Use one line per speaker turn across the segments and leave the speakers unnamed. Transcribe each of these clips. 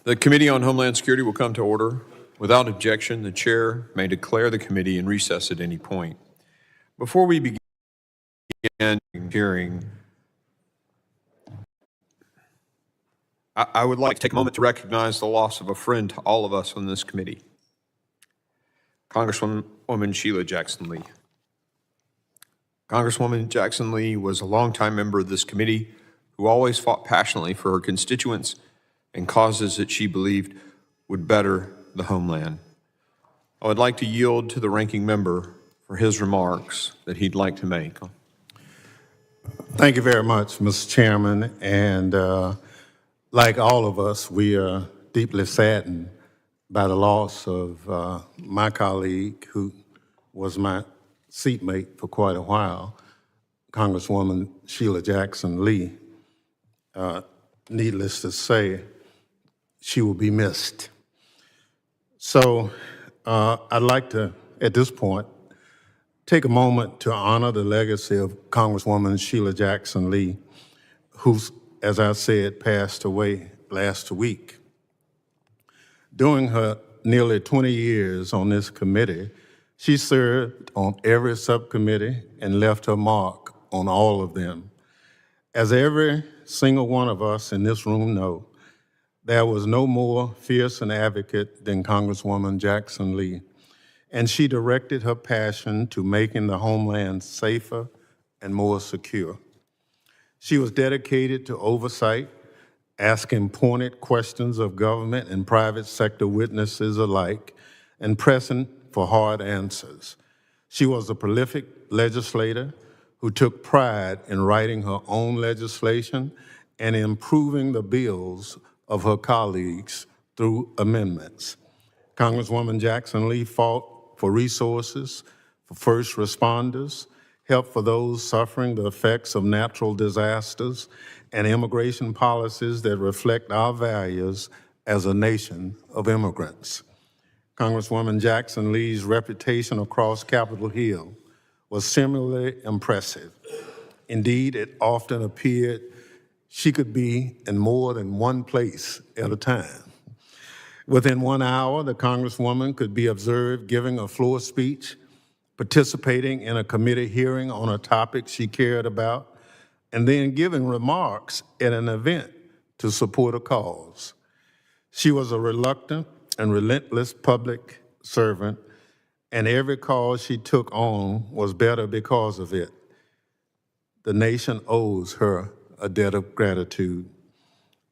The Committee on Homeland Security will come to order. Without objection, the chair may declare the committee in recess at any point. Before we begin the hearing, I would like to take a moment to recognize the loss of a friend to all of us on this committee, Congresswoman Sheila Jackson Lee. Congresswoman Jackson Lee was a longtime member of this committee who always fought passionately for her constituents and causes that she believed would better the homeland. I would like to yield to the ranking member for his remarks that he'd like to make.
Thank you very much, Mr. Chairman. And like all of us, we are deeply saddened by the loss of my colleague who was my seatmate for quite a while, Congresswoman Sheila Jackson Lee. Needless to say, she will be missed. So I'd like to, at this point, take a moment to honor the legacy of Congresswoman Sheila Jackson Lee, who, as I said, passed away last week. During her nearly 20 years on this committee, she served on every subcommittee and left her mark on all of them. As every single one of us in this room know, there was no more fierce an advocate than Congresswoman Jackson Lee, and she directed her passion to making the homeland safer and more secure. She was dedicated to oversight, asking pointed questions of government and private sector witnesses alike, and pressing for hard answers. She was a prolific legislator who took pride in writing her own legislation and improving the bills of her colleagues through amendments. Congresswoman Jackson Lee fought for resources for first responders, help for those suffering the effects of natural disasters, and immigration policies that reflect our values as a nation of immigrants. Congresswoman Jackson Lee's reputation across Capitol Hill was similarly impressive. Indeed, it often appeared she could be in more than one place at a time. Within 1 hour, the Congresswoman could be observed giving a floor speech, participating in a committee hearing on a topic she cared about, and then giving remarks at an event to support a cause. She was a reluctant and relentless public servant, and every cause she took on was better because of it. The nation owes her a debt of gratitude.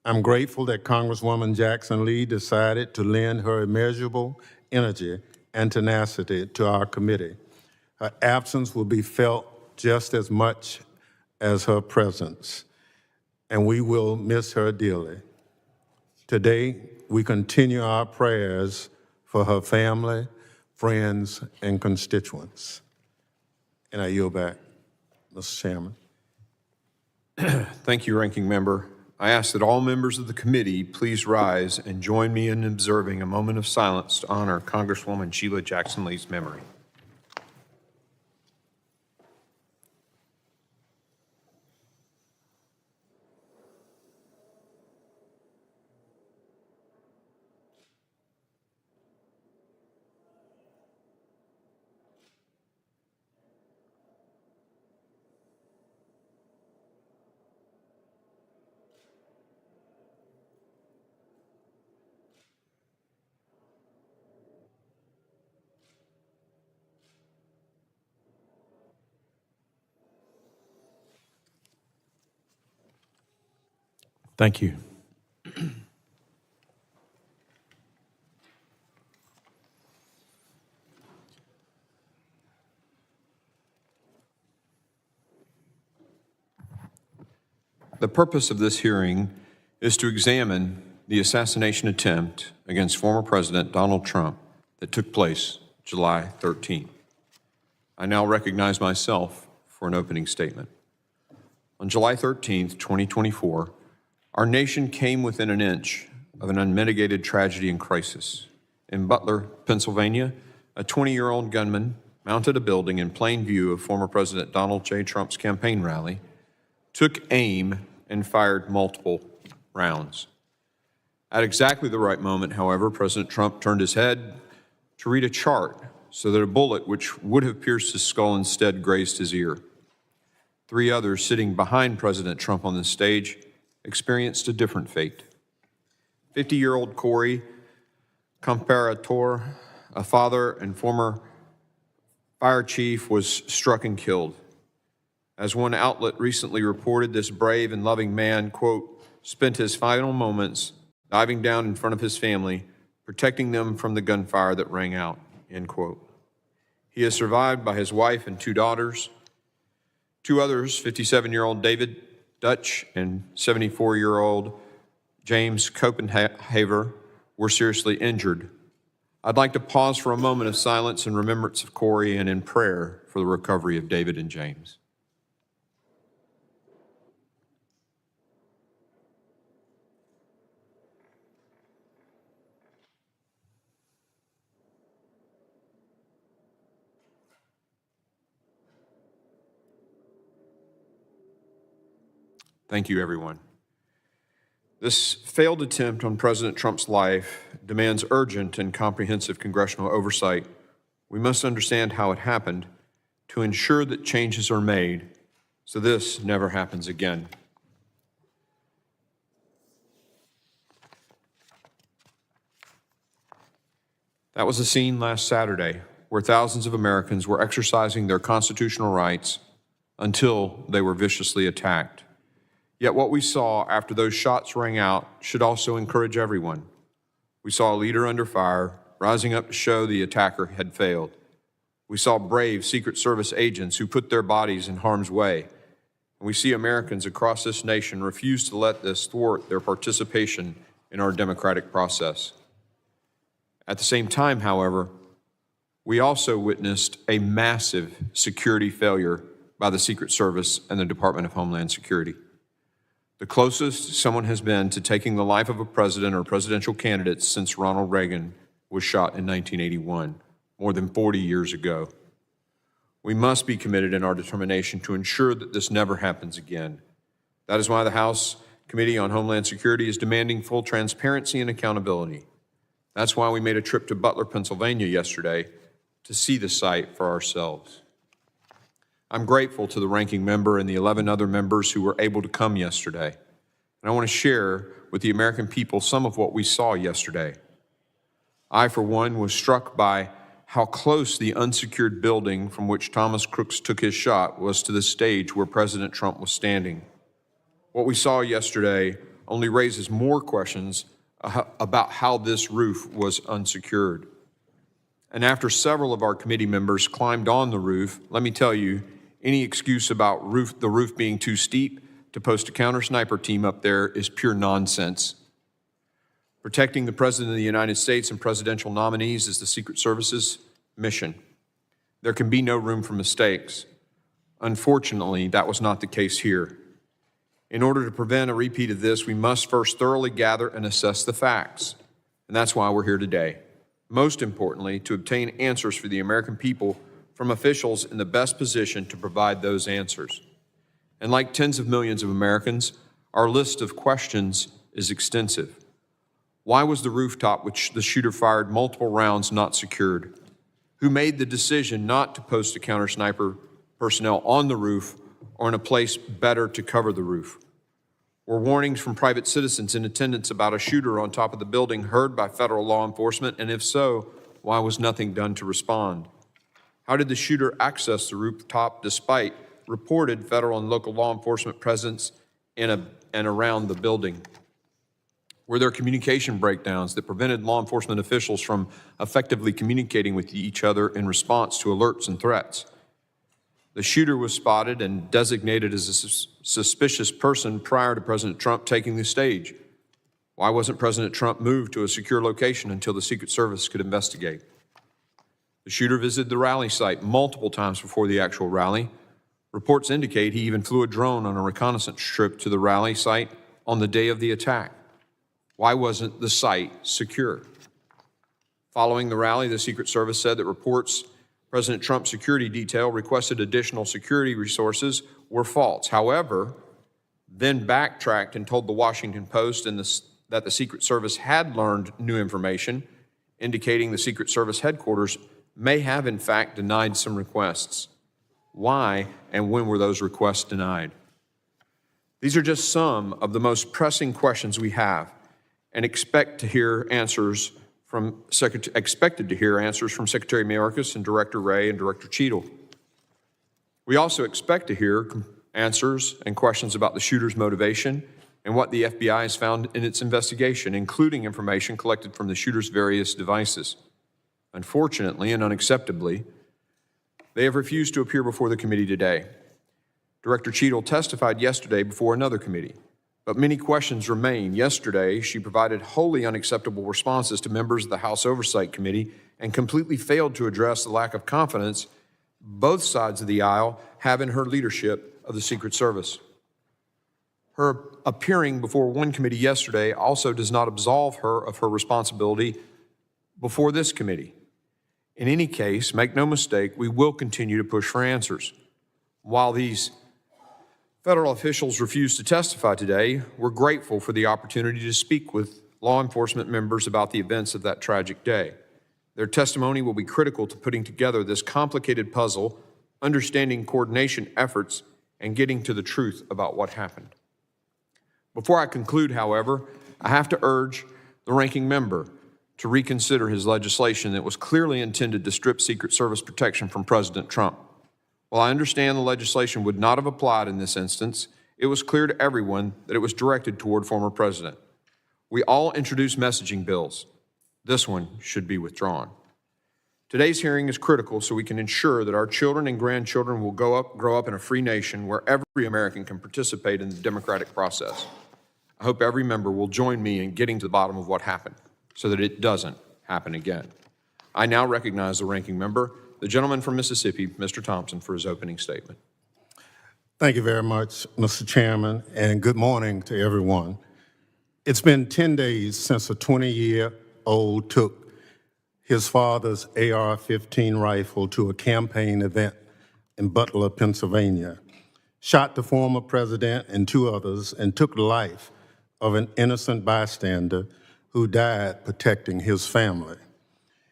I'm grateful that Congresswoman Jackson Lee decided to lend her immeasurable energy and tenacity to our committee. Her absence will be felt just as much as her presence, and we will miss her dearly. Today, we continue our prayers for her family, friends, and constituents. And I yield back, Mr. Chairman.
Thank you, Ranking Member. I ask that all members of the committee please rise and join me in observing a moment of silence to honor Congresswoman Sheila Jackson Lee's memory. Thank you. The purpose of this hearing is to examine the assassination attempt against former President Donald Trump that took place July 13th. I now recognize myself for an opening statement. On July 13th, 2024, our nation came within an inch of an unmitigated tragedy and crisis. In Butler, Pennsylvania, a 20-year-old gunman mounted a building in plain view of former President Donald J. Trump's campaign rally, took aim, and fired multiple rounds. At exactly the right moment, however, President Trump turned his head to read a chart so that a bullet which would have pierced his skull instead grazed his ear. 3 others sitting behind President Trump on the stage experienced a different fate. 50-year-old Corey Comparator, a father and former fire chief, was struck and killed. As one outlet recently reported, this brave and loving man, quote, spent his final moments diving down in front of his family, protecting them from the gunfire that rang out, end quote. He is survived by his wife and 2 daughters. 2 others, 57-year-old David Dutch and 74-year-old James Copenhaver, were seriously injured. I'd like to pause for a moment of silence in remembrance of Corey and in prayer for the recovery of David and James. Thank you, everyone. This failed attempt on President Trump's life demands urgent and comprehensive congressional oversight. We must understand how it happened to ensure that changes are made so this never happens again. That was a scene last Saturday where thousands of Americans were exercising their constitutional rights until they were viciously attacked. Yet what we saw after those shots rang out should also encourage everyone. We saw a leader under fire rising up to show the attacker had failed. We saw brave Secret Service agents who put their bodies in harm's way. And we see Americans across this nation refuse to let this thwart their participation in our democratic process. At the same time, however, we also witnessed a massive security failure by the Secret Service and the Department of Homeland Security. The closest someone has been to taking the life of a president or presidential candidate since Ronald Reagan was shot in 1981, more than 40 years ago. We must be committed in our determination to ensure that this never happens again. That is why the House Committee on Homeland Security is demanding full transparency and accountability. That's why we made a trip to Butler, Pennsylvania yesterday to see the site for ourselves. I'm grateful to the ranking member and the 11 other members who were able to come yesterday. And I want to share with the American people some of what we saw yesterday. I, for one, was struck by how close the unsecured building from which Thomas Crooks took his shot was to the stage where President Trump was standing. What we saw yesterday only raises more questions about how this roof was unsecured. And after several of our committee members climbed on the roof, let me tell you, any excuse about the roof being too steep to post a counter-sniper team up there is pure nonsense. Protecting the President of the United States and presidential nominees is the Secret Service's mission. There can be no room for mistakes. Unfortunately, that was not the case here. In order to prevent a repeat of this, we must first thoroughly gather and assess the facts. And that's why we're here today. Most importantly, to obtain answers for the American people from officials in the best position to provide those answers. And like tens of millions of Americans, our list of questions is extensive. Why was the rooftop which the shooter fired multiple rounds not secured? Who made the decision not to post a counter-sniper personnel on the roof or in a place better to cover the roof? Were warnings from private citizens in attendance about a shooter on top of the building heard by federal law enforcement? And if so, why was nothing done to respond? How did the shooter access the rooftop despite reported federal and local law enforcement presence in and around the building? Were there communication breakdowns that prevented law enforcement officials from effectively communicating with each other in response to alerts and threats? The shooter was spotted and designated as a suspicious person prior to President Trump taking the stage. Why wasn't President Trump moved to a secure location until the Secret Service could investigate? The shooter visited the rally site multiple times before the actual rally. Reports indicate he even flew a drone on a reconnaissance trip to the rally site on the day of the attack. Why wasn't the site secure? Following the rally, the Secret Service said that reports President Trump's security detail requested additional security resources were false. However, then backtracked and told the Washington Post that the Secret Service had learned new information, indicating the Secret Service headquarters may have in fact denied some requests. Why and when were those requests denied? These are just some of the most pressing questions we have and expected to hear answers from Secretary Mayorkas and Director Wray and Director Cheadle. We also expect to hear answers and questions about the shooter's motivation and what the FBI has found in its investigation, including information collected from the shooter's various devices. Unfortunately and unacceptably, they have refused to appear before the committee today. Director Cheadle testified yesterday before another committee, but many questions remain. Yesterday, she provided wholly unacceptable responses to members of the House Oversight Committee and completely failed to address the lack of confidence both sides of the aisle have in her leadership of the Secret Service. Her appearing before one committee yesterday also does not absolve her of her responsibility before this committee. In any case, make no mistake, we will continue to push for answers. While these federal officials refuse to testify today, we're grateful for the opportunity to speak with law enforcement members about the events of that tragic day. Their testimony will be critical to putting together this complicated puzzle, understanding coordination efforts, and getting to the truth about what happened. Before I conclude, however, I have to urge the ranking member to reconsider his legislation that was clearly intended to strip Secret Service protection from President Trump. While I understand the legislation would not have applied in this instance, it was clear to everyone that it was directed toward former president. We all introduced messaging bills. This one should be withdrawn. Today's hearing is critical so we can ensure that our children and grandchildren will grow up in a free nation where every American can participate in the democratic process. I hope every member will join me in getting to the bottom of what happened so that it doesn't happen again. I now recognize the ranking member, the gentleman from Mississippi, Mr. Thompson, for his opening statement.
Thank you very much, Mr. Chairman, and good morning to everyone. It's been 10 days since a 20-year-old took his father's AR-15 rifle to a campaign event in Butler, Pennsylvania, shot the former president and two others, and took the life of an innocent bystander who died protecting his family.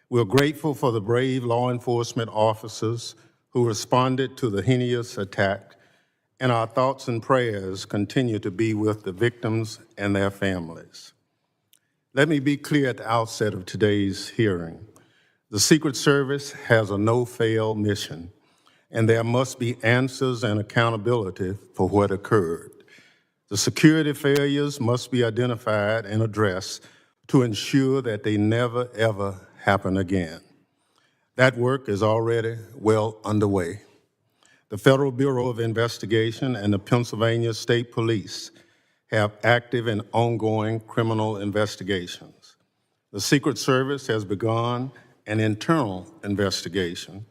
We're grateful for the brave law enforcement officers who responded to the heinous attack, and our thoughts and prayers continue to be with the victims and their families. Let me be clear at the outset of today's hearing. The Secret Service has a no-fail mission, and there must be answers and accountability for what occurred. The security failures must be identified and addressed to ensure that they never, ever happen again. That work is already well underway. The Federal Bureau of Investigation and the Pennsylvania State Police have active and ongoing criminal investigations. The Secret Service has begun an internal investigation.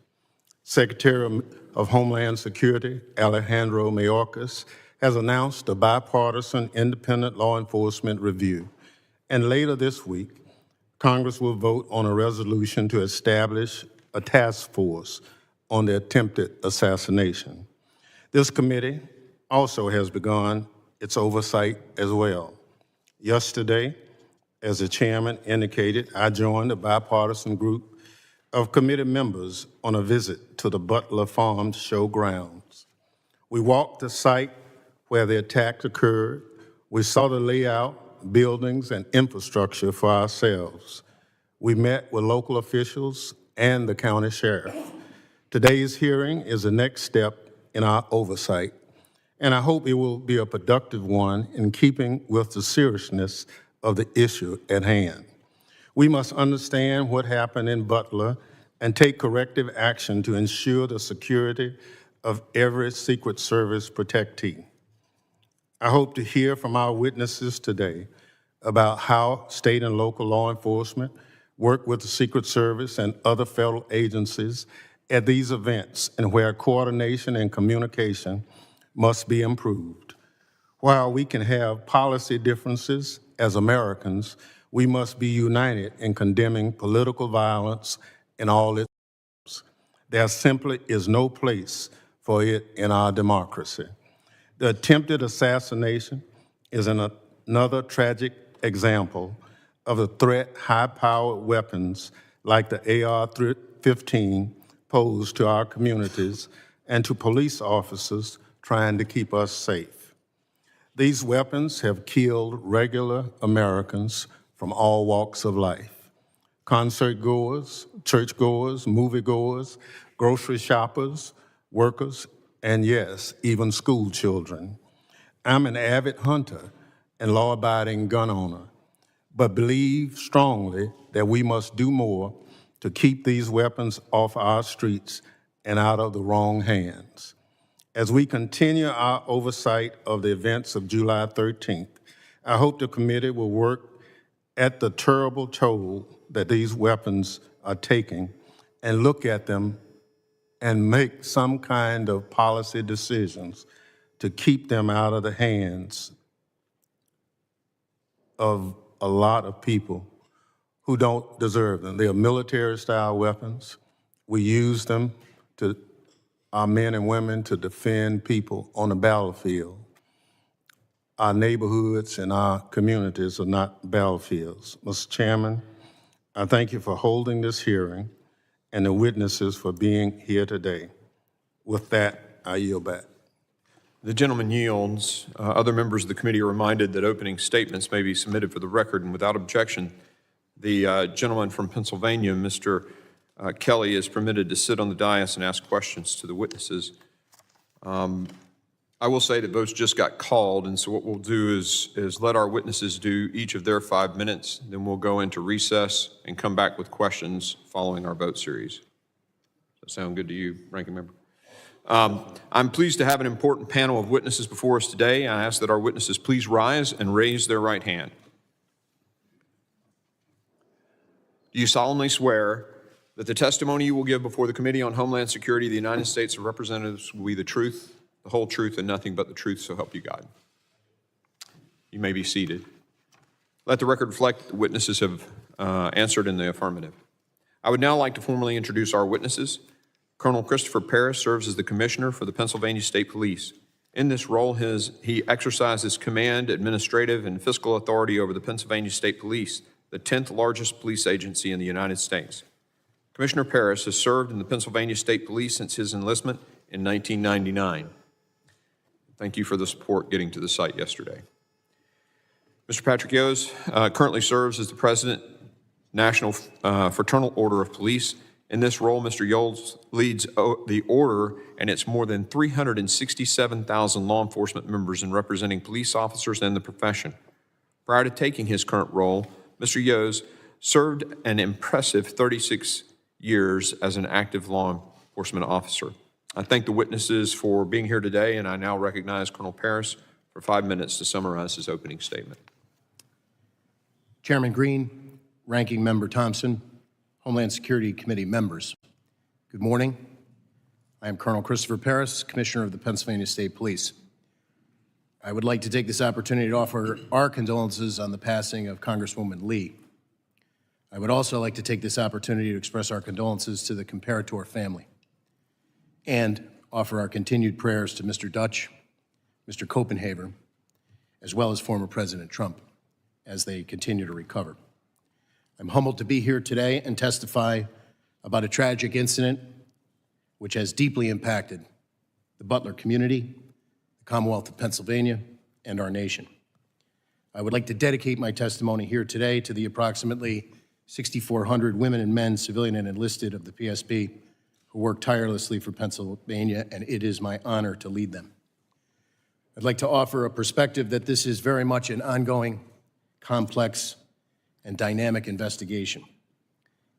Secretary of Homeland Security, Alejandro Mayorkas, has announced a bipartisan independent law enforcement review. And later this week, Congress will vote on a resolution to establish a task force on the attempted assassination. This committee also has begun its oversight as well. Yesterday, as the chairman indicated, I joined a bipartisan group of committee members on a visit to the Butler Farm Show grounds. We walked the site where the attack occurred. We saw the layout, buildings, and infrastructure for ourselves. We met with local officials and the county sheriff. Today's hearing is the next step in our oversight, and I hope it will be a productive one in keeping with the seriousness of the issue at hand. We must understand what happened in Butler and take corrective action to ensure the security of every Secret Service protectee. I hope to hear from our witnesses today about how state and local law enforcement work with the Secret Service and other federal agencies at these events and where coordination and communication must be improved. While we can have policy differences as Americans, we must be united in condemning political violence in all its forms. There simply is no place for it in our democracy. The attempted assassination is another tragic example of the threat high-powered weapons like the AR-15 pose to our communities and to police officers trying to keep us safe. These weapons have killed regular Americans from all walks of life: concert goers, church goers, movie goers, grocery shoppers, workers, and yes, even school children. I'm an avid hunter and law-abiding gun owner, but believe strongly that we must do more to keep these weapons off our streets and out of the wrong hands. As we continue our oversight of the events of July 13th, I hope the committee will work at the terrible toll that these weapons are taking and look at them and make some kind of policy decisions to keep them out of the hands of a lot of people who don't deserve them. They are military-style weapons. We use them to, our men and women, to defend people on the battlefield. Our neighborhoods and our communities are not battlefields. Mr. Chairman, I thank you for holding this hearing and the witnesses for being here today. With that, I yield back.
The gentleman yields. Other members of the committee are reminded that opening statements may be submitted for the record, and without objection, the gentleman from Pennsylvania, Mr. Kelly, is permitted to sit on the dais and ask questions to the witnesses. I will say that votes just got called, and so what we'll do is let our witnesses do each of their 5 minutes, then we'll go into recess and come back with questions following our vote series. Does that sound good to you, Ranking Member? I'm pleased to have an important panel of witnesses before us today. I ask that our witnesses please rise and raise their right hand. Do you solemnly swear that the testimony you will give before the Committee on Homeland Security of the United States of Representatives will be the truth, the whole truth, and nothing but the truth, so help you God? You may be seated. Let the record reflect that the witnesses have answered in the affirmative. I would now like to formally introduce our witnesses. Colonel Christopher Paris serves as the Commissioner for the Pennsylvania State Police. In this role, he exercises command, administrative, and fiscal authority over the Pennsylvania State Police, the 10th largest police agency in the United States. Commissioner Paris has served in the Pennsylvania State Police since his enlistment in 1999. Thank you for the support getting to the site yesterday. Mr. Patrick Yoes currently serves as the President, National Fraternal Order of Police. In this role, Mr. Yoes leads the order and its more than 367,000 law enforcement members in representing police officers and the profession. Prior to taking his current role, Mr. Yoes served an impressive 36 years as an active law enforcement officer. I thank the witnesses for being here today, and I now recognize Colonel Paris for 5 minutes to summarize his opening statement.
Chairman Green, Ranking Member Thompson, Homeland Security Committee members, good morning. I am Colonel Christopher Paris, Commissioner of the Pennsylvania State Police. I would like to take this opportunity to offer our condolences on the passing of Congresswoman Lee. I would also like to take this opportunity to express our condolences to the Comparator family and offer our continued prayers to Mr. Dutch, Mr. Copenhaver, as well as former President Trump as they continue to recover. I'm humbled to be here today and testify about a tragic incident which has deeply impacted the Butler community, the Commonwealth of Pennsylvania, and our nation. I would like to dedicate my testimony here today to the approximately 6,400 women and men, civilian and enlisted, of the PSP who work tirelessly for Pennsylvania, and it is my honor to lead them. I'd like to offer a perspective that this is very much an ongoing, complex, and dynamic investigation.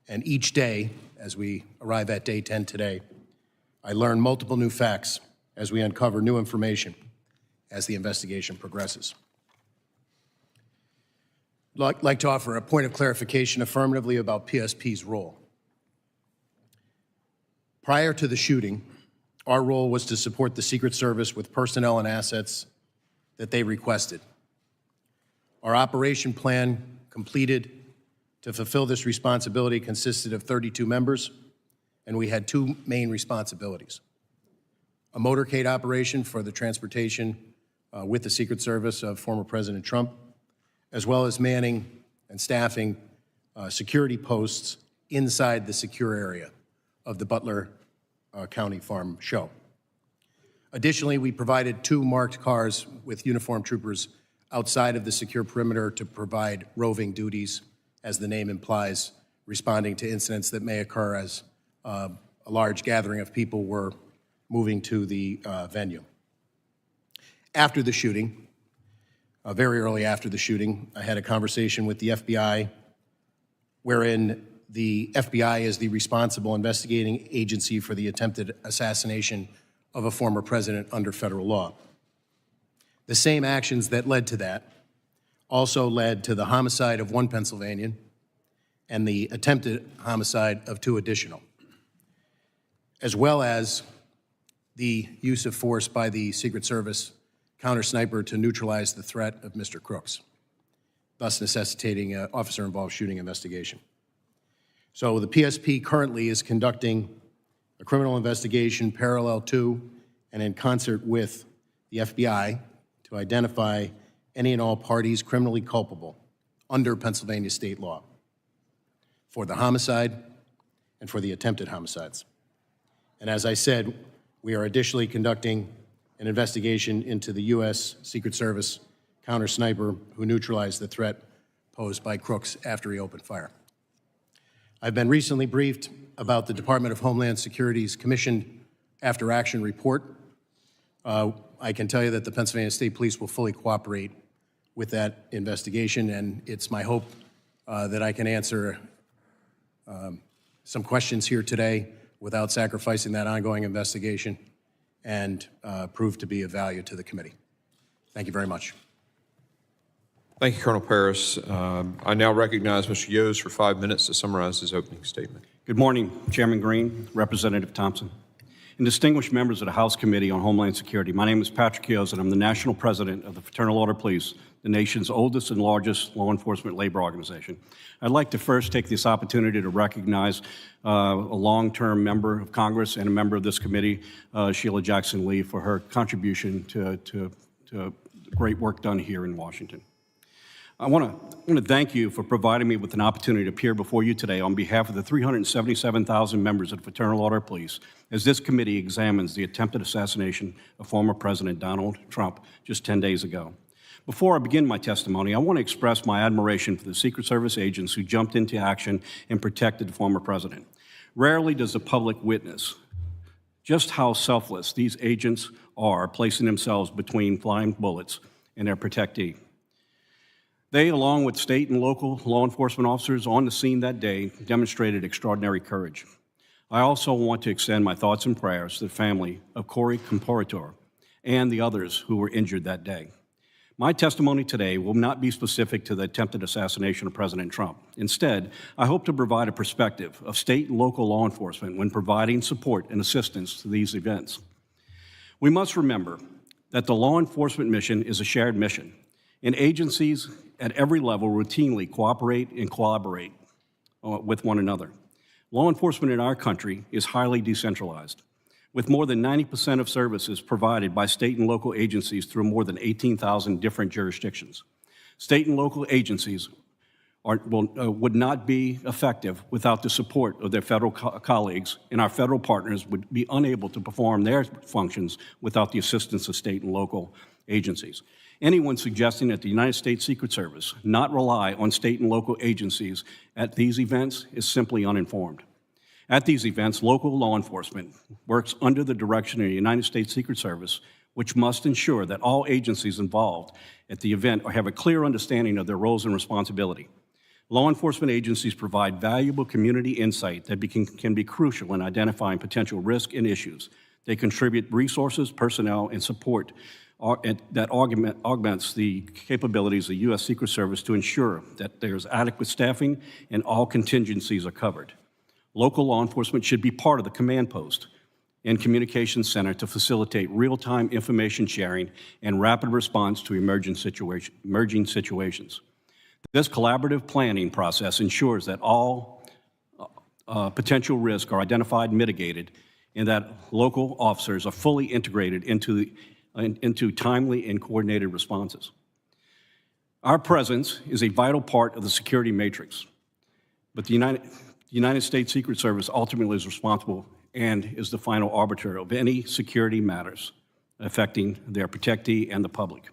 And each day, as we arrive at day 10 today, I learn multiple new facts as we uncover new information as the investigation progresses. I'd like to offer a point of clarification affirmatively about PSP's role. Prior to the shooting, our role was to support the Secret Service with personnel and assets that they requested. Our operation plan completed to fulfill this responsibility consisted of 32 members, and we had two main responsibilities: a motorcade operation for the transportation with the Secret Service of former President Trump, as well as manning and staffing security posts inside the secure area of the Butler County Farm Show. Additionally, we provided 2 marked cars with uniformed troopers outside of the secure perimeter to provide roving duties, as the name implies, responding to incidents that may occur as a large gathering of people were moving to the venue. After the shooting, very early after the shooting, I had a conversation with the FBI wherein the FBI is the responsible investigating agency for the attempted assassination of a former president under federal law. The same actions that led to that also led to the homicide of 1 Pennsylvanian and the attempted homicide of 2 additional, as well as the use of force by the Secret Service counter-sniper to neutralize the threat of Mr. Crooks, thus necessitating an officer-involved shooting investigation. So the PSP currently is conducting a criminal investigation parallel to and in concert with the FBI to identify any and all parties criminally culpable under Pennsylvania state law for the homicide and for the attempted homicides. And as I said, we are additionally conducting an investigation into the U.S. Secret Service counter-sniper who neutralized the threat posed by Crooks after he opened fire. I've been recently briefed about the Department of Homeland Security's commissioned after-action report. I can tell you that the Pennsylvania State Police will fully cooperate with that investigation, and it's my hope that I can answer some questions here today without sacrificing that ongoing investigation and prove to be of value to the committee. Thank you very much.
Thank you, Colonel Paris. I now recognize Mr. Yoes for 5 minutes to summarize his opening statement.
Good morning, Chairman Green, Representative Thompson, and distinguished members of the House Committee on Homeland Security. My name is Patrick Yoes, and I'm the National President of the Fraternal Order of Police, the nation's oldest and largest law enforcement labor organization. I'd like to first take this opportunity to recognize a long-term member of Congress and a member of this committee, Sheila Jackson-Lee, for her contribution to great work done here in Washington. I want to thank you for providing me with an opportunity to appear before you today on behalf of the 377,000 members of the Fraternal Order of Police as this committee examines the attempted assassination of former President Donald Trump just 10 days ago. Before I begin my testimony, I want to express my admiration for the Secret Service agents who jumped into action and protected the former president. Rarely does the public witness just how selfless these agents are, placing themselves between flying bullets and their protectee. They, along with state and local law enforcement officers on the scene that day, demonstrated extraordinary courage. I also want to extend my thoughts and prayers to the family of Corey Comparator and the others who were injured that day. My testimony today will not be specific to the attempted assassination of President Trump. Instead, I hope to provide a perspective of state and local law enforcement when providing support and assistance to these events. We must remember that the law enforcement mission is a shared mission, and agencies at every level routinely cooperate and collaborate with one another. Law enforcement in our country is highly decentralized, with more than 90% of services provided by state and local agencies through more than 18,000 different jurisdictions. State and local agencies would not be effective without the support of their federal colleagues, and our federal partners would be unable to perform their functions without the assistance of state and local agencies. Anyone suggesting that the United States Secret Service not rely on state and local agencies at these events is simply uninformed. At these events, local law enforcement works under the direction of the United States Secret Service, which must ensure that all agencies involved at the event have a clear understanding of their roles and responsibility. Law enforcement agencies provide valuable community insight that can be crucial in identifying potential risk and issues. They contribute resources, personnel, and support that augments the capabilities of the U.S. Secret Service to ensure that there's adequate staffing and all contingencies are covered. Local law enforcement should be part of the command post and communications center to facilitate real-time information sharing and rapid response to emerging situations. This collaborative planning process ensures that all potential risks are identified and mitigated, and that local officers are fully integrated into timely and coordinated responses. Our presence is a vital part of the security matrix, but the United States Secret Service ultimately is responsible and is the final arbiter of any security matters affecting their protectee and the public.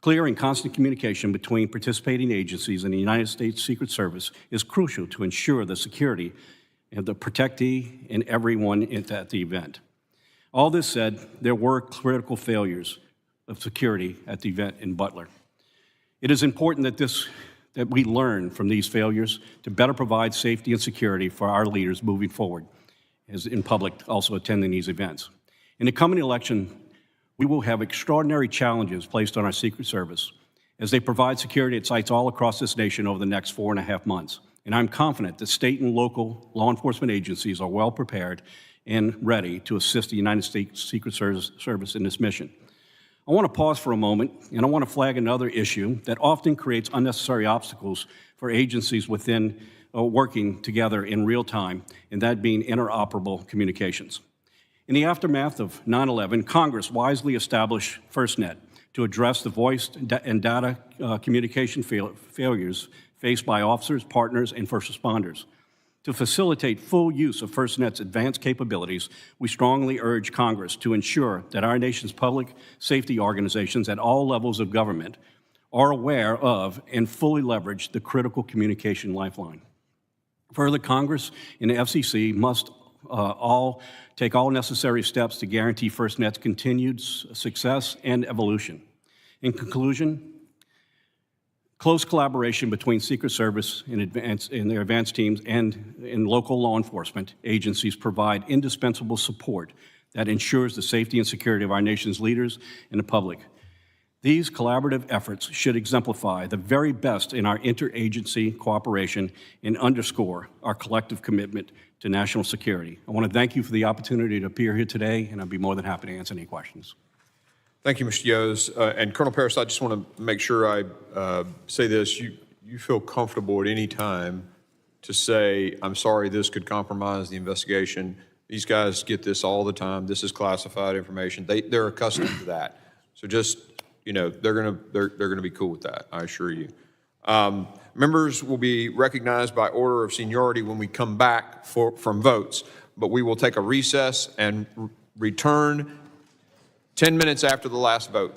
Clear and constant communication between participating agencies and the United States Secret Service is crucial to ensure the security of the protectee and everyone at the event. All this said, there were critical failures of security at the event in Butler. It is important that we learn from these failures to better provide safety and security for our leaders moving forward, as in public also attending these events. In the coming election, we will have extraordinary challenges placed on our Secret Service as they provide security at sites all across this nation over the next 4.5 months. And I'm confident that state and local law enforcement agencies are well prepared and ready to assist the United States Secret Service in this mission. I want to pause for a moment, and I want to flag another issue that often creates unnecessary obstacles for agencies within working together in real time, and that being interoperable communications. In the aftermath of 9/11, Congress wisely established FirstNet to address the voice and data communication failures faced by officers, partners, and first responders. To facilitate full use of FirstNet's advanced capabilities, we strongly urge Congress to ensure that our nation's public safety organizations at all levels of government are aware of and fully leverage the critical communication lifeline. Further, Congress and the FCC must take all necessary steps to guarantee FirstNet's continued success and evolution. In conclusion, close collaboration between Secret Service and their advanced teams and in local law enforcement agencies provide indispensable support that ensures the safety and security of our nation's leaders and the public. These collaborative efforts should exemplify the very best in our interagency cooperation and underscore our collective commitment to national security. I want to thank you for the opportunity to appear here today, and I'd be more than happy to answer any questions.
Thank you, Mr. Yoes. And Colonel Paris, I just want to make sure I say this. You feel comfortable at any time to say, I'm sorry, this could compromise the investigation. These guys get this all the time. This is classified information. They're accustomed to that. So just, you know, they're gonna be cool with that, I assure you. Members will be recognized by order of seniority when we come back from votes, but we will take a recess and return 10 minutes after the last vote.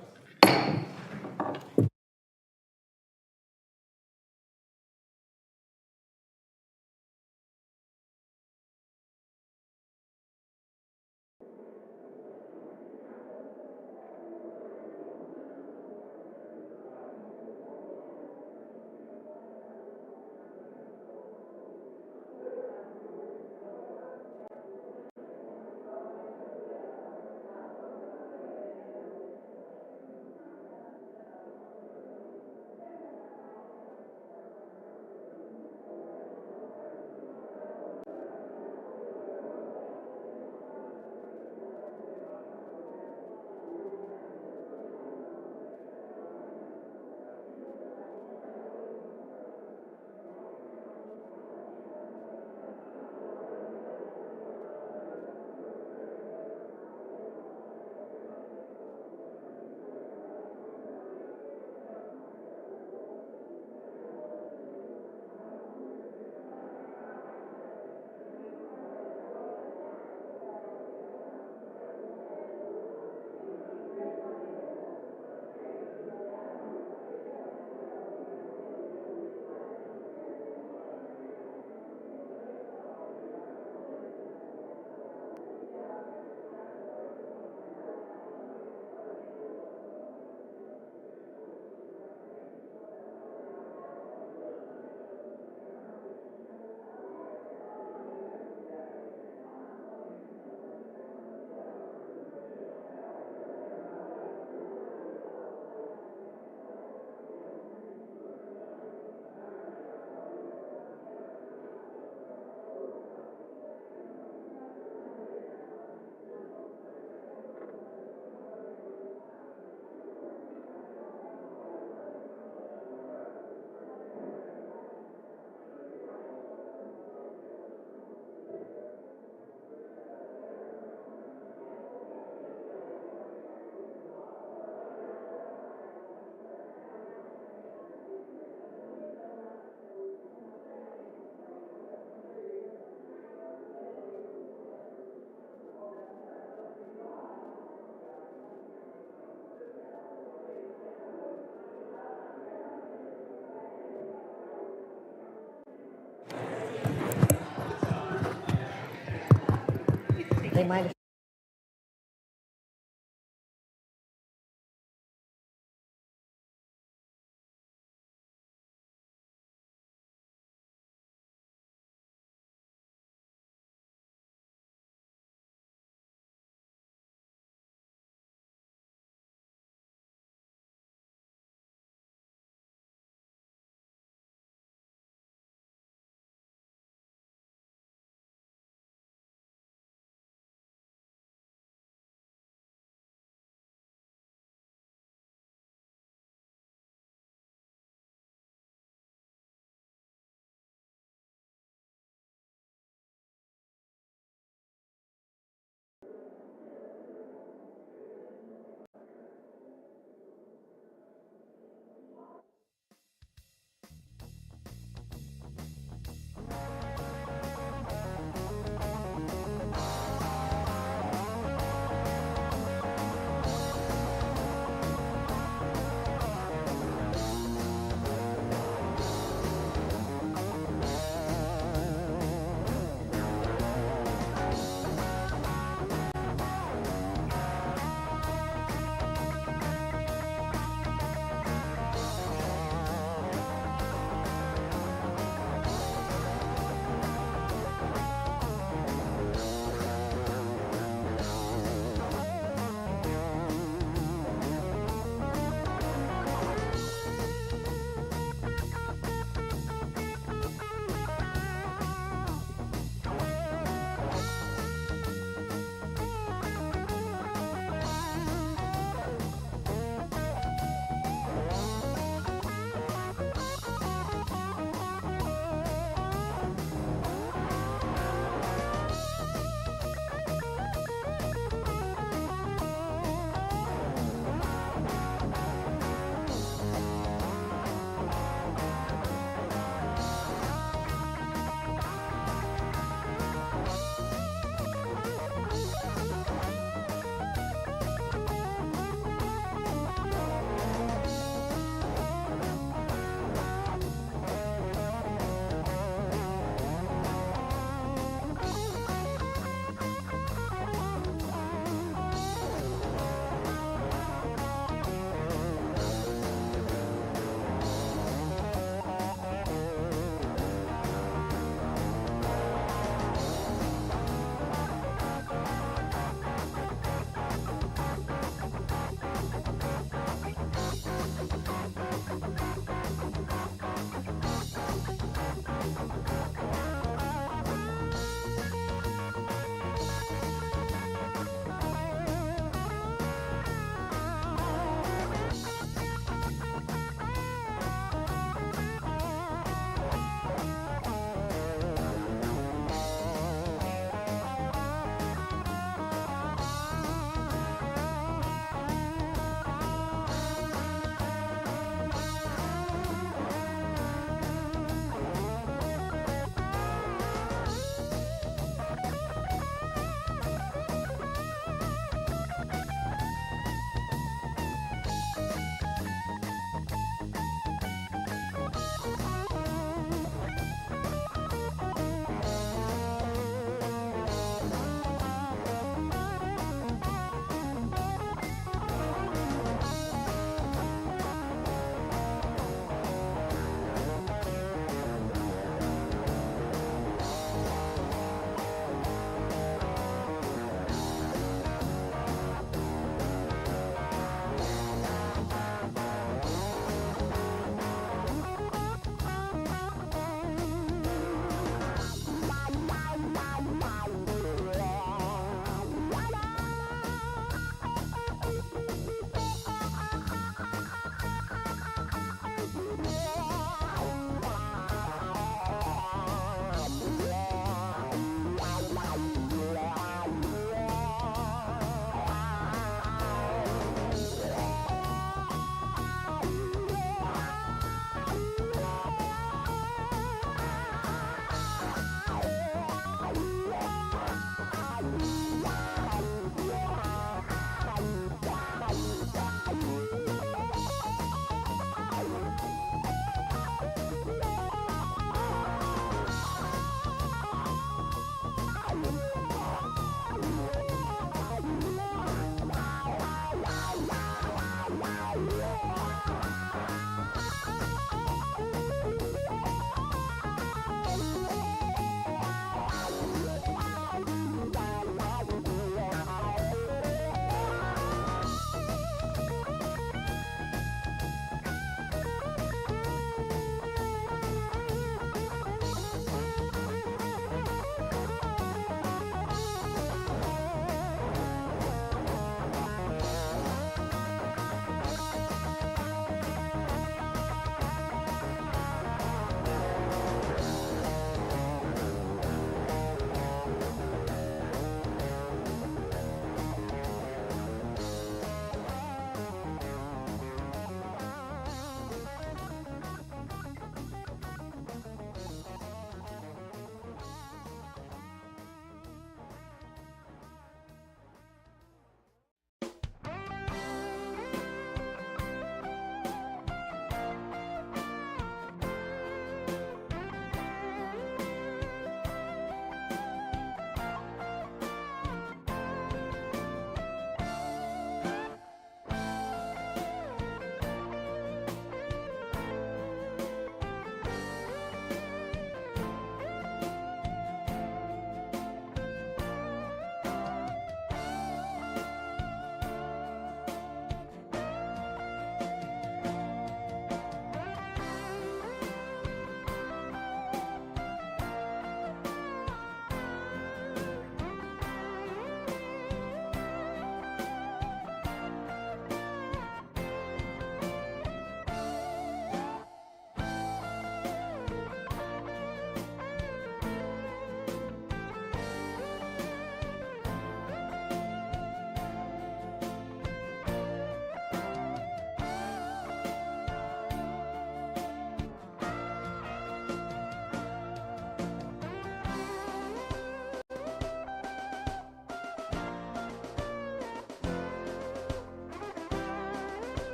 might have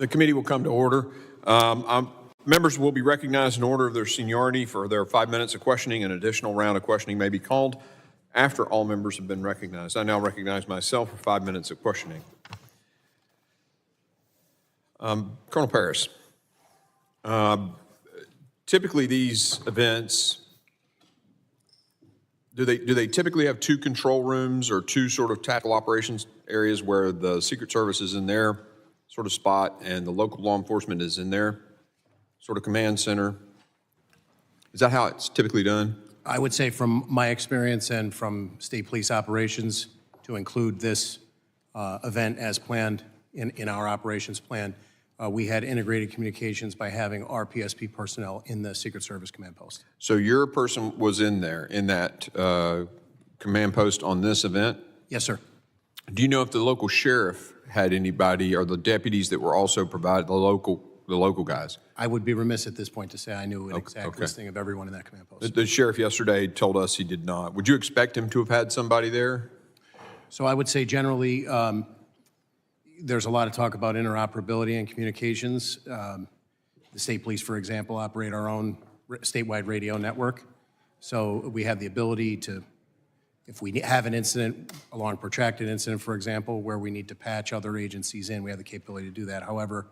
The committee will come to order. Members will be recognized in order of their seniority for their 5 minutes of questioning. An additional round of questioning may be called after all members have been recognized. I now recognize myself for 5 minutes of questioning. Colonel Paris, typically these events, do they typically have two control rooms or two sort of tactical operations areas where the Secret Service is in their sort of spot and the local law enforcement is in their sort of command center? Is that how it's typically done?
I would say from my experience and from state police operations, to include this event as planned in our operations plan, we had integrated communications by having our PSP personnel in the Secret Service command post.
So your person was in there, in that command post on this event?
Yes, sir.
Do you know if the local sheriff had anybody, or the deputies that were also provided, the local guys?
I would be remiss at this point to say I knew an exact listing of everyone in that command post.
The sheriff yesterday told us he did not. Would you expect him to have had somebody there?
So I would say generally, there's a lot of talk about interoperability and communications. The state police, for example, operate our own statewide radio network. So we have the ability to, if we have an incident, a long protracted incident, for example, where we need to patch other agencies in, we have the capability to do that. However,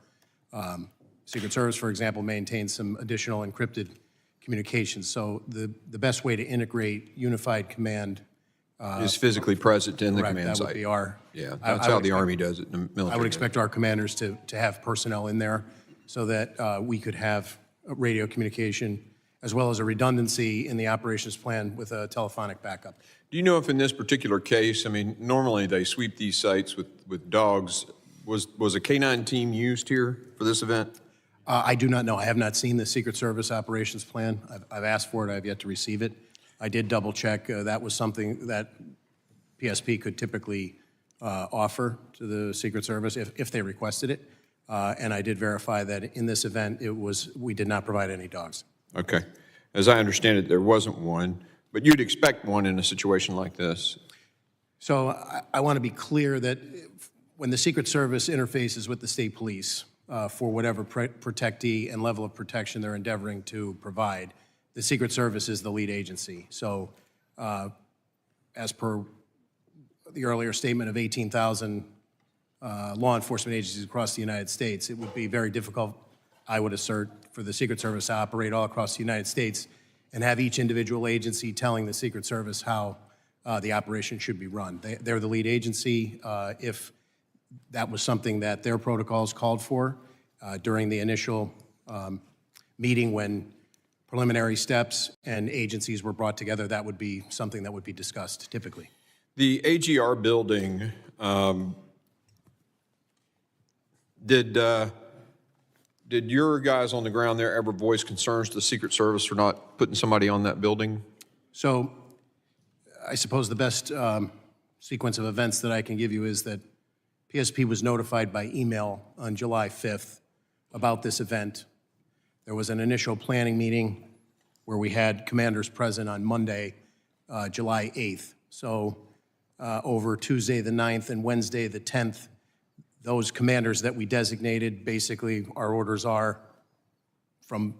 Secret Service, for example, maintains some additional encrypted communications. So the best way to integrate unified command
Is physically present in the
correct,
command
that
site?
would be our.
Yeah,
I
that's how
would
the
expect-
Army does it in the military.
I would expect our commanders to have personnel in there so that we could have radio communication as well as a redundancy in the operations plan with a telephonic backup.
Do you know if in this particular case, I mean, normally they sweep these sites with dogs. Was a K-9 team used here for this event?
I do not know. I have not seen the Secret Service operations plan. I've asked for it. I have yet to receive it. I did double check. That was something that PSP could typically offer to the Secret Service if they requested it. And I did verify that in this event, we did not provide any dogs.
Okay. As I understand it, there wasn't one, but you'd expect one in a situation like this.
So I want to be clear that when the Secret Service interfaces with the state police for whatever protectee and level of protection they're endeavoring to provide, the Secret Service is the lead agency. So as per the earlier statement of 18,000 law enforcement agencies across the United States, it would be very difficult, I would assert, for the Secret Service to operate all across the United States and have each individual agency telling the Secret Service how the operation should be run. They're the lead agency. If that was something that their protocols called for during the initial meeting when preliminary steps and agencies were brought together, that would be something that would be discussed typically.
The AGR building, did your guys on the ground there ever voice concerns to the Secret Service for not putting somebody on that building?
So I suppose the best sequence of events that I can give you is that PSP was notified by email on July 5th about this event. There was an initial planning meeting where we had commanders present on Monday, July 8th. So over Tuesday the 9th and Wednesday the 10th, those commanders that we designated, basically our orders are from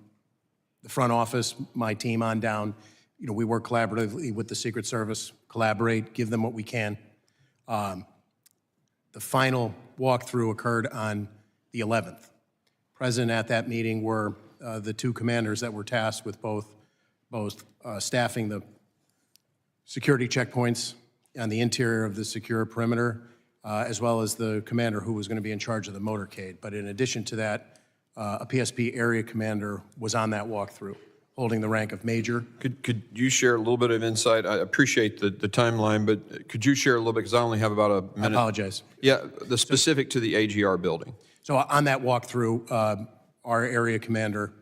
the front office, my team on down. You know, we work collaboratively with the Secret Service, collaborate, give them what we can. The final walkthrough occurred on the 11th. Present at that meeting were the two commanders that were tasked with both staffing the security checkpoints on the interior of the secure perimeter, as well as the commander who was going to be in charge of the motorcade. But in addition to that, a PSP area commander was on that walkthrough, holding the rank of major.
Could you share a little bit of insight? I appreciate the timeline, but could you share a little bit, because I only have about a minute.
I apologize.
Yeah, the specific to the AGR building.
So on that walkthrough, our area commander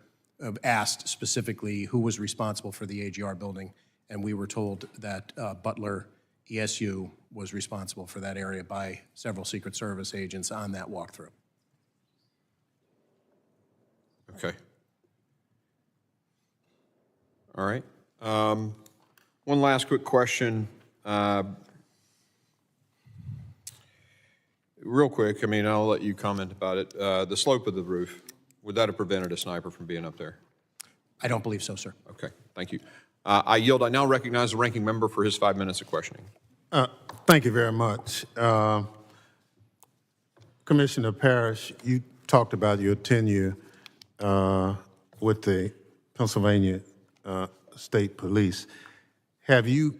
asked specifically who was responsible for the AGR building, and we were told that Butler ESU was responsible for that area by several Secret Service agents on that walkthrough.
Okay. All right. One last quick question. real quick, I mean, I'll let you comment about it. The slope of the roof, would that have prevented a sniper from being up there?
I don't believe so, sir.
Okay, thank you. I yield. I now recognize the ranking member for his 5 minutes of questioning.
Thank you very much. Commissioner Parrish, you talked about your tenure with the Pennsylvania State Police. Have you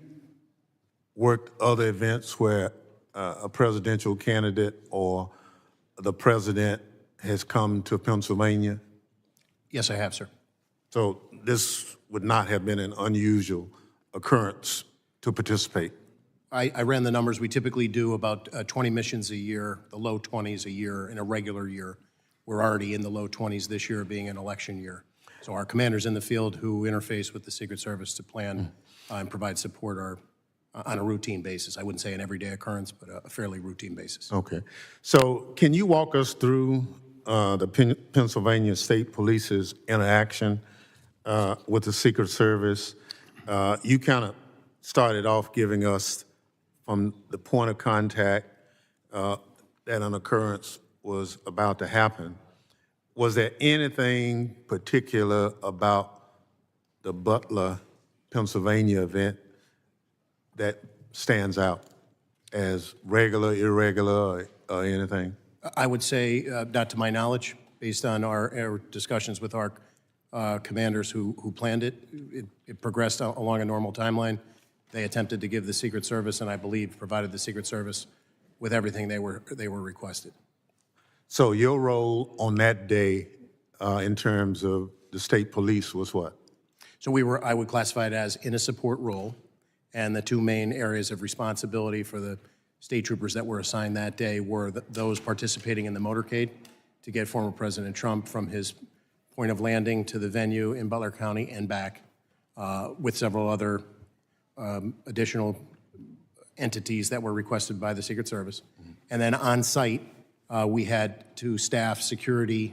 worked other events where a presidential candidate or the president has come to Pennsylvania?
Yes, I have, sir.
So this would not have been an unusual occurrence to participate?
I ran the numbers. We typically do about 20 missions a year, the low 20s a year in a regular year. We're already in the low 20s this year, being an election year. So our commanders in the field who interface with the Secret Service to plan and provide support are on a routine basis. I wouldn't say an everyday occurrence, but a fairly routine basis.
Okay. So can you walk us through the Pennsylvania State Police's interaction with the Secret Service? You kind of started off giving us from the point of contact that an occurrence was about to happen. Was there anything particular about the Butler, Pennsylvania event that stands out as regular, irregular, or anything?
I would say, not to my knowledge, based on our discussions with our commanders who planned it, it progressed along a normal timeline. They attempted to give the Secret Service, and I believe provided the Secret Service with everything they were requested.
So your role on that day in terms of the state police was what?
So I would classify it as in a support role, and the two main areas of responsibility for the state troopers that were assigned that day were those participating in the motorcade to get former President Trump from his point of landing to the venue in Butler County and back, with several other additional entities that were requested by the Secret Service. And then on site, we had to staff security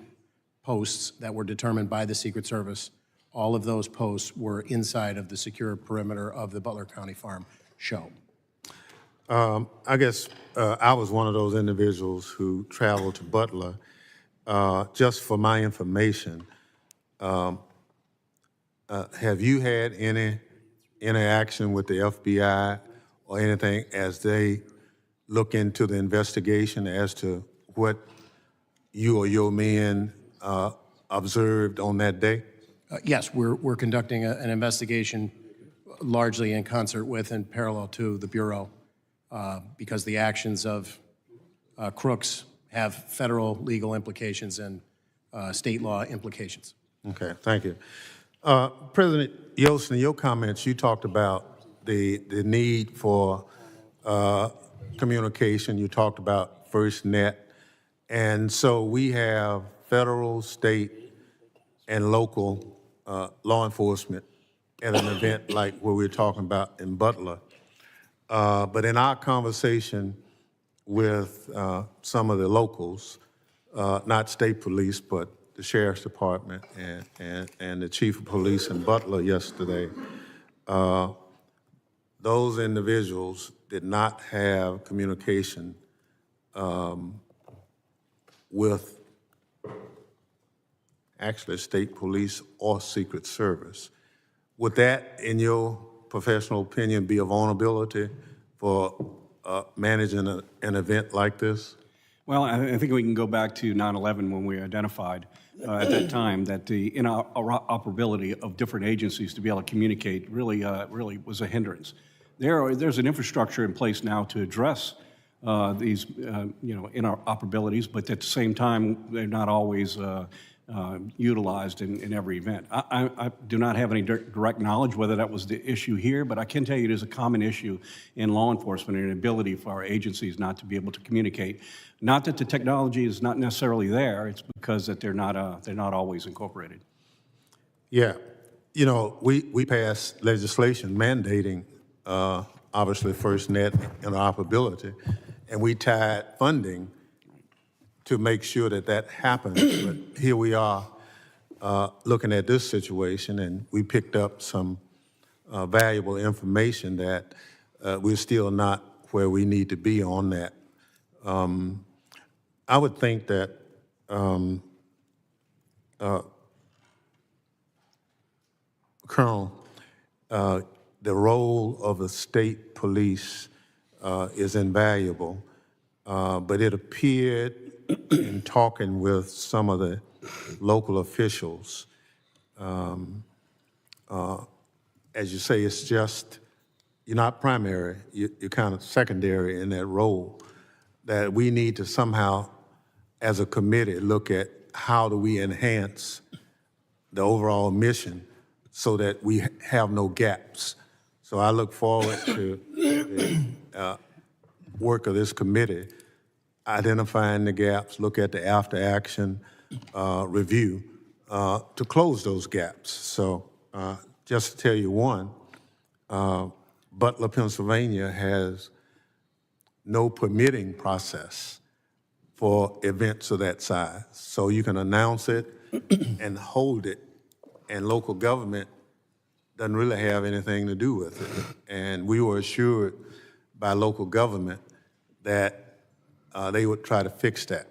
posts that were determined by the Secret Service. All of those posts were inside of the secure perimeter of the Butler County Farm show.
I guess I was one of those individuals who traveled to Butler. Just for my information, have you had any interaction with the FBI or anything as they look into the investigation as to what you or your men observed on that day?
Yes, we're conducting an investigation largely in concert with and parallel to the Bureau because the actions of crooks have federal legal implications and state law implications.
Okay, thank you. President Yoes, in your comments, you talked about the need for communication. You talked about FirstNet. And so we have federal, state, and local law enforcement at an event like what we're talking about in Butler. But in our conversation with some of the locals, not state police, but the sheriff's department and the chief of police in Butler yesterday, those individuals did not have communication with actually state police or Secret Service. Would that, in your professional opinion, be a vulnerability for managing an event like this?
Well, I think we can go back to 9/11 when we identified at that time that the interoperability of different agencies to be able to communicate really was a hindrance. There's an infrastructure in place now to address these interoperabilities, but at the same time, they're not always utilized in every event. I do not have any direct knowledge whether that was the issue here, but I can tell you it is a common issue in law enforcement and an ability for our agencies not to be able to communicate. Not that the technology is not necessarily there, it's because that they're not always incorporated.
Yeah, you know, we passed legislation mandating obviously FirstNet interoperability, and we tied funding to make sure that that happens. But here we are looking at this situation, and we picked up some valuable information that we're still not where we need to be on that. I would think that Colonel, the role of the state police is invaluable, but it appeared in talking with some of the local officials, as you say, it's just, you're not primary, you're kind of secondary in that role, that we need to somehow, as a committee, look at how do we enhance the overall mission so that we have no gaps. So I look forward to the work of this committee, identifying the gaps, look at the after-action review to close those gaps. So just to tell you one, Butler, Pennsylvania has no permitting process for events of that size. So you can announce it and hold it, and local government doesn't really have anything to do with it. And we were assured by local government that they would try to fix that.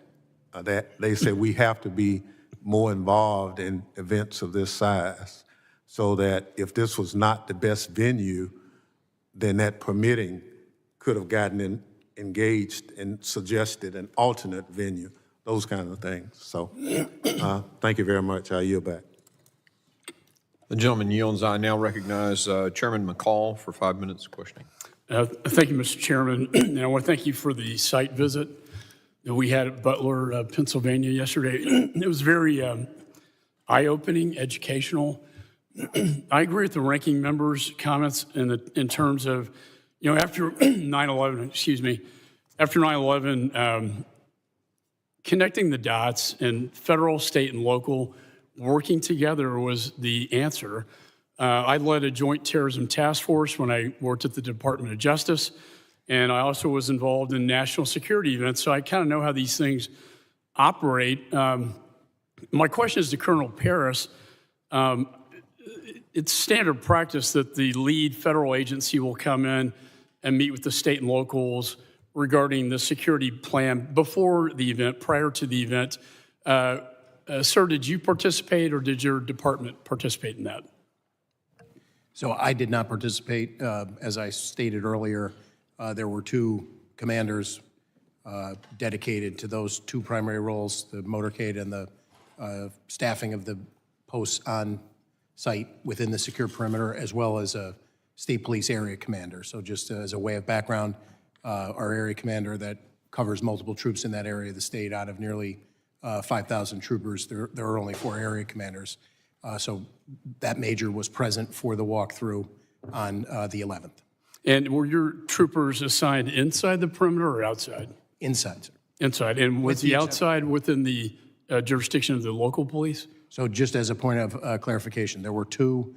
That they said we have to be more involved in events of this size so that if this was not the best venue, then that permitting could have gotten engaged and suggested an alternate venue, those kind of things. So thank you very much. I yield back.
The gentleman yields. I now recognize Chairman McCall for 5 minutes of questioning.
Thank you, Mr. Chairman. And I want to thank you for the site visit that we had at Butler, Pennsylvania yesterday. It was very eye-opening, educational. I agree with the ranking member's comments in terms of, after 9/11, after 9/11, connecting the dots and federal, state, and local working together was the answer. I led a joint terrorism task force when I worked at the Department of Justice, and I also was involved in national security events, so I kind of know how these things operate. My question is to Colonel Paris. It's standard practice that the lead federal agency will come in and meet with the state and locals regarding the security plan before the event, prior to the event. Sir, did you participate or did your department participate in that?
So I did not participate. As I stated earlier, there were two commanders dedicated to those two primary roles, the motorcade and the staffing of the posts on site within the secure perimeter, as well as a state police area commander. So just as a way of background, our area commander that covers multiple troops in that area of the state, out of nearly 5,000 troopers, there are only 4 area commanders. So that major was present for the walkthrough on the 11th.
And were your troopers assigned inside the perimeter or outside?
Inside, sir.
Inside. And was the outside within the jurisdiction of the local police?
So just as a point of clarification, there were 2,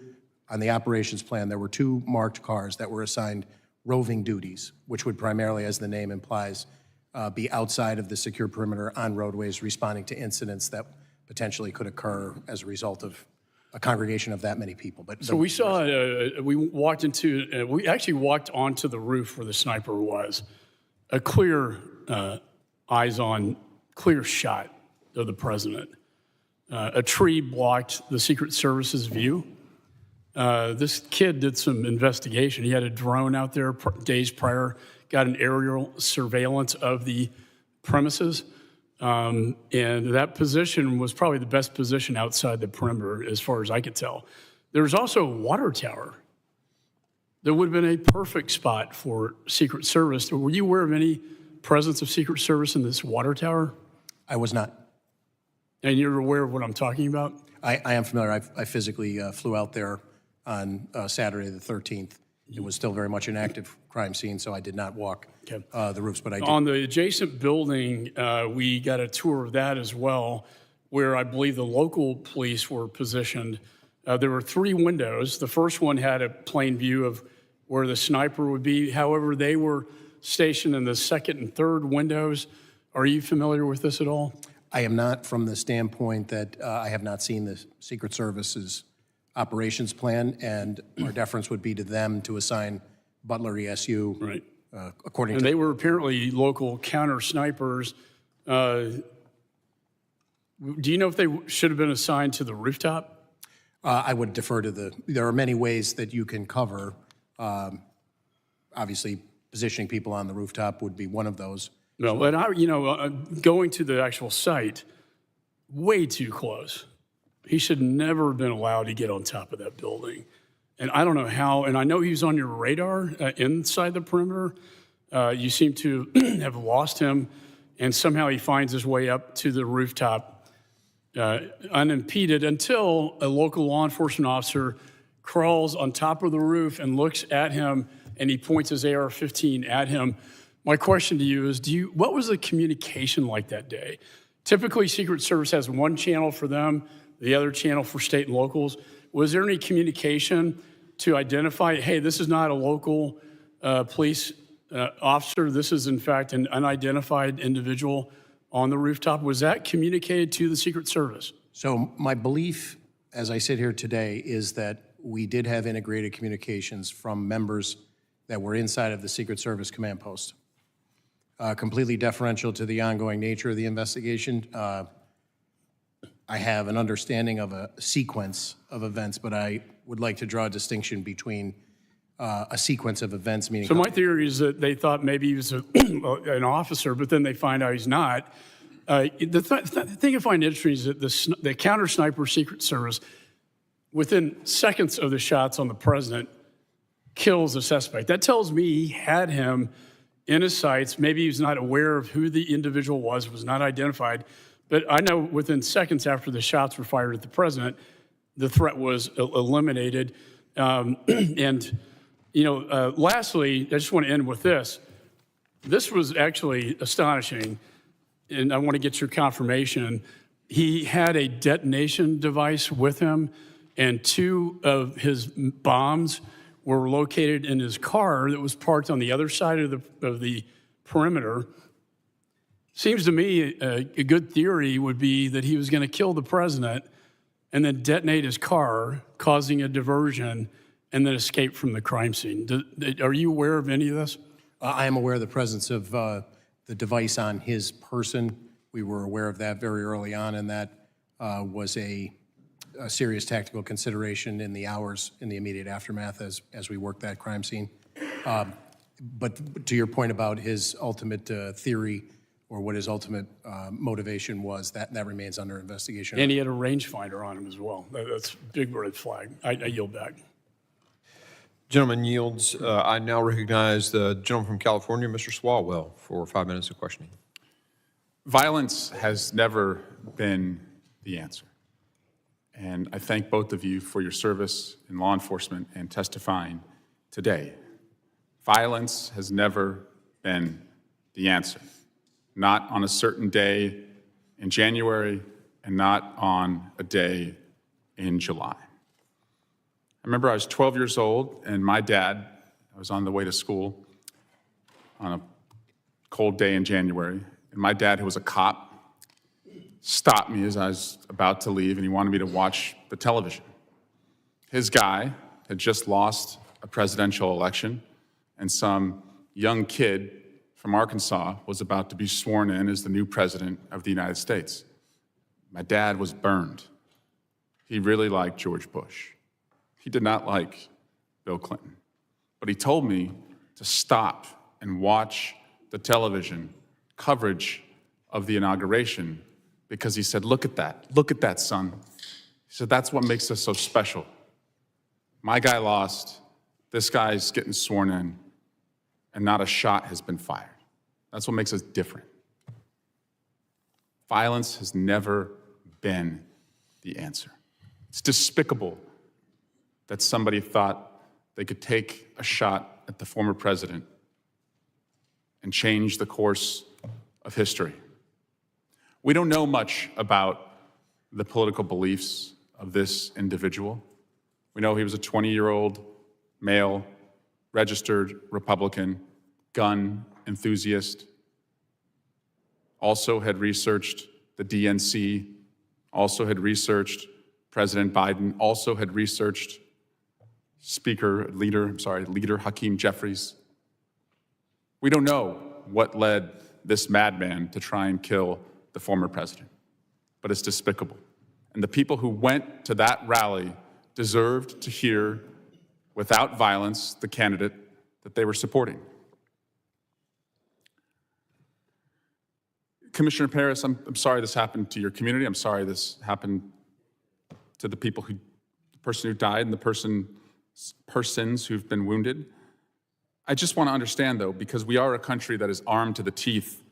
on the operations plan, there were 2 marked cars that were assigned roving duties, which would primarily, as the name implies, be outside of the secure perimeter on roadways, responding to incidents that potentially could occur as a result of a congregation of that many people. But
So we saw, we actually walked onto the roof where the sniper was. A clear, eyes-on, clear shot of the president. A tree blocked the Secret Service's view. This kid did some investigation. He had a drone out there days prior, got an aerial surveillance of the premises. And that position was probably the best position outside the perimeter as far as I could tell. There was also a water tower. That would have been a perfect spot for Secret Service. Were you aware of any presence of Secret Service in this water tower?
I was not.
And you're aware of what I'm talking about?
I am familiar. I physically flew out there on Saturday the 13th. It was still very much an active crime scene, so I did not walk the roofs, but I did.
On the adjacent building, we got a tour of that as well, where I believe the local police were positioned. There were 3 windows. The first one had a plain view of where the sniper would be. However, they were stationed in the second and third windows. Are you familiar with this at all?
I am not, from the standpoint that I have not seen the Secret Service's operations plan, and our deference would be to them to assign Butler ESU
Right.
according
And
to.
they were apparently local counter snipers Do you know if they should have been assigned to the rooftop?
I would defer to there are many ways that you can cover. Obviously, positioning people on the rooftop would be one of those.
No, but going to the actual site, way too close. He should never have been allowed to get on top of that building. And I don't know how, and I know he was on your radar inside the perimeter. You seem to have lost him, and somehow he finds his way up to the rooftop unimpeded until a local law enforcement officer crawls on top of the roof and looks at him, and he points his AR-15 at him. My question to you is, what was the communication like that day? Typically, Secret Service has one channel for them, the other channel for state and locals. Was there any communication to identify, hey, this is not a local police officer, this is in fact an unidentified individual on the rooftop? Was that communicated to the Secret Service?
So my belief, as I sit here today, is that we did have integrated communications from members that were inside of the Secret Service command post. Completely deferential to the ongoing nature of the investigation. I have an understanding of a sequence of events, but I would like to draw a distinction between a sequence of events, meaning...
So my theory is that they thought maybe he was an officer, but then they find out he's not. The thing I find interesting is that the counter-sniper Secret Service, within seconds of the shots on the president, kills the suspect. That tells me he had him in his sights. Maybe he was not aware of who the individual was not identified. But I know within seconds after the shots were fired at the president, the threat was eliminated. Lastly, I just want to end with this. This was actually astonishing, and I want to get your confirmation. He had a detonation device with him, and 2 of his bombs were located in his car that was parked on the other side of the perimeter. Seems to me a good theory would be that he was going to kill the president and then detonate his car, causing a diversion, and then escape from the crime scene. Are you aware of any of this?
I am aware of the presence of the device on his person. We were aware of that very early on, and that was a serious tactical consideration in the hours in the immediate aftermath as we worked that crime scene. But to your point about his ultimate theory or what his ultimate motivation was, that remains under investigation.
And he had a rangefinder on him as well. That's a big red flag. I yield back.
Gentleman yields. I now recognize the gentleman from California, Mr. Swalwell, for 5 minutes of questioning.
Violence has never been the answer. And I thank both of you for your service in law enforcement and testifying today. Violence has never been the answer. Not on a certain day in January and not on a day in July. I remember I was 12 years old, and my dad, I was on the way to school on a cold day in January, and my dad, who was a cop, stopped me as I was about to leave, and he wanted me to watch the television. His guy had just lost a presidential election, and some young kid from Arkansas was about to be sworn in as the new president of the United States. My dad was burned. He really liked George Bush. He did not like Bill Clinton. But he told me to stop and watch the television coverage of the inauguration because he said, look at that, son. He said, that's what makes us so special. My guy lost, this guy's getting sworn in, and not a shot has been fired. That's what makes us different. Violence has never been the answer. It's despicable that somebody thought they could take a shot at the former president and change the course of history. We don't know much about the political beliefs of this individual. We know he was a 20-year-old male, registered Republican, gun enthusiast, also had researched the DNC, also had researched President Biden, also had researched leader Hakeem Jeffries. We don't know what led this madman to try and kill the former president. But it's despicable. And the people who went to that rally deserved to hear, without violence, the candidate that they were supporting. Commissioner Paris, I'm sorry this happened to your community. I'm sorry this happened to the person who died and the persons who've been wounded. I just want to understand, though, because we are a country that is armed to the teeth,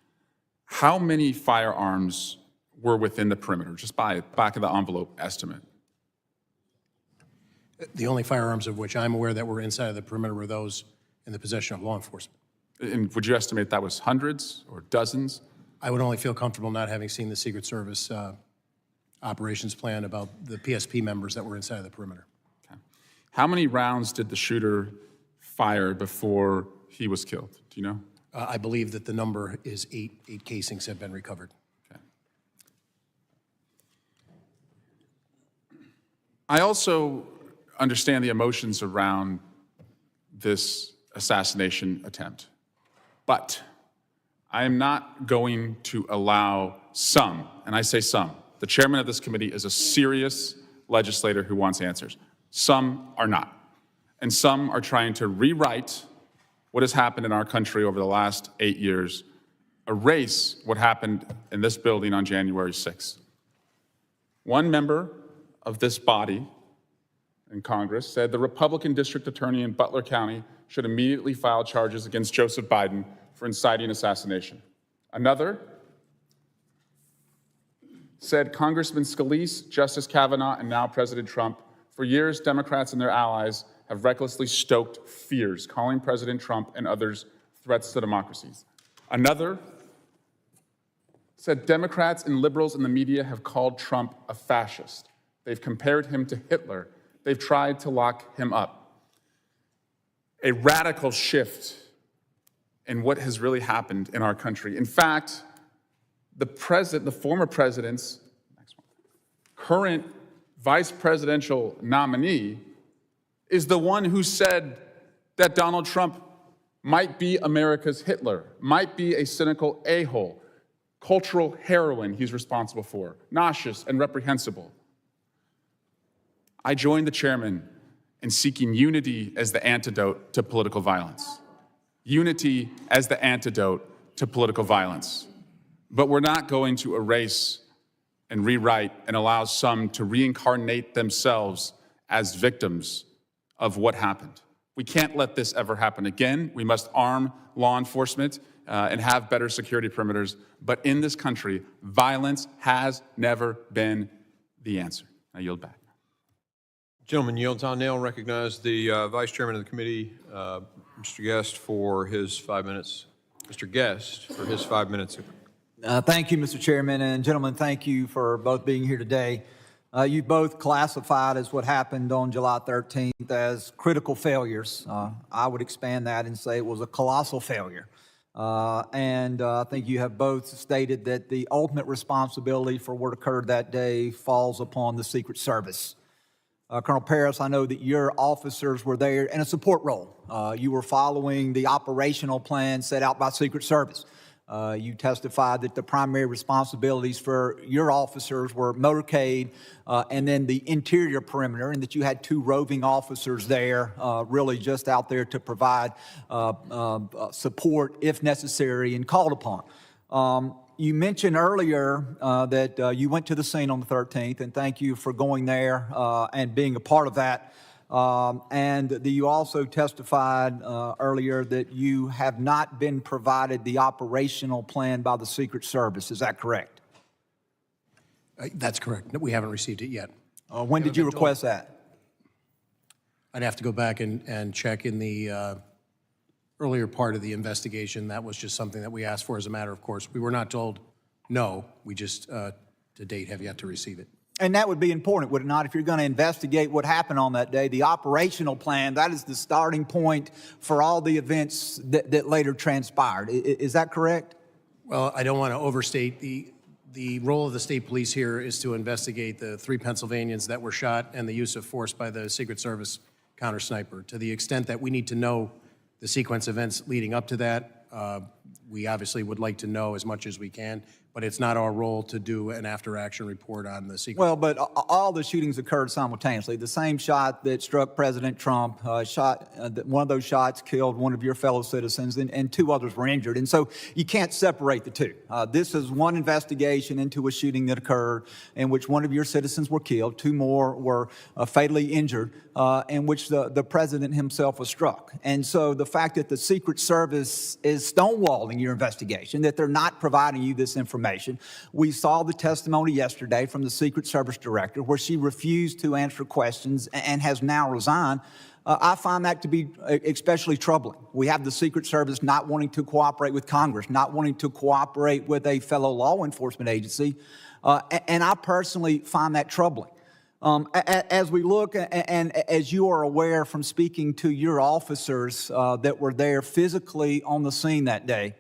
how many firearms were within the perimeter, just by back of the envelope estimate?
The only firearms of which I'm aware that were inside of the perimeter were those in the possession of law enforcement.
And would you estimate that was hundreds or dozens?
I would only feel comfortable not having seen the Secret Service operations plan about the PSP members that were inside of the perimeter.
Okay. How many rounds did the shooter fire before he was killed? Do you know?
I believe that the number is 8. 8 casings have been recovered.
Okay. I also understand the emotions around this assassination attempt, but I am not going to allow some, and I say some, the chairman of this committee is a serious legislator who wants answers. Some are not. And some are trying to rewrite what has happened in our country over the last 8 years, erase what happened in this building on January 6th. One member of this body in Congress said the Republican district attorney in Butler County should immediately file charges against Joseph Biden for inciting assassination. Another said Congressman Scalise, Justice Kavanaugh, and now President Trump, for years, Democrats and their allies have recklessly stoked fears, calling President Trump and others threats to democracies. Another said Democrats and liberals in the media have called Trump a fascist. They've compared him to Hitler. They've tried to lock him up. A radical shift in what has really happened in our country. In fact, the former president's current vice presidential nominee is the one who said that Donald Trump might be America's Hitler, might be a cynical a-hole, cultural heroin he's responsible for, nauseous and reprehensible. I joined the chairman in seeking unity as the antidote to political violence. Unity as the antidote to political violence. But we're not going to erase and rewrite and allow some to reincarnate themselves as victims of what happened. We can't let this ever happen again. We must arm law enforcement and have better security perimeters. But in this country, violence has never been the answer. I yield back.
Gentleman yields. I now recognize the Vice Chairman of the committee, Mr. Guest, for his 5 minutes. Mr. Guest, for his 5 minutes.
Thank you, Mr. Chairman, and gentlemen, thank you for both being here today. You both classified as what happened on July 13th as critical failures. I would expand that and say it was a colossal failure. And I think you have both stated that the ultimate responsibility for what occurred that day falls upon the Secret Service. Colonel Paris, I know that your officers were there in a support role. You were following the operational plan set out by Secret Service. You testified that the primary responsibilities for your officers were motorcade and then the interior perimeter, and that you had 2 roving officers there, really just out there to provide support if necessary and called upon. You mentioned earlier that you went to the scene on the 13th, and thank you for going there and being a part of that. And you also testified earlier that you have not been provided the operational plan by the Secret Service. Is that correct?
That's correct. We haven't received it yet.
When did you request that?
I'd have to go back and check in the earlier part of the investigation. That was just something that we asked for as a matter of course. We were not told no. We just, to date, have yet to receive it.
And that would be important, would it not? If you're going to investigate what happened on that day, the operational plan, that is the starting point for all the events that later transpired. Is that correct?
Well, I don't want to overstate the role of the state police here is to investigate the 3 Pennsylvanians that were shot and the use of force by the Secret Service counter-sniper. To the extent that we need to know the sequence of events leading up to that, we obviously would like to know as much as we can, but it's not our role to do an after-action report on the secret.
Well, but all the shootings occurred simultaneously. The same shot that struck President Trump, one of those shots killed one of your fellow citizens, and two others were injured. And so you can't separate the two. This is one investigation into a shooting that occurred in which one of your citizens were killed, two more were fatally injured, in which the president himself was struck. And so the fact that the Secret Service is stonewalling your investigation, that they're not providing you this information. We saw the testimony yesterday from the Secret Service director where she refused to answer questions and has now resigned. I find that to be especially troubling. We have the Secret Service not wanting to cooperate with Congress, not wanting to cooperate with a fellow law enforcement agency, and I personally find that troubling. As we look, and as you are aware from speaking to your officers that were there physically on the scene that day,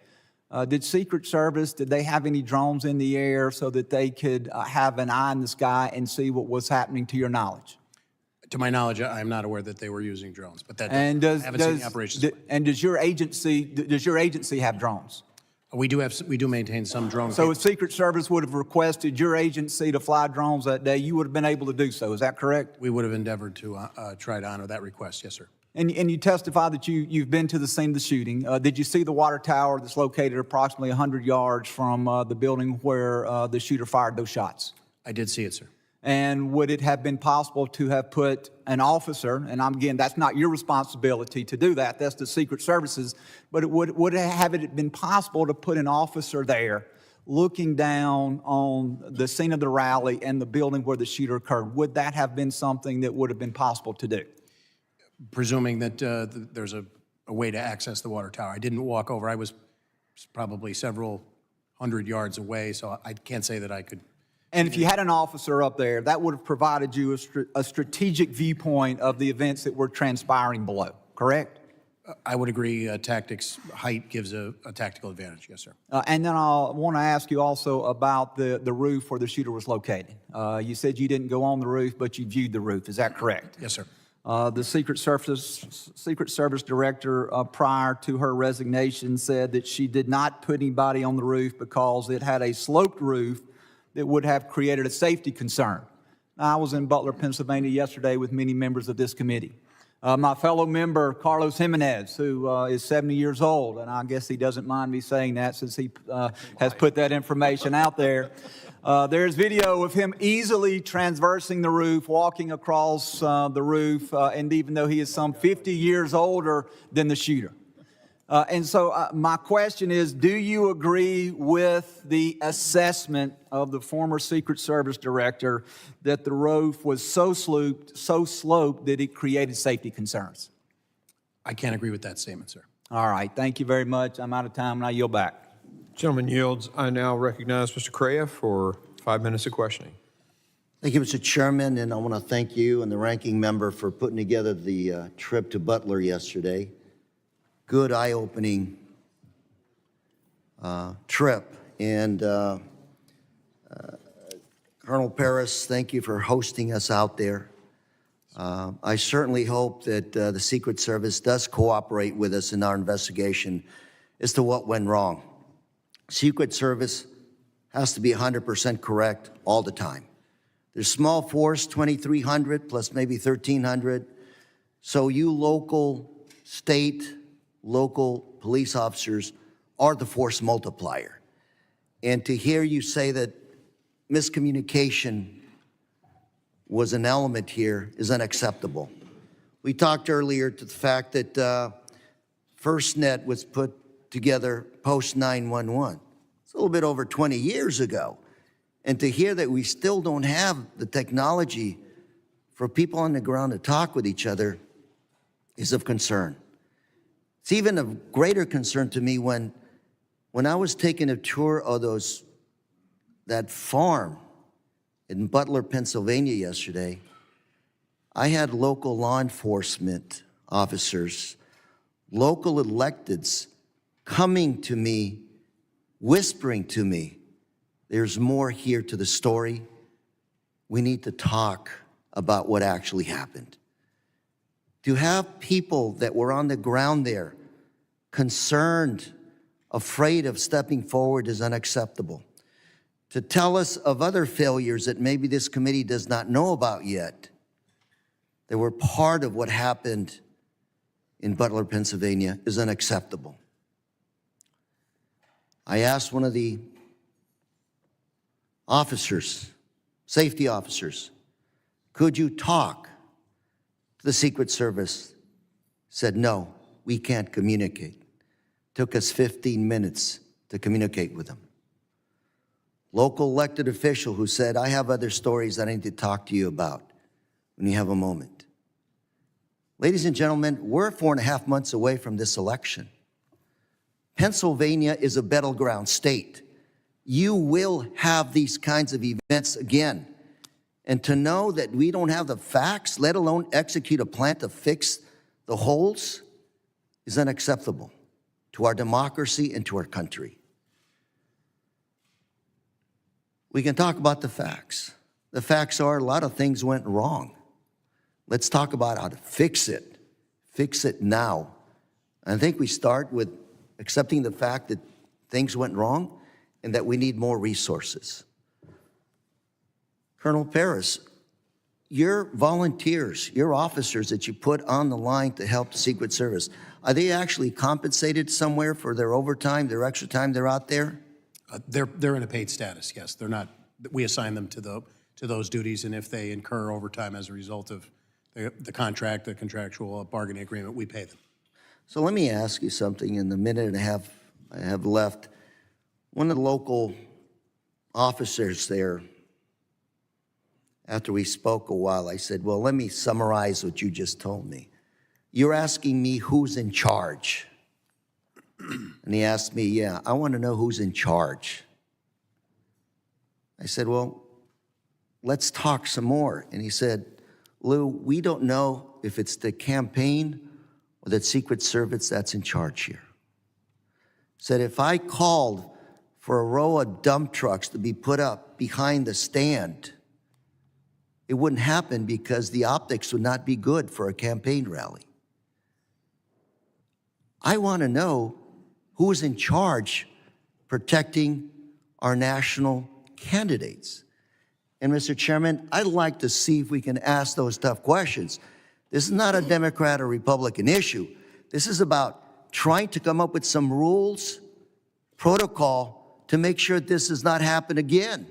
did Secret Service, did they have any drones in the air so that they could have an eye in the sky and see what was happening to your knowledge?
To my knowledge, I'm not aware that they were using drones, but that
And
I haven't seen the operations.
does your agency have drones?
We do maintain some drones.
So if Secret Service would have requested your agency to fly drones that day, you would have been able to do so. Is that correct?
We would have endeavored to try to honor that request. Yes, sir.
And you testify that you've been to the scene of the shooting. Did you see the water tower that's located approximately 100 yards from the building where the shooter fired those shots?
I did see it, sir.
And would it have been possible to have put an officer, and again, that's not your responsibility to do that, that's the Secret Service's, but would it been possible to put an officer there looking down on the scene of the rally and the building where the shooter occurred? Would that have been something that would have been possible to do?
Presuming that there's a way to access the water tower. I didn't walk over. I was probably several hundred yards away, so I can't say that I could.
And if you had an officer up there, that would have provided you a strategic viewpoint of the events that were transpiring below, correct?
I would agree. Tactics, height gives a tactical advantage. Yes, sir.
And then I want to ask you also about the roof where the shooter was located. You said you didn't go on the roof, but you viewed the roof. Is that correct?
Yes, sir.
The Secret Service director, prior to her resignation, said that she did not put anybody on the roof because it had a sloped roof that would have created a safety concern. I was in Butler, Pennsylvania yesterday with many members of this committee. My fellow member, Carlos Jimenez, who is 70 years old, and I guess he doesn't mind me saying that since he has put that information out there. There's video of him easily traversing the roof, walking across the roof, and even though he is some 50 years older than the shooter. And so my question is, do you agree with the assessment of the former Secret Service director that the roof was so sloped that it created safety concerns?
I can't agree with that statement, sir.
All right, thank you very much. I'm out of time and I yield back.
Gentleman yields. I now recognize Mr. Correa for 5 minutes of questioning.
Thank you, Mr. Chairman, and I want to thank you and the ranking member for putting together the trip to Butler yesterday. Good, eye-opening trip. And Colonel Paris, thank you for hosting us out there. I certainly hope that the Secret Service does cooperate with us in our investigation as to what went wrong. Secret Service has to be 100% correct all the time. There's small force, 2,300 plus maybe 1,300. So you local, state, local police officers are the force multiplier. And to hear you say that miscommunication was an element here is unacceptable. We talked earlier to the fact that FirstNet was put together post 9/11. It's a little bit over 20 years ago. And to hear that we still don't have the technology for people on the ground to talk with each other is of concern. It's even of greater concern to me when I was taking a tour of that farm in Butler, Pennsylvania yesterday. I had local law enforcement officers, local electeds coming to me, whispering to me, there's more here to the story. We need to talk about what actually happened. To have people that were on the ground there concerned afraid of stepping forward is unacceptable. To tell us of other failures that maybe this committee does not know about yet, that were part of what happened in Butler, Pennsylvania, is unacceptable. I asked one of the officers, safety officers, could you talk to the Secret Service? Said, no, we can't communicate. Took us 15 minutes to communicate with them. Local elected official who said, I have other stories that I need to talk to you about when you have a moment. Ladies and gentlemen, we're 4.5 months away from this election. Pennsylvania is a battleground state. You will have these kinds of events again. And to know that we don't have the facts, let alone execute a plan to fix the holes, is unacceptable to our democracy and to our country. We can talk about the facts. The facts are a lot of things went wrong. Let's talk about how to fix it. Fix it now. I think we start with accepting the fact that things went wrong and that we need more resources. Colonel Paris, your volunteers, your officers that you put on the line to help the Secret Service, are they actually compensated somewhere for their overtime, their extra time they're out there?
They're in a paid status, yes. They're not, we assign them to those duties, and if they incur overtime as a result of the contract, the contractual bargaining agreement, we pay them.
So let me ask you something in the minute and a half I have left. One of the local officers there, after we spoke a while, I said, well, let me summarize what you just told me. You're asking me who's in charge. And he asked me, yeah, I want to know who's in charge. I said, well, let's talk some more. And he said, Lou, we don't know if it's the campaign or the Secret Service that's in charge here. Said if I called for a row of dump trucks to be put up behind the stand, it wouldn't happen because the optics would not be good for a campaign rally. I want to know who's in charge protecting our national candidates. And Mr. Chairman, I'd like to see if we can ask those tough questions. This is not a Democrat or Republican issue. This is about trying to come up with some rules, protocol to make sure this does not happen again.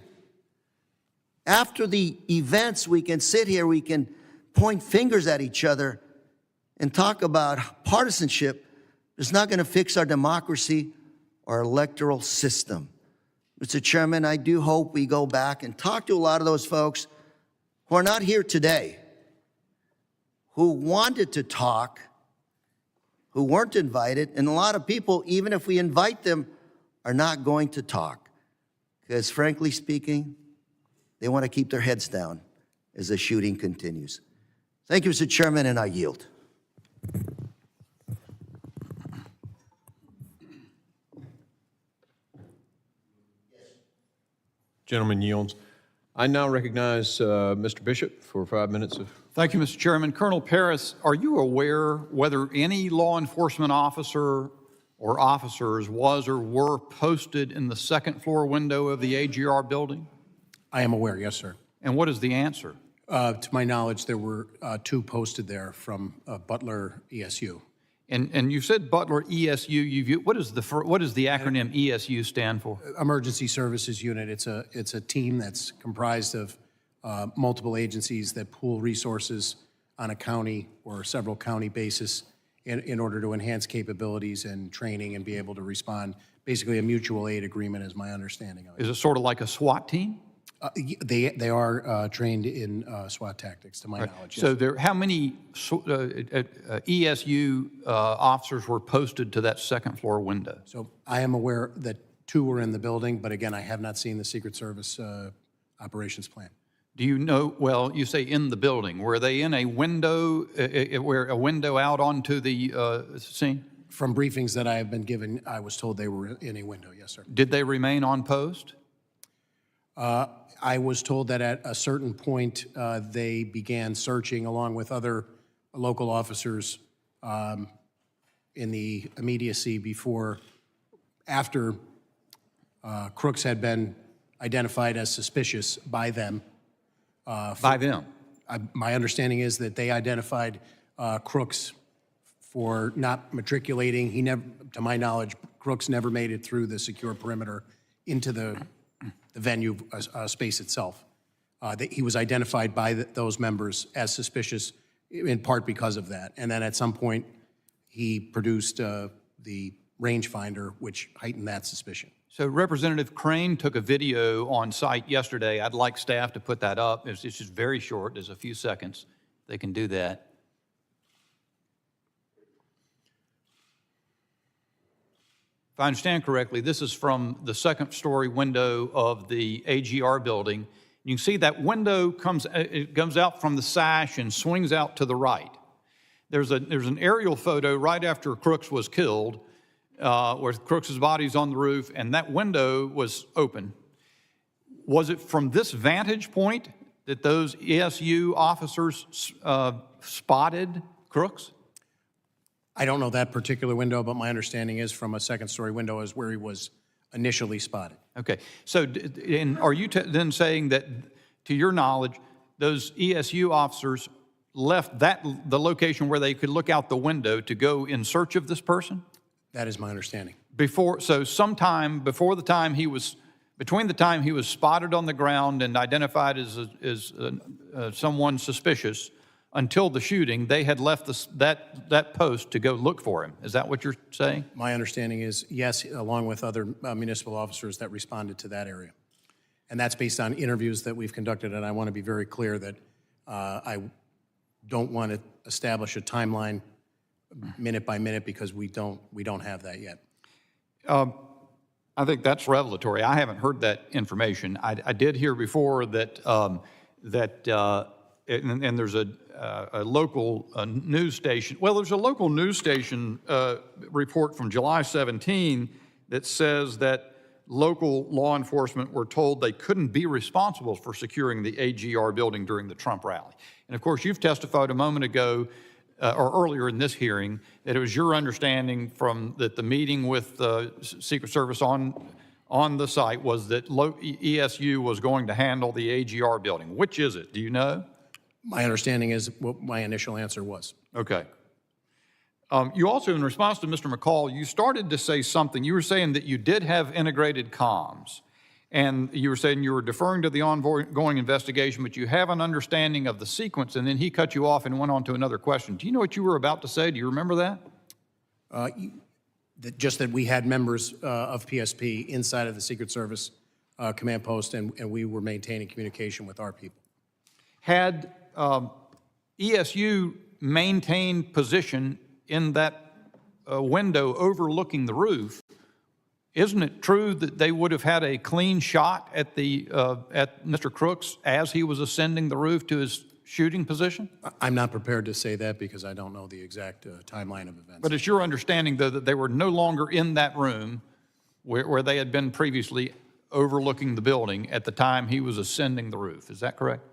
After the events, we can sit here, we can point fingers at each other and talk about partisanship. It's not going to fix our democracy or electoral system. Mr. Chairman, I do hope we go back and talk to a lot of those folks who are not here today, who wanted to talk, who weren't invited, and a lot of people, even if we invite them, are not going to talk. Because frankly speaking, they want to keep their heads down as the shooting continues. Thank you, Mr. Chairman, and I yield.
Gentleman yields. I now recognize Mr. Bishop for 5 minutes of.
Thank you, Mr. Chairman. Colonel Paris, are you aware whether any law enforcement officer or officers was or were posted in the second floor window of the AGR building?
I am aware, yes, sir.
And what is the answer?
To my knowledge, there were 2 posted there from Butler ESU.
And you said Butler ESU. What does the acronym ESU stand for?
Emergency Services Unit. It's a team that's comprised of multiple agencies that pool resources on a county or several county basis in order to enhance capabilities and training and be able to respond. Basically, a mutual aid agreement is my understanding of it.
Is it sort of like a SWAT team?
They are trained in SWAT tactics, to my knowledge.
So
yes.
how many ESU officers were posted to that second floor window?
So I am aware that 2 were in the building, but again, I have not seen the Secret Service operations plan.
Do you know, well, you say in the building. Were they in a window, where a window out onto the scene?
From briefings that I have been given, I was told they were in a window, yes, sir.
Did they remain on post?
I was told that at a certain point, they began searching along with other local officers in the immediacy before after Crooks had been identified as suspicious by them.
By them?
My understanding is that they identified Crooks for not matriculating. He never, to my knowledge, Crooks never made it through the secure perimeter into the venue space itself. He was identified by those members as suspicious in part because of that. And then at some point, he produced the rangefinder, which heightened that suspicion.
So Representative Crane took a video on site yesterday. I'd like staff to put that up. It's just very short. There's a few seconds. They can do that. If I understand correctly, this is from the second-story window of the AGR building. You can see that window comes out from the sash and swings out to the right. There's an aerial photo right after Crooks was killed, where Crooks's body's on the roof, and that window was open. Was it from this vantage point that those ESU officers spotted Crooks?
I don't know that particular window, but my understanding is from a second-story window is where he was initially spotted.
Okay, so and are you then saying that, to your knowledge, those ESU officers left the location where they could look out the window to go in search of this person?
That is my understanding.
So sometime before the time between the time he was spotted on the ground and identified as someone suspicious until the shooting, they had left that post to go look for him. Is that what you're saying?
My understanding is yes, along with other municipal officers that responded to that area. And that's based on interviews that we've conducted, and I want to be very clear that I don't want to establish a timeline minute by minute because we don't have that yet.
I think that's revelatory. I haven't heard that information. I did hear before that and there's a local news station. Well, there's a local news station report from July 17 that says that local law enforcement were told they couldn't be responsible for securing the AGR building during the Trump rally. And of course, you've testified a moment ago or earlier in this hearing that it was your understanding that the meeting with the Secret Service on the site was that ESU was going to handle the AGR building. Which is it? Do you know?
My understanding is what my initial answer was.
Okay. You also, in response to Mr. McCall, you started to say something. You were saying that you did have integrated comms, and you were saying you were deferring to the ongoing investigation, but you have an understanding of the sequence, and then he cut you off and went on to another question. Do you know what you were about to say? Do you remember that?
Just that we had members of PSP inside of the Secret Service command post, and we were maintaining communication with our people.
Had ESU maintained position in that window overlooking the roof, isn't it true that they would have had a clean shot at Mr. Crooks as he was ascending the roof to his shooting position?
I'm not prepared to say that because I don't know the exact timeline of events.
But it's your understanding, though, that they were no longer in that room where they had been previously overlooking the building at the time he was ascending the roof. Is that correct?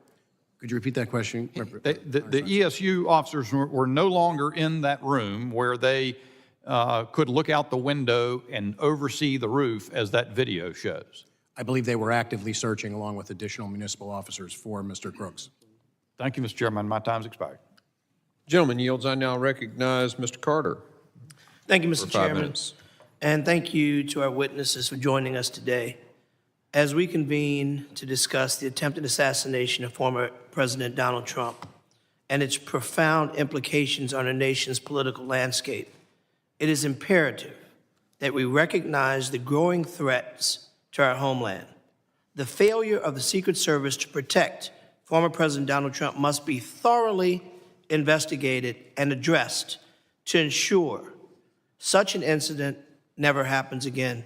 Could you repeat that question?
The ESU officers were no longer in that room where they could look out the window and oversee the roof as that video shows.
I believe they were actively searching along with additional municipal officers for Mr. Crooks.
Thank you, Mr. Chairman. My time's expired.
Gentleman yields. I now recognize Mr. Carter.
Thank you, Mr.
For 5
Chairman.
minutes.
And thank you to our witnesses for joining us today as we convene to discuss the attempted assassination of former President Donald Trump and its profound implications on our nation's political landscape. It is imperative that we recognize the growing threats to our homeland. The failure of the Secret Service to protect former President Donald Trump must be thoroughly investigated and addressed to ensure such an incident never happens again.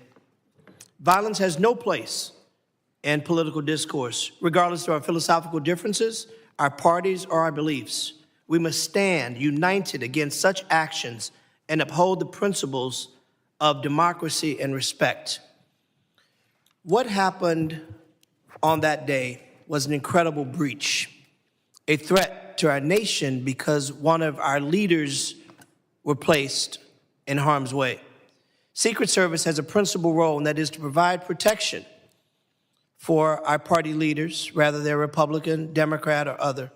Violence has no place in political discourse, regardless of our philosophical differences, our parties, or our beliefs. We must stand united against such actions and uphold the principles of democracy and respect. What happened on that day was an incredible breach, a threat to our nation because one of our leaders were placed in harm's way. Secret Service has a principal role, and that is to provide protection for our party leaders, whether they're Republican, Democrat, or other,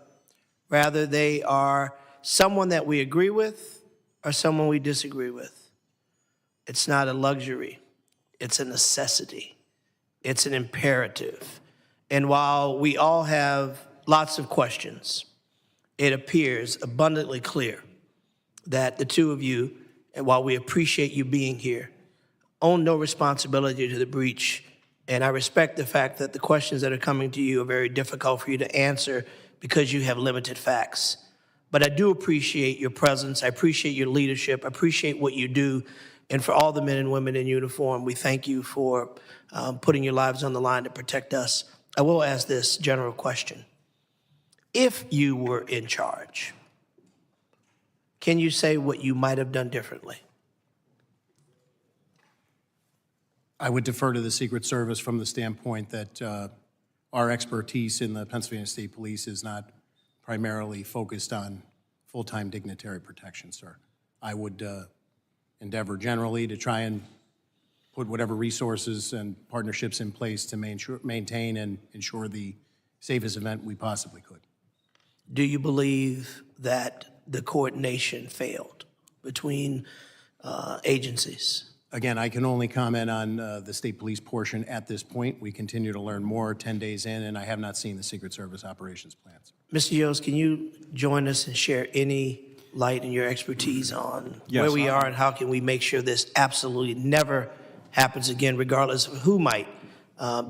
whether they are someone that we agree with or someone we disagree with. It's not a luxury. It's a necessity. It's an imperative. And while we all have lots of questions, it appears abundantly clear that the two of you, and while we appreciate you being here, own no responsibility to the breach. And I respect the fact that the questions that are coming to you are very difficult for you to answer because you have limited facts. But I do appreciate your presence. I appreciate your leadership. I appreciate what you do. And for all the men and women in uniform, we thank you for putting your lives on the line to protect us. I will ask this general question. If you were in charge, can you say what you might have done differently?
I would defer to the Secret Service from the standpoint that our expertise in the Pennsylvania State Police is not primarily focused on full-time dignitary protection, sir. I would endeavor generally to try and put whatever resources and partnerships in place to maintain and ensure the safest event we possibly could.
Do you believe that the coordination failed between agencies?
Again, I can only comment on the state police portion at this point. We continue to learn more 10 days in, and I have not seen the Secret Service operations plans.
Mr. Yoes, can you join us and share any light in your expertise on where we are and how can we make sure this absolutely never happens again, regardless of who might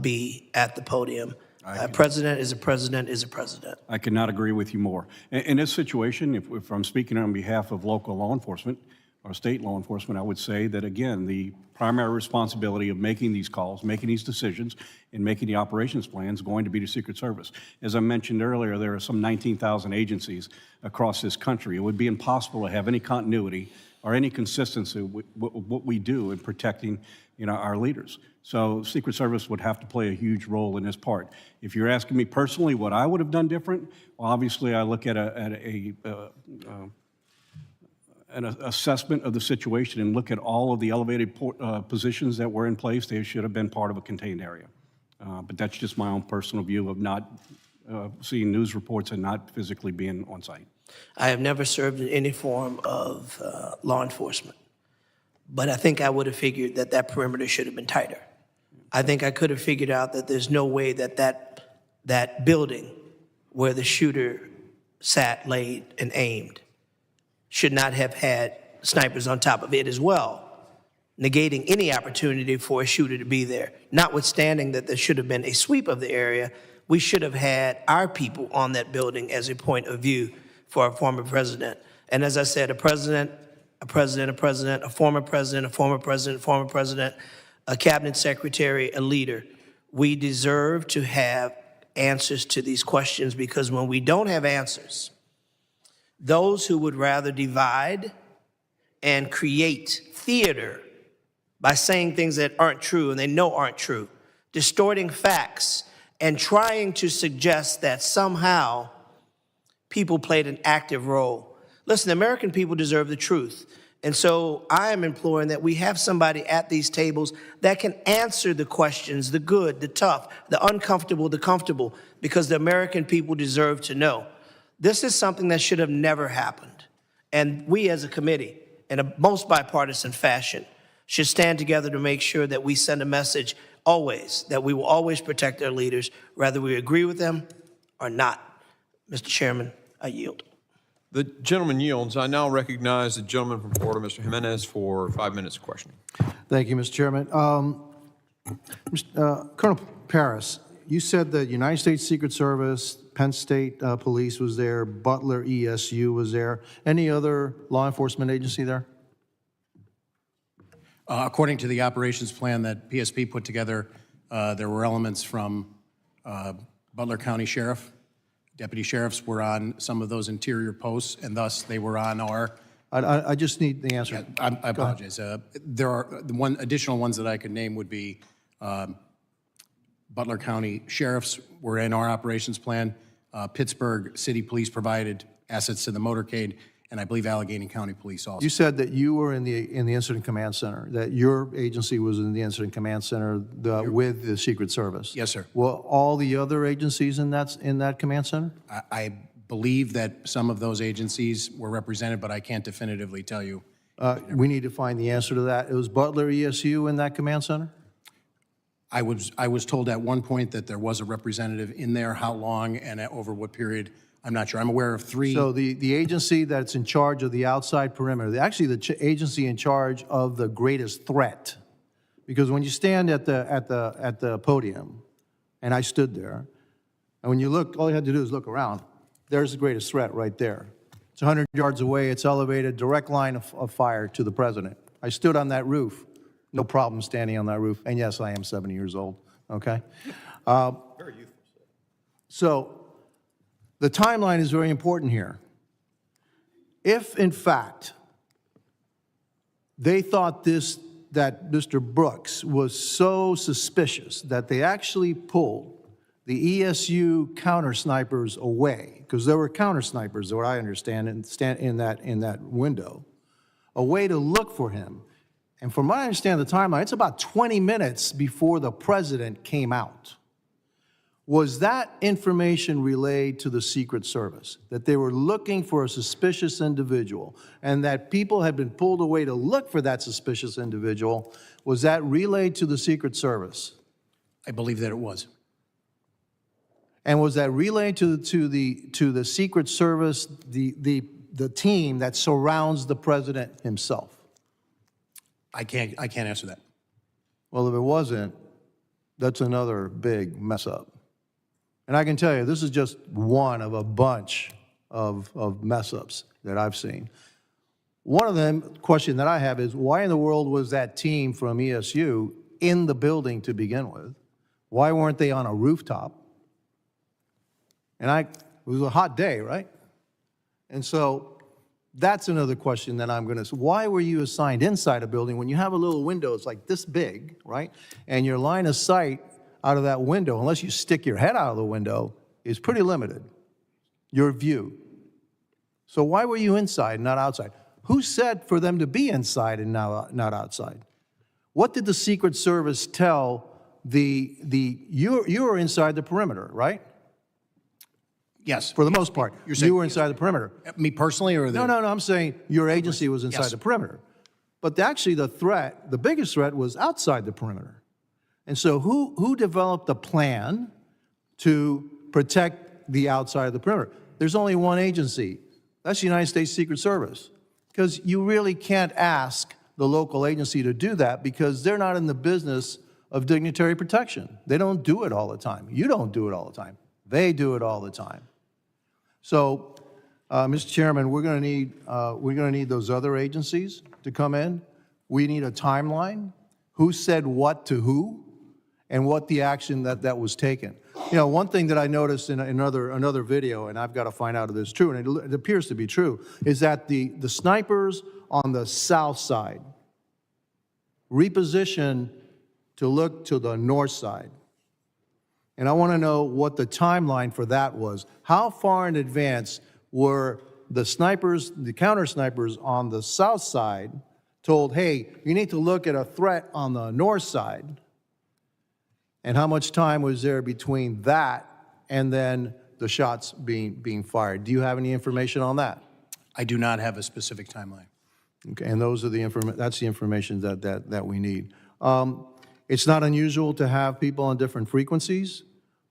be at the podium? A president is a president is a president.
I could not agree with you more. In this situation, if I'm speaking on behalf of local law enforcement or state law enforcement, I would say that, again, the primary responsibility of making these calls, making these decisions, and making the operations plans going to be the Secret Service. As I mentioned earlier, there are some 19,000 agencies across this country. It would be impossible to have any continuity or any consistency with what we do in protecting, our leaders. So Secret Service would have to play a huge role in this part. If you're asking me personally what I would have done different, well, obviously I look at an assessment of the situation and look at all of the elevated positions that were in place. They should have been part of a contained area. But that's just my own personal view of not seeing news reports and not physically being on site.
I have never served in any form of law enforcement, but I think I would have figured that that perimeter should have been tighter. I think I could have figured out that there's no way that that building where the shooter sat, laid, and aimed should not have had snipers on top of it as well, negating any opportunity for a shooter to be there. Notwithstanding that there should have been a sweep of the area, we should have had our people on that building as a point of view for a former president. And as I said, a president, a president, a president, a former president, a former president, former president, a cabinet secretary, a leader. We deserve to have answers to these questions, because when we don't have answers, those who would rather divide and create theater by saying things that aren't true and they know aren't true, distorting facts and trying to suggest that somehow people played an active role. Listen, the American people deserve the truth. And so I am imploring that we have somebody at these tables that can answer the questions, the good, the tough, the uncomfortable, the comfortable, because the American people deserve to know. This is something that should have never happened. And we as a committee, in a most bipartisan fashion, should stand together to make sure that we send a message always, that we will always protect our leaders, whether we agree with them or not. Mr. Chairman, I yield.
The gentleman yields. I now recognize the gentleman from Florida, Mr. Jimenez, for 5 minutes of questioning.
Thank you, Mr. Chairman. Colonel Paris, you said that United States Secret Service, Penn State Police was there, Butler ESU was there. Any other law enforcement agency there?
According to the operations plan that PSP put together, there were elements from Butler County Sheriff. Deputy sheriffs were on some of those interior posts, and thus they were on our...
I just need the answer.
I apologize. There are the additional ones that I could name would be Butler County Sheriffs were in our operations plan. Pittsburgh City Police provided assets to the motorcade, and I believe Allegheny County Police also.
You said that you were in the Incident Command Center, that your agency was in the Incident Command Center with the Secret Service.
Yes, sir.
Were all the other agencies in that command center?
I believe that some of those agencies were represented, but I can't definitively tell you.
We need to find the answer to that. It was Butler ESU in that command center?
I was told at one point that there was a representative in there. How long and over what period, I'm not sure. I'm aware of 3.
So the agency that's in charge of the outside perimeter, actually the agency in charge of the greatest threat, because when you stand at the podium, and I stood there, and when you look, all you had to do is look around. There's the greatest threat right there. It's 100 yards away. It's elevated, direct line of fire to the president. I stood on that roof. No problem standing on that roof. And yes, I am 70 years old. Okay. Very youthful. So the timeline is very important here. If, in fact, they thought that Mr. Brooks was so suspicious that they actually pulled the ESU counter snipers away, because there were counter snipers, what I understand, in that window, a way to look for him. And from what I understand the timeline, it's about 20 minutes before the president came out. Was that information relayed to the Secret Service, that they were looking for a suspicious individual and that people had been pulled away to look for that suspicious individual? Was that relayed to the Secret Service?
I believe that it was.
And was that relayed to the Secret Service, the team that surrounds the president himself?
I can't answer that.
Well, if it wasn't, that's another big mess up. And I can tell you, this is just one of a bunch of mess ups that I've seen. One of them, question that I have is, why in the world was that team from ESU in the building to begin with? Why weren't they on a rooftop? And it was a hot day, right? And so that's another question that I'm going to, why were you assigned inside a building when you have a little window, it's like this big, right? And your line of sight out of that window, unless you stick your head out of the window, is pretty limited, your view. So why were you inside and not outside? Who said for them to be inside and not outside? What did the Secret Service tell you were inside the perimeter, right?
Yes.
For the most part, you were inside the perimeter.
Me personally, or the...
No, I'm saying your agency was inside the perimeter. But actually the biggest threat was outside the perimeter. And so who developed a plan to protect the outside of the perimeter? There's only one agency. That's the United States Secret Service. Because you really can't ask the local agency to do that because they're not in the business of dignitary protection. They don't do it all the time. You don't do it all the time. They do it all the time. So, Mr. Chairman, we're going to need those other agencies to come in. We need a timeline. Who said what to who, and what the action that was taken. You know, one thing that I noticed in another video, and I've got to find out if it's true, and it appears to be true, is that the snipers on the south side repositioned to look to the north side. And I want to know what the timeline for that was. How far in advance were the snipers, the counter snipers on the south side told, hey, you need to look at a threat on the north side? And how much time was there between that and then the shots being fired? Do you have any information on that?
I do not have a specific timeline.
Okay, and those are that's the information that we need. It's not unusual to have people on different frequencies.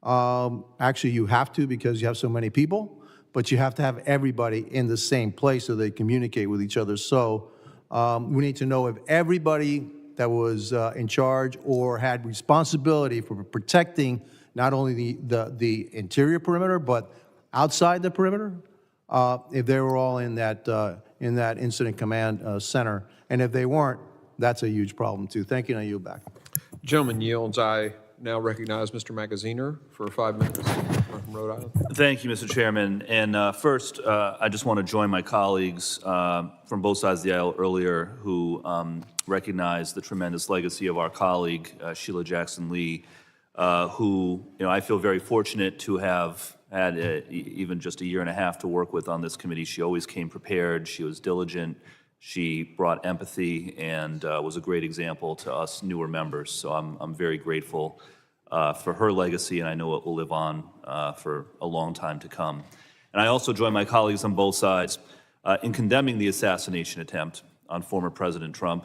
Actually, you have to because you have so many people, but you have to have everybody in the same place so they communicate with each other. So we need to know if everybody that was in charge or had responsibility for protecting not only the interior perimeter, but outside the perimeter, if they were all in that incident command center. And if they weren't, that's a huge problem too. Thank you, and I yield back.
Gentleman yields. I now recognize Mr. Magaziner for 5 minutes from Rhode Island.
Thank you, Mr. Chairman. And first, I just want to join my colleagues from both sides of the aisle earlier who recognized the tremendous legacy of our colleague, Sheila Jackson Lee, who, I feel very fortunate to have had even just a year and a half to work with on this committee. She always came prepared. She was diligent. She brought empathy and was a great example to us newer members. So I'm very grateful for her legacy, and I know it will live on for a long time to come. And I also join my colleagues on both sides in condemning the assassination attempt on former President Trump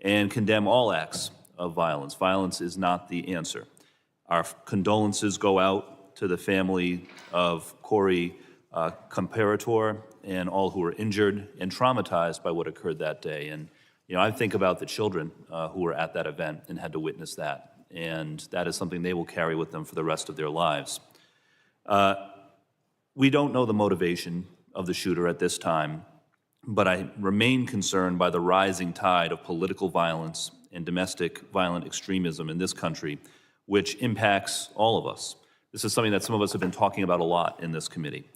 and condemn all acts of violence. Violence is not the answer. Our condolences go out to the family of Corey Comparator and all who were injured and traumatized by what occurred that day. And, I think about the children who were at that event and had to witness that. And that is something they will carry with them for the rest of their lives. We don't know the motivation of the shooter at this time, but I remain concerned by the rising tide of political violence and domestic violent extremism in this country, which impacts all of us. This is something that some of us have been talking about a lot in this committee.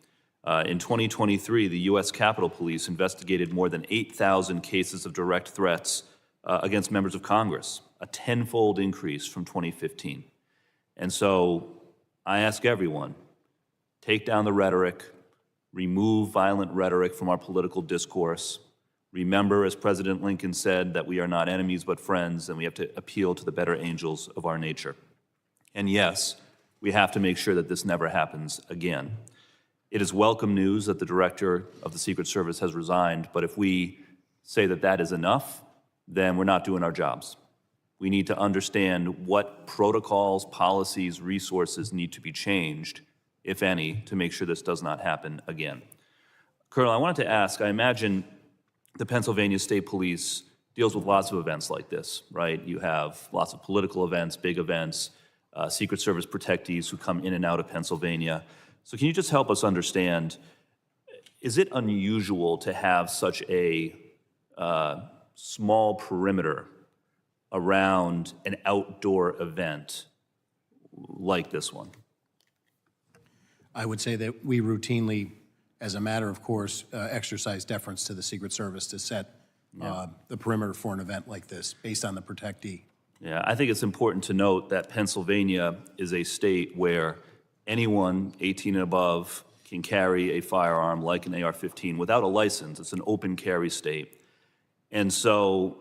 In 2023, the U.S. Capitol Police investigated more than 8,000 cases of direct threats against members of Congress, a tenfold increase from 2015. And so I ask everyone, take down the rhetoric, remove violent rhetoric from our political discourse. Remember, as President Lincoln said, that we are not enemies but friends, and we have to appeal to the better angels of our nature. And yes, we have to make sure that this never happens again. It is welcome news that the director of the Secret Service has resigned, but if we say that that is enough, then we're not doing our jobs. We need to understand what protocols, policies, resources need to be changed, if any, to make sure this does not happen again. Colonel, I wanted to ask, I imagine the Pennsylvania State Police deals with lots of events like this, right? You have lots of political events, big events, Secret Service protectees who come in and out of Pennsylvania. So can you just help us understand, is it unusual to have such a small perimeter around an outdoor event like this one?
I would say that we routinely, as a matter of course, exercise deference to the Secret Service to set the perimeter for an event like this based on the protectee.
Yeah, I think it's important to note that Pennsylvania is a state where anyone 18 and above can carry a firearm like an AR-15 without a license. It's an open carry state. And so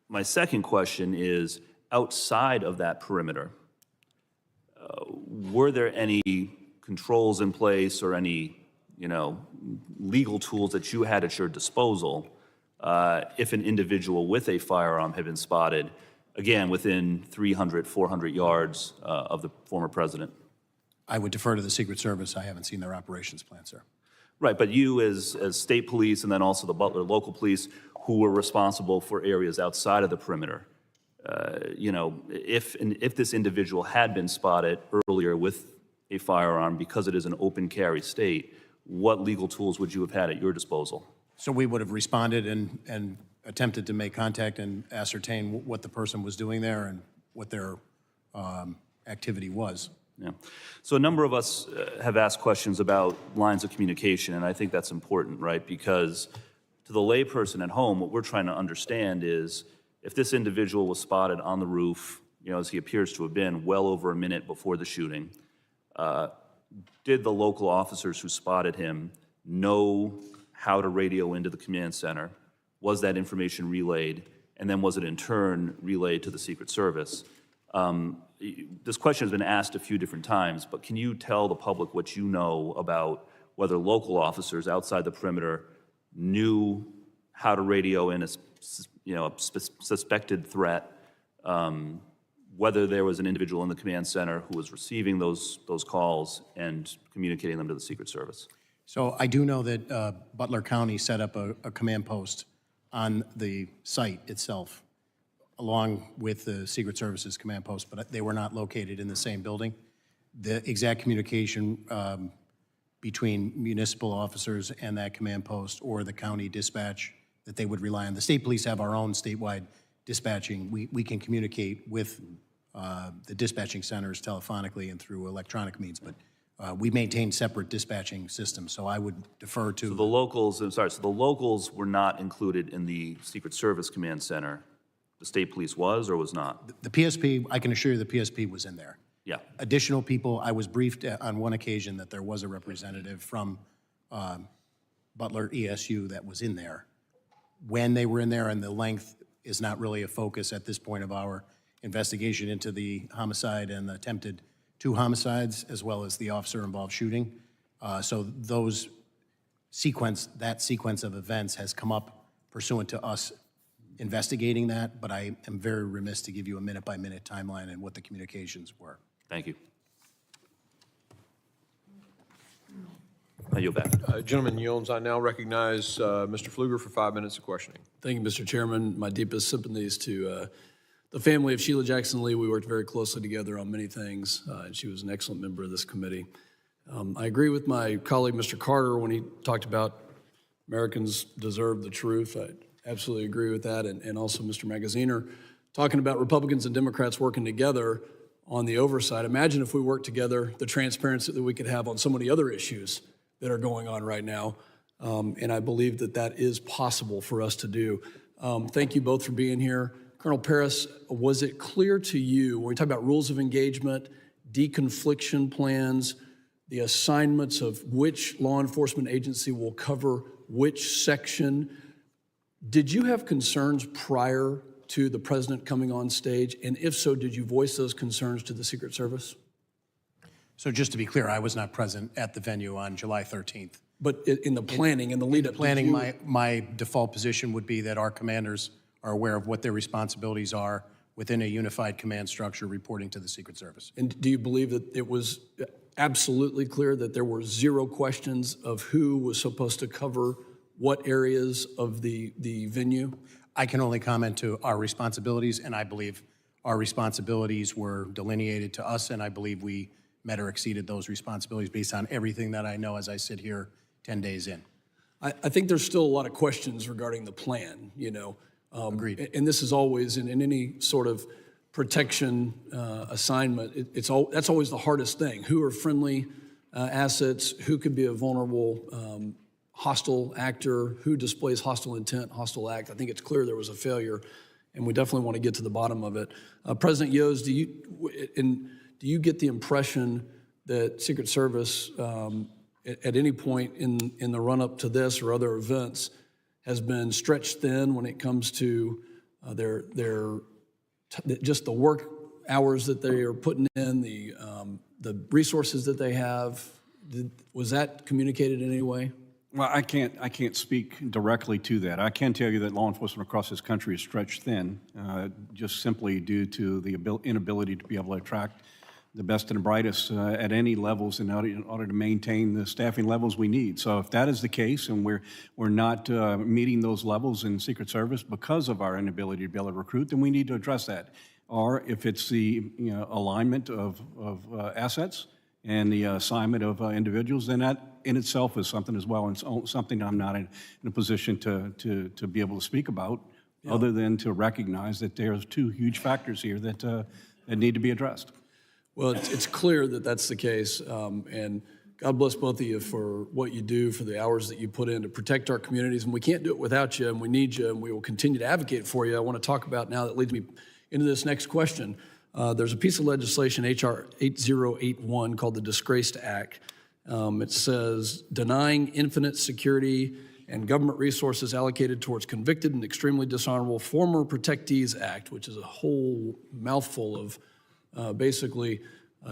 my second question is, outside of that perimeter, were there any controls in place or any, legal tools that you had at your disposal if an individual with a firearm had been spotted, again, within 300, 400 yards of the former president?
I would defer to the Secret Service. I haven't seen their operations plan, sir.
Right, but you as state police and then also the Butler local police who were responsible for areas outside of the perimeter, if this individual had been spotted earlier with a firearm because it is an open carry state, what legal tools would you have had at your disposal?
So we would have responded and attempted to make contact and ascertain what the person was doing there and what their activity was.
Yeah. So a number of us have asked questions about lines of communication, and I think that's important, right? Because to the layperson at home, what we're trying to understand is if this individual was spotted on the roof, as he appears to have been well over a minute before the shooting, did the local officers who spotted him know how to radio into the command center? Was that information relayed? And then was it in turn relayed to the Secret Service? This question has been asked a few different times, but can you tell the public what you know about whether local officers outside the perimeter knew how to radio in a suspected threat, whether there was an individual in the command center who was receiving those calls and communicating them to the Secret Service?
So I do know that Butler County set up a command post on the site itself, along with the Secret Service's command post, but they were not located in the same building. The exact communication between municipal officers and that command post or the county dispatch that they would rely on. The state police have our own statewide dispatching. We can communicate with the dispatching centers telephonically and through electronic means, but we maintain separate dispatching systems, so I would defer to...
So the locals were not included in the Secret Service command center The state police was or was not?
The PSP, I can assure you the PSP was in there.
Yeah.
Additional people, I was briefed on one occasion that there was a representative from Butler ESU that was in there. When they were in there and the length is not really a focus at this point of our investigation into the homicide and the attempted 2 homicides, as well as the officer-involved shooting. So that sequence of events has come up pursuant to us investigating that, but I am very remiss to give you a minute-by-minute timeline and what the communications were.
Thank you. I yield back.
Gentleman yields. I now recognize Mr. Pfluger for 5 minutes of questioning.
Thank you, Mr. Chairman. My deepest sympathies to the family of Sheila Jackson Lee. We worked very closely together on many things, and she was an excellent member of this committee. I agree with my colleague, Mr. Carter, when he talked about Americans deserve the truth. I absolutely agree with that, and also Mr. Magaziner talking about Republicans and Democrats working together on the oversight. Imagine if we worked together, the transparency that we could have on so many other issues that are going on right now, and I believe that that is possible for us to do. Thank you both for being here. Colonel Paris, was it clear to you, when we talk about rules of engagement, deconfliction plans, the assignments of which law enforcement agency will cover which section, did you have concerns prior to the president coming on stage? And if so, did you voice those concerns to the Secret Service?
So just to be clear, I was not present at the venue on July 13th.
But in the planning and the lead-up,
Planning, my default position would be that our commanders are aware of what their responsibilities are within a unified command structure reporting to the Secret Service.
and do you believe that it was absolutely clear that there were 0 questions of who was supposed to cover what areas of the venue?
I can only comment to our responsibilities, and I believe our responsibilities were delineated to us, and I believe we met or exceeded those responsibilities based on everything that I know as I sit here 10 days in.
I think there's still a lot of questions regarding the plan, you know.
Agreed.
And this is always, in any sort of protection assignment, that's always the hardest thing. Who are friendly assets? Who could be a vulnerable hostile actor? Who displays hostile intent, hostile act? I think it's clear there was a failure, and we definitely want to get to the bottom of it. President Yoes, do you get the impression that Secret Service, at any point in the run-up to this or other events, has been stretched thin when it comes to just the work hours that they are putting in, the resources that they have? Was that communicated in any way?
Well, I can't speak directly to that. I can tell you that law enforcement across this country is stretched thin, just simply due to the inability to be able to attract the best and the brightest at any levels in order to maintain the staffing levels we need. So if that is the case, and we're not meeting those levels in Secret Service because of our inability to be able to recruit, then we need to address that. Or if it's the alignment of assets and the assignment of individuals, then that in itself is something as well, and something I'm not in a position to be able to speak about, other than to recognize that there's 2 huge factors here that need to be addressed.
Well, it's clear that that's the case, and God bless both of you for what you do, for the hours that you put in to protect our communities, and we can't do it without you, and we need you, and we will continue to advocate for you. I want to talk about now, that leads me into this next question. There's a piece of legislation, H.R. 8081, called the Disgraced Act. It says, denying infinite security and government resources allocated towards convicted and extremely dishonorable former protectees act, which is a whole mouthful of basically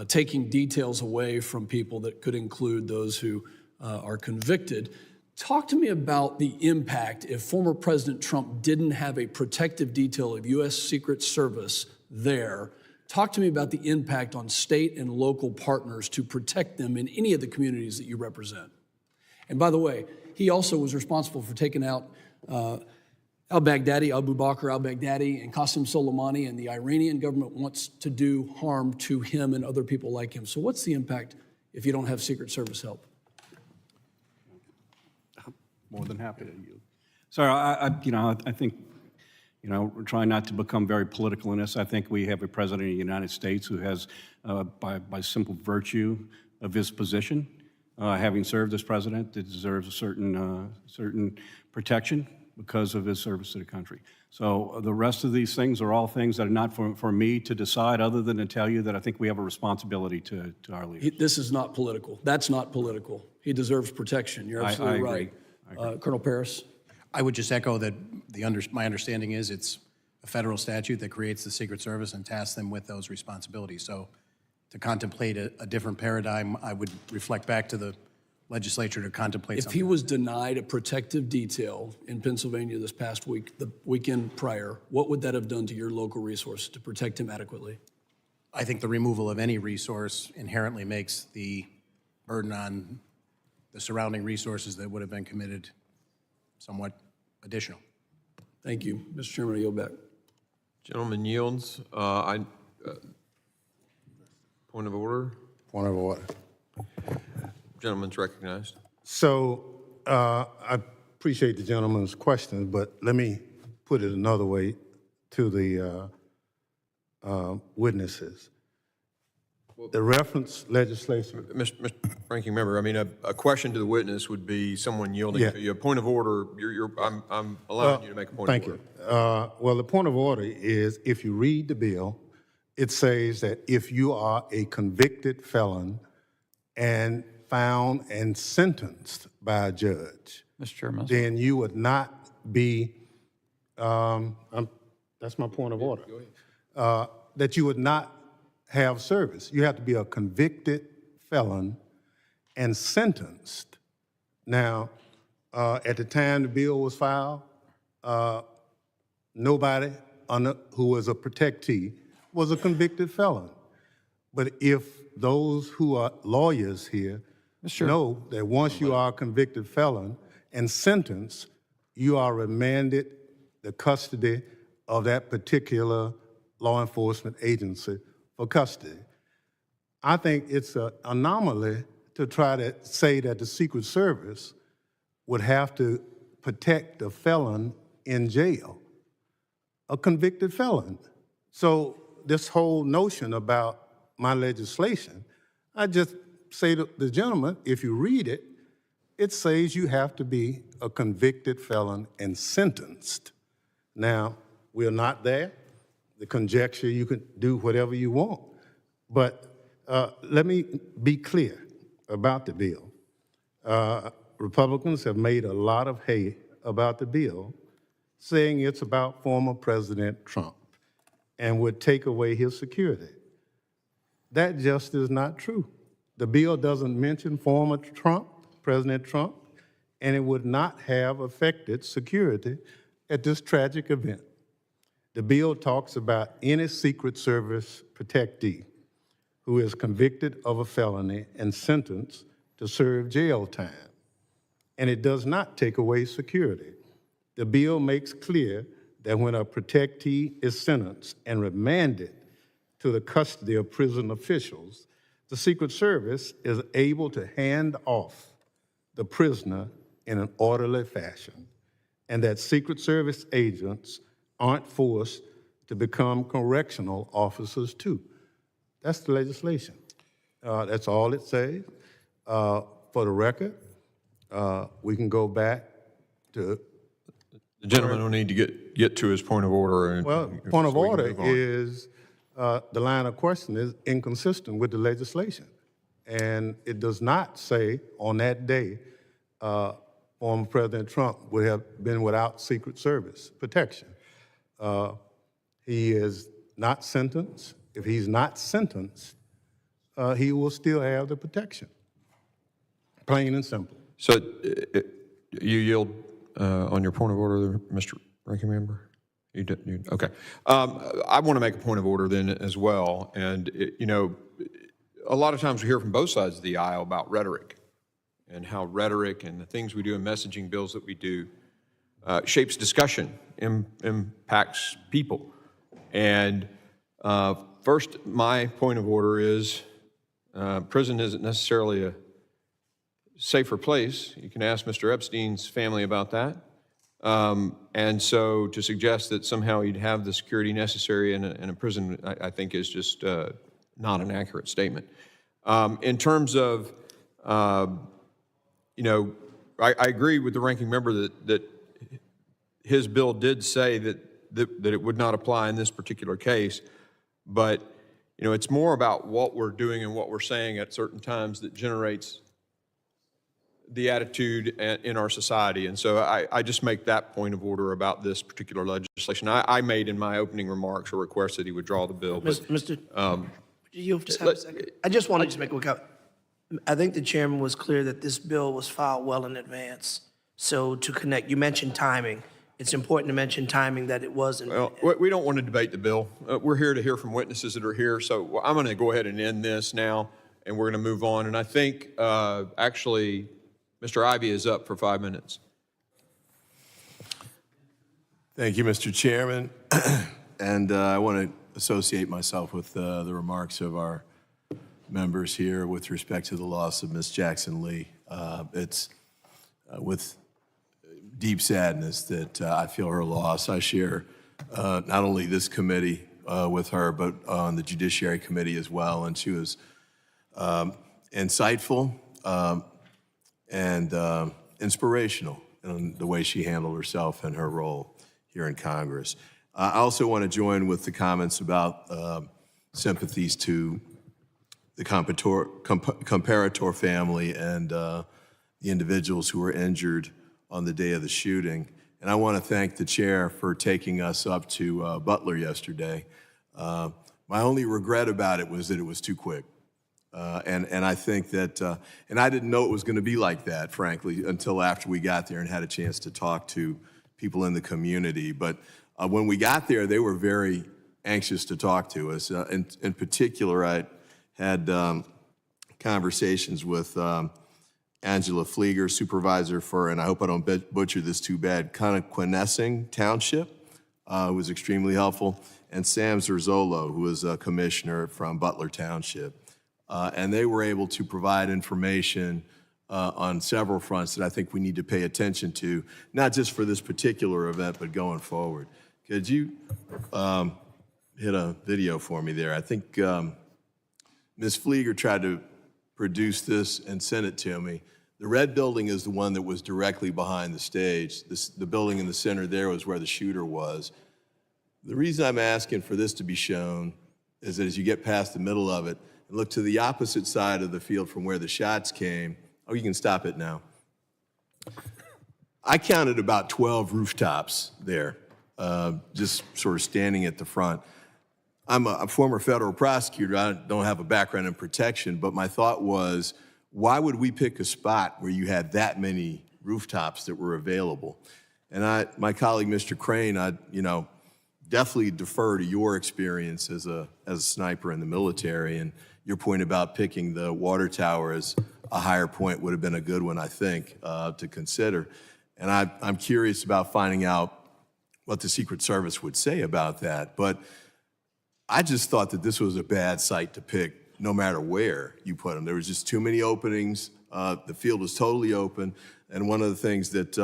taking details away from people that could include those who are convicted. Talk to me about the impact if former President Trump didn't have a protective detail of U.S. Secret Service there. Talk to me about the impact on state and local partners to protect them in any of the communities that you represent. And by the way, he also was responsible for taking out al-Baghdadi, Abu Bakr al-Baghdadi, and Qasem Soleimani, and the Iranian government wants to do harm to him and other people like him. So what's the impact if you don't have Secret Service help?
More than happy to yield. So I think, we're trying not to become very political in this. I think we have a president of the United States who has, by simple virtue of his position, having served as president, that deserves a certain protection. because of his service to the country. So the rest of these things are all things that are not for me to decide, other than to tell you that I think we have a responsibility to our leaders.
This is not political. That's not political. He deserves protection. You're absolutely
agree.
right.
I agree.
Colonel Paris?
I would just echo that my understanding is it's a federal statute that creates the Secret Service and tasks them with those responsibilities. So to contemplate a different paradigm, I would reflect back to the legislature to contemplate
If
something.
he was denied a protective detail in Pennsylvania this past week, the weekend prior, what would that have done to your local resources to protect him adequately?
I think the removal of any resource inherently makes the burden on the surrounding resources that would have been committed somewhat additional.
Thank you. Mr. Chairman, I yield back.
Gentleman yields. Point of order.
Point of order.
Gentleman's recognized.
So I appreciate the gentleman's questions, but let me put it another way to the witnesses. The reference legislation.
Mr. Ranking Member, I mean, a question to the witness would be someone yielding to you. A point of order, I'm allowing you to make a point of order.
Thank you. Well, the point of order is, if you read the bill, it says that if you are a convicted felon and found and sentenced by a judge,
Mr. Chairman.
then you would not be, that's my point of order, that you would not have service. You have to be a convicted felon and sentenced. Now, at the time the bill was filed, nobody who was a protectee was a convicted felon. But if those who are lawyers here know that once you are a convicted felon and sentenced, you are remanded the custody of that particular law enforcement agency for custody. I think it's an anomaly to try to say that the Secret Service would have to protect a felon in jail, a convicted felon. So this whole notion about my legislation, I just say to the gentleman, if you read it, it says you have to be a convicted felon and sentenced. Now, we're not there. The conjecture, you can do whatever you want. But let me be clear about the bill. Republicans have made a lot of hay about the bill, saying it's about former President Trump and would take away his security. That just is not true. The bill doesn't mention former Trump, President Trump, and it would not have affected security at this tragic event. The bill talks about any Secret Service protectee who is convicted of a felony and sentenced to serve jail time. And it does not take away security. The bill makes clear that when a protectee is sentenced and remanded to the custody of prison officials, the Secret Service is able to hand off the prisoner in an orderly fashion, and that Secret Service agents aren't forced to become correctional officers too. That's the legislation. That's all it says. For the record, we can go back to.
The gentleman will need to get to his point of order.
Well, point of order is the line of question is inconsistent with the legislation. And it does not say on that day, former President Trump would have been without Secret Service protection. He is not sentenced. If he's not sentenced, he will still have the protection. Plain and simple.
So you yield on your point of order, Mr. Ranking Member? You did, okay. I want to make a point of order then as well. And, a lot of times we hear from both sides of the aisle about rhetoric and how rhetoric and the things we do in messaging bills that we do shapes discussion, impacts people. And first, my point of order is prison isn't necessarily a safer place. You can ask Mr. Epstein's family about that. And so to suggest that somehow you'd have the security necessary in a prison, I think is just not an accurate statement. In terms of, I agree with the ranking member that his bill did say that it would not apply in this particular case, but, you know, it's more about what we're doing and what we're saying at certain times that generates the attitude in our society. And so I just make that point of order about this particular legislation. I made in my opening remarks a request that he would draw the bill. But,
Mr. You just have a second. I just wanted to make a quick comment. I think the chairman was clear that this bill was filed well in advance. So to connect, you mentioned timing. It's important to mention timing, that it wasn't.
well, we don't want to debate the bill. We're here to hear from witnesses that are here. So I'm going to go ahead and end this now, and we're going to move on. And I think actually Mr. Ivey is up for 5 minutes.
Thank you, Mr. Chairman. And I want to associate myself with the remarks of our members here with respect to the loss of Ms. Jackson Lee. It's with deep sadness that I feel her loss. I share not only this committee with her, but on the Judiciary Committee as well. And she was insightful and inspirational in the way she handled herself and her role here in Congress. I also want to join with the comments about sympathies to the comparator family and the individuals who were injured on the day of the shooting. And I want to thank the chair for taking us up to Butler yesterday. My only regret about it was that it was too quick. And I think that, and I didn't know it was going to be like that, frankly, until after we got there and had a chance to talk to people in the community. But when we got there, they were very anxious to talk to us. In particular, I had conversations with Angela Flieger, supervisor for, and I hope I don't butcher this too bad, Connequenessing Township, who was extremely helpful, and Sam Zerzolo, who was a commissioner from Butler Township. And they were able to provide information on several fronts that I think we need to pay attention to, not just for this particular event, but going forward. Could you hit a video for me there? I think Ms. Flieger tried to produce this and send it to me. The red building is the one that was directly behind the stage. The building in the center there was where the shooter was. The reason I'm asking for this to be shown is that as you get past the middle of it and look to the opposite side of the field from where the shots came, oh, you can stop it now. I counted about 12 rooftops there, just sort of standing at the front. I'm a former federal prosecutor. I don't have a background in protection, but my thought was, why would we pick a spot where you had that many rooftops that were available? And my colleague, Mr. Crane, I definitely defer to your experience as a sniper in the military, and your point about picking the water tower as a higher point would have been a good one, I think, to consider. And I'm curious about finding out what the Secret Service would say about that. But I just thought that this was a bad site to pick no matter where you put them. There was just too many openings. The field was totally open. And one of the things that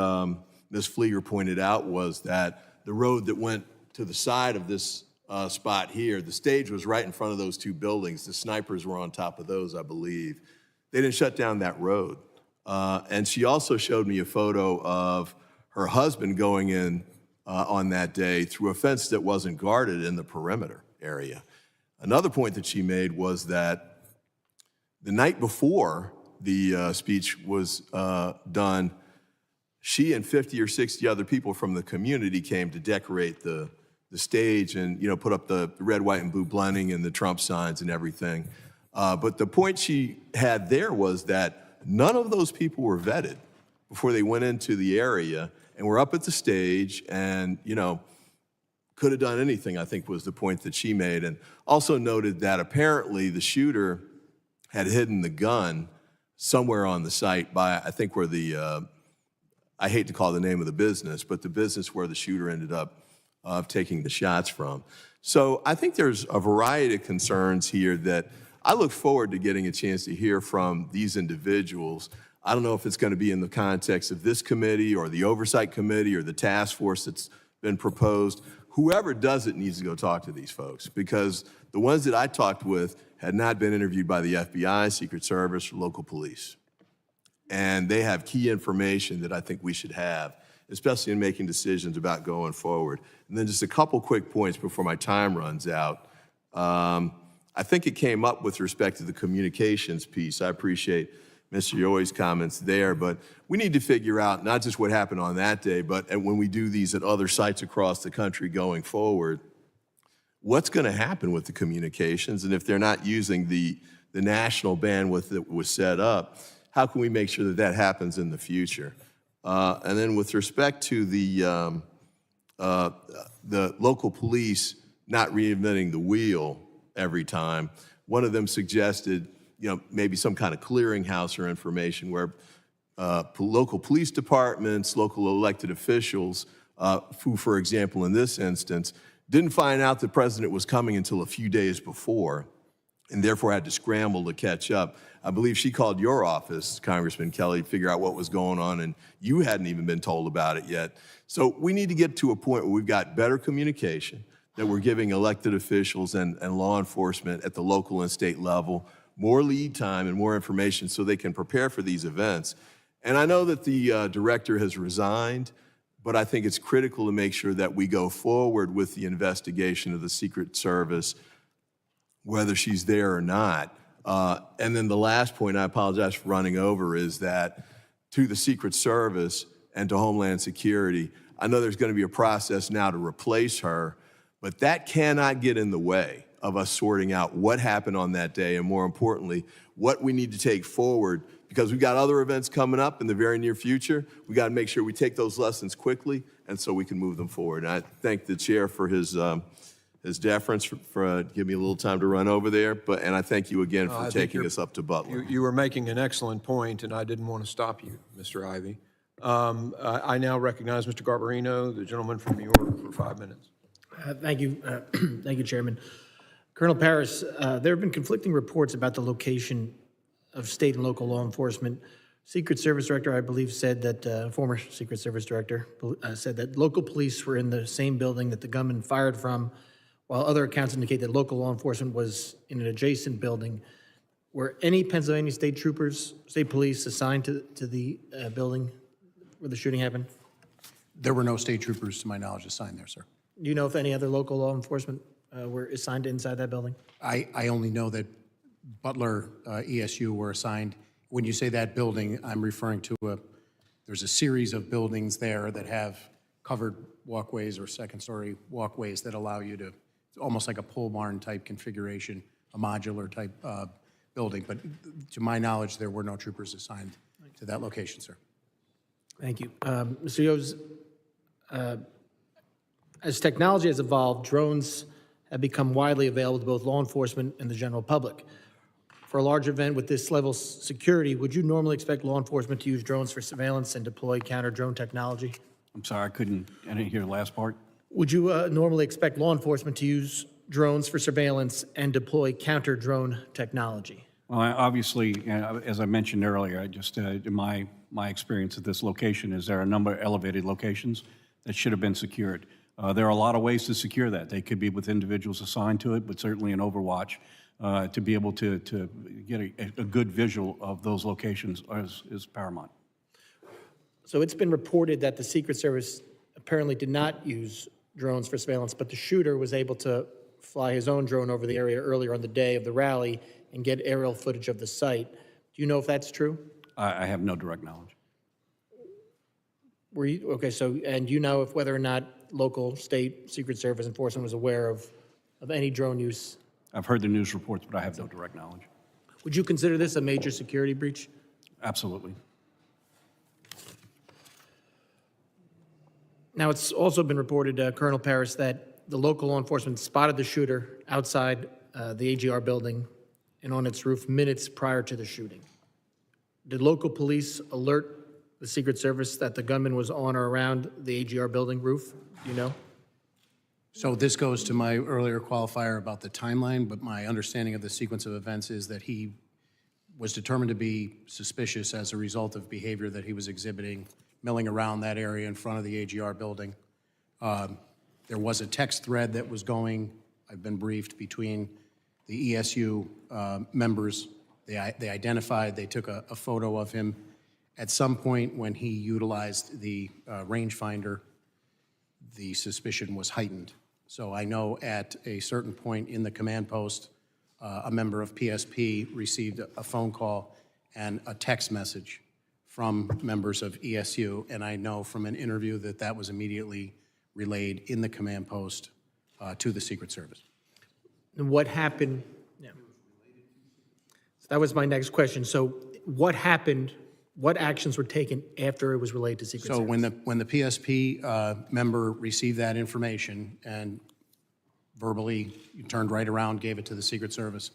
Ms. Flieger pointed out was that the road that went to the side of this spot here, the stage was right in front of those two buildings. The snipers were on top of those, I believe. They didn't shut down that road. And she also showed me a photo of her husband going in on that day through a fence that wasn't guarded in the perimeter area. Another point that she made was that the night before the speech was done, she and 50 or 60 other people from the community came to decorate the stage and put up the red, white, and blue blending and the Trump signs and everything. But the point she had there was that none of those people were vetted before they went into the area and were up at the stage and, could have done anything, I think was the point that she made. And also noted that apparently the shooter had hidden the gun somewhere on the site by, I think, where I hate to call the name of the business, but the business where the shooter ended up taking the shots from. So I think there's a variety of concerns here that I look forward to getting a chance to hear from these individuals. I don't know if it's going to be in the context of this committee or the oversight committee or the task force that's been proposed. Whoever does it needs to go talk to these folks, because the ones that I talked with had not been interviewed by the FBI, Secret Service, or local police. And they have key information that I think we should have. especially in making decisions about going forward. And then just a couple quick points before my time runs out. I think it came up with respect to the communications piece. I appreciate Mr. Yoes' comments there, but we need to figure out not just what happened on that day, but when we do these at other sites across the country going forward, what's going to happen with the communications? And if they're not using the national bandwidth that was set up, how can we make sure that that happens in the future? And then with respect to the local police not reinventing the wheel every time, one of them suggested, maybe some kind of clearinghouse or information where local police departments, local elected officials, who, for example, in this instance, didn't find out the president was coming until a few days before, and therefore had to scramble to catch up. I believe she called your office, Congressman Kelly, to figure out what was going on, and you hadn't even been told about it yet. So we need to get to a point where we've got better communication, that we're giving elected officials and law enforcement at the local and state level more lead time and more information so they can prepare for these events. And I know that the director has resigned, but I think it's critical to make sure that we go forward with the investigation of the Secret Service, whether she's there or not. And then the last point, I apologize for running over, is that to the Secret Service and to Homeland Security, I know there's going to be a process now to replace her, but that cannot get in the way of us sorting out what happened on that day, and more importantly, what we need to take forward, because we've got other events coming up in the very near future. We got to make sure we take those lessons quickly, and so we can move them forward. And I thank the chair for his deference for giving me a little time to run over there, and I thank you again for taking us up to Butler.
You were making an excellent point, and I didn't want to stop you, Mr. Ivey. I now recognize Mr. Garbarino, the gentleman from New York, for 5 minutes.
Thank you. Thank you, Chairman. Colonel Paris, there have been conflicting reports about the location of state and local law enforcement. Secret Service Director, I believe, said that, former Secret Service Director, said that local police were in the same building that the gunman fired from, while other accounts indicate that local law enforcement was in an adjacent building. Were any Pennsylvania state troopers, state police assigned to the building where the shooting happened?
There were no state troopers, to my knowledge, assigned there, sir.
Do you know if any other local law enforcement were assigned inside that building?
I only know that Butler ESU were assigned. When you say that building, I'm referring to there's a series of buildings there that have covered walkways or second-story walkways that allow you to, it's almost like a pole barn type configuration, a modular type building. But to my knowledge, there were no troopers assigned to that location, sir.
Thank you. Mr. Yoes, as technology has evolved, drones have become widely available to both law enforcement and the general public. For a large event with this level of security, would you normally expect law enforcement to use drones for surveillance and deploy counter-drone technology?
I'm sorry, I didn't hear the last part.
Would you normally expect law enforcement to use drones for surveillance and deploy counter-drone technology?
Well, obviously, as I mentioned earlier, in my experience at this location is there are a number of elevated locations that should have been secured. There are a lot of ways to secure that. They could be with individuals assigned to it, but certainly in Overwatch, to be able to get a good visual of those locations is paramount.
So it's been reported that the Secret Service apparently did not use drones for surveillance, but the shooter was able to fly his own drone over the area earlier on the day of the rally and get aerial footage of the site. Do you know if that's true?
I have no direct knowledge.
Were you, okay, so, and you know if whether or not local, state, Secret Service enforcement was aware of any drone use?
I've heard the news reports, but I have no direct knowledge.
Would you consider this a major security breach?
Absolutely.
Now, it's also been reported, Colonel Paris, that the local law enforcement spotted the shooter outside the AGR building and on its roof minutes prior to the shooting. Did local police alert the Secret Service that the gunman was on or around the AGR building roof? Do you know?
So this goes to my earlier qualifier about the timeline, but my understanding of the sequence of events is that he was determined to be suspicious as a result of behavior that he was exhibiting, milling around that area in front of the AGR building. There was a text thread that was going, I've been briefed, between the ESU members. They identified, they took a photo of him At some point when he utilized the rangefinder, the suspicion was heightened. So I know at a certain point in the command post, a member of PSP received a phone call and a text message from members of ESU, and I know from an interview that that was immediately relayed in the command post to the Secret Service.
And what happened? Yeah. So that was my next question. So what happened? What actions were taken after it was relayed to Secret Service?
So when the PSP member received that information and verbally turned right around, gave it to the Secret Service,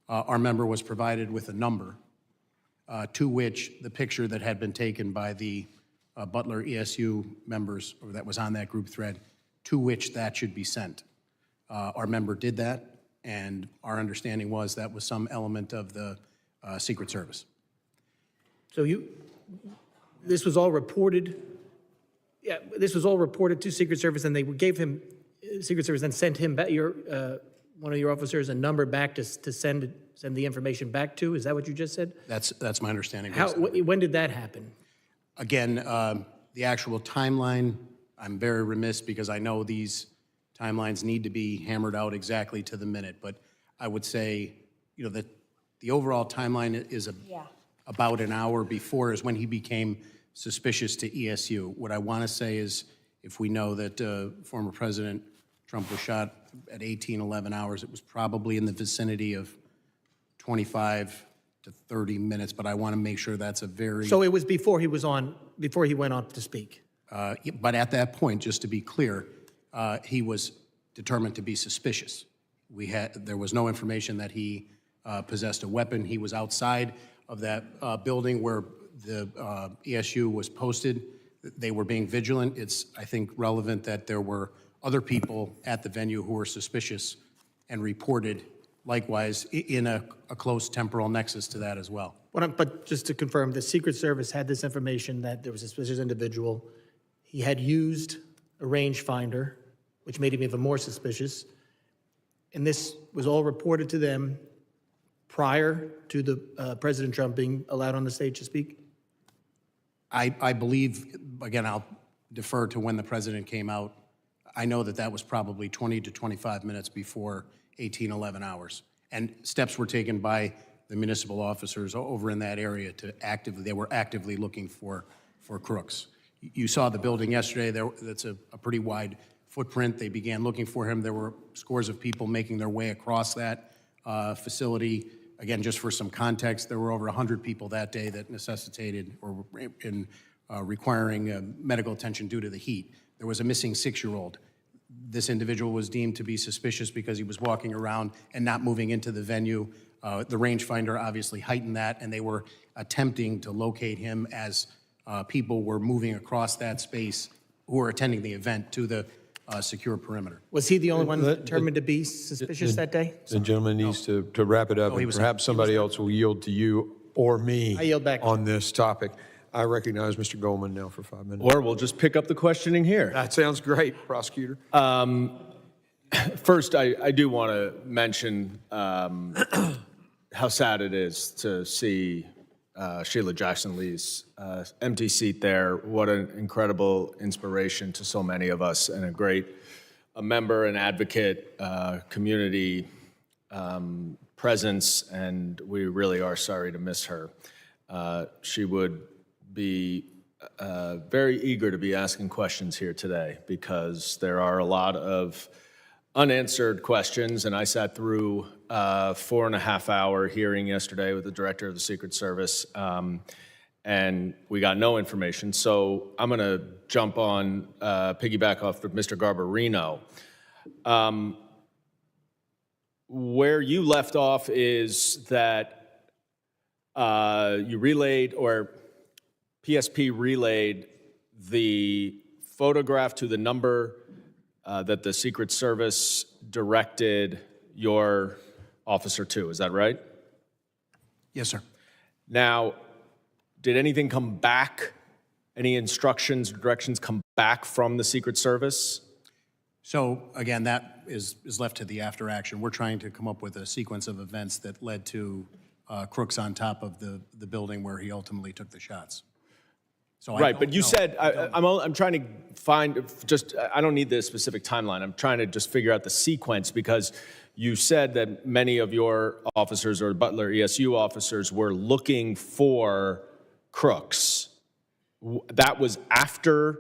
our member was provided with a number to which the picture that had been taken by the Butler ESU members, or that was on that group thread, to which that should be sent. Our member did that, and our understanding was that was some element of the Secret Service.
So this was all reported. Yeah, this was all reported to Secret Service, and they gave him Secret Service, then sent him back one of your officers a number back to send the information back to. Is that what you just said?
That's my understanding.
When did that happen?
Again, the actual timeline, I'm very remiss because I know these timelines need to be hammered out exactly to the minute, but I would say, that the overall timeline is about an hour before is when he became suspicious to ESU. What I want to say is, if we know that former President Trump was shot at 11 hours, it was probably in the vicinity of 25 to 30 minutes, but I want to make sure that's a very...
So it was before he went on to speak?
But at that point, just to be clear, he was determined to be suspicious. There was no information that he possessed a weapon. He was outside of that building where the ESU was posted. They were being vigilant. It's, I think, relevant that there were other people at the venue who were suspicious and reported likewise in a close temporal nexus to that as well.
But just to confirm, the Secret Service had this information that there was a suspicious individual. He had used a rangefinder, which made him even more suspicious. And this was all reported to them prior to the President Trump being allowed on the stage to speak?
I believe, again, I'll defer to when the president came out. I know that that was probably 20 to 25 minutes before 11 hours. And steps were taken by the municipal officers over in that area to they were actively looking for crooks. You saw the building yesterday. That's a pretty wide footprint. They began looking for him. There were scores of people making their way across that facility. Again, just for some context, there were over 100 people that day that necessitated or in requiring medical attention due to the heat. There was a missing 6-year-old. This individual was deemed to be suspicious because he was walking around and not moving into the venue. The rangefinder obviously heightened that, and they were attempting to locate him as people were moving across that space who were attending the event to the secure perimeter.
Was he the only one determined to be suspicious that day?
The gentleman needs to wrap it up, and perhaps somebody else will yield to you or me
I yield back.
on this topic. I recognize Mr. Goldman now for 5 minutes.
Or we'll just pick up the questioning here.
That sounds great, prosecutor.
First, I do want to mention how sad it is to see Sheila Jackson-Lee's empty seat there. What an incredible inspiration to so many of us, and a member, an advocate, community presence, and we really are sorry to miss her. She would be very eager to be asking questions here today because there are a lot of unanswered questions, and I sat through a 4.5-hour hearing yesterday with the director of the Secret Service, and we got no information. So I'm going to jump on, piggyback off of Mr. Garbarino. Where you left off is that you relayed, or PSP relayed the photograph to the number that the Secret Service directed your officer to. Is that right?
Yes, sir.
Now, did anything come back? Any instructions or directions come back from the Secret Service?
So again, that is left to the after action. We're trying to come up with a sequence of events that led to crooks on top of the building where he ultimately took the shots.
So I
Right,
don't
but you
know.
said, I'm trying to find, I don't need the specific timeline. I'm trying to just figure out the sequence because you said that many of your officers or Butler ESU officers were looking for crooks. That was after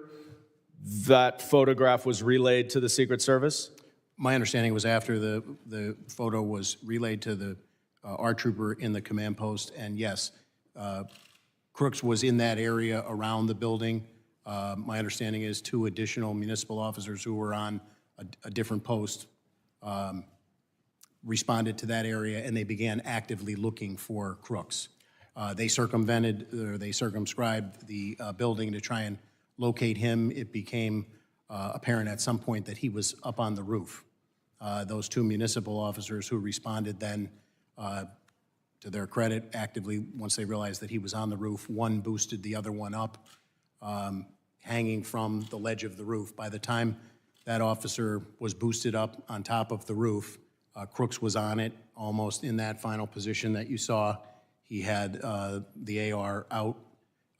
that photograph was relayed to the Secret Service?
My understanding was after the photo was relayed to the our trooper in the command post, and yes, Crooks was in that area around the building. My understanding is 2 additional municipal officers who were on a different post responded to that area, and they began actively looking for Crooks. They circumvented, or they circumscribed the building to try and locate him. It became apparent at some point that he was up on the roof. Those 2 municipal officers who responded then, to their credit, actively, once they realized that he was on the roof, one boosted the other one up, hanging from the ledge of the roof. By the time that officer was boosted up on top of the roof, Crooks was on it, almost in that final position that you saw. He had the AR out,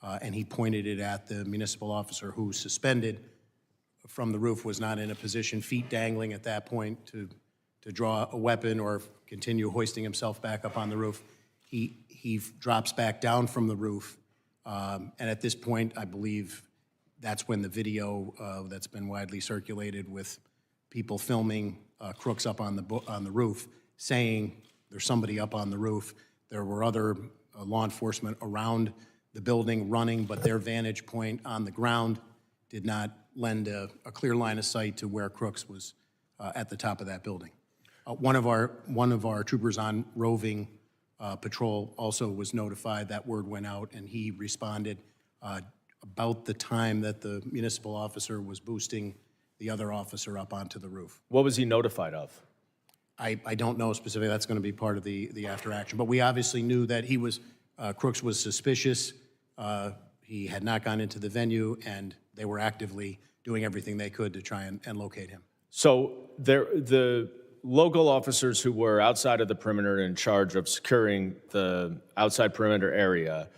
and he pointed it at the municipal officer who, suspended from the roof, was not in a position, feet dangling at that point, to draw a weapon or continue hoisting himself back up on the roof. He drops back down from the roof, and at this point, I believe that's when the video that's been widely circulated with people filming Crooks up on the roof, saying there's somebody up on the roof. There were other law enforcement around the building running, but their vantage point on the ground did not lend a clear line of sight to where Crooks was at the top of that building. One of our troopers on roving patrol also was notified. That word went out, and he responded about the time that the municipal officer was boosting the other officer up onto the roof.
What was he notified of?
I don't know specifically. That's going to be part of the after action. But we obviously knew that he was Crooks was suspicious. He had not gone into the venue, and they were actively doing everything they could to try and locate him.
So the local officers who were outside of the perimeter in charge of securing the outside perimeter area,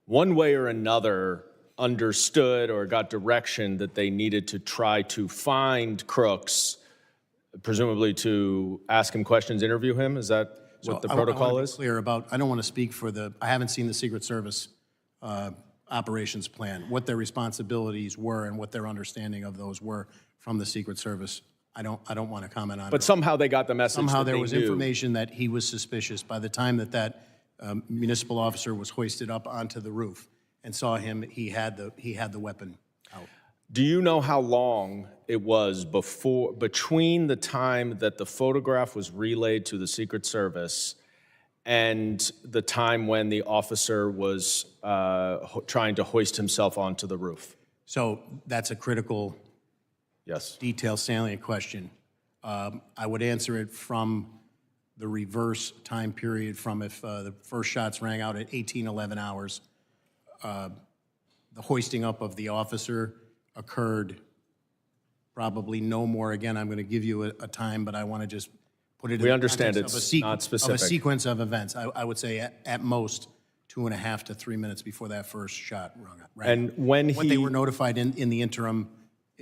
one way or another understood or got direction that they needed to try to find Crooks, presumably to ask him questions, interview him? Is that what the protocol is?
Clear about, I don't want to speak for I haven't seen the Secret Service operations plan, what their responsibilities were and what their understanding of those were from the Secret Service. I don't want to comment on it.
But somehow they got the message
Somehow
that
there
they
was
knew.
information that he was suspicious. By the time that municipal officer was hoisted up onto the roof and saw him, he had the weapon out.
Do you know how long it was between the time that the photograph was relayed to the Secret Service and the time when the officer was trying to hoist himself onto the roof?
So that's a critical,
yes,
detailed, salient question. I would answer it from the reverse time period, from if the first shots rang out at 18:11 hours. The hoisting up of the officer occurred probably no more. Again, I'm going to give you a time, but I want to just put it in
We
the
understand
context
it's
of
not specific.
of a sequence of events. I would say at most 2.5 to 3 minutes before that first shot rang out.
And when
what they were notified in the interim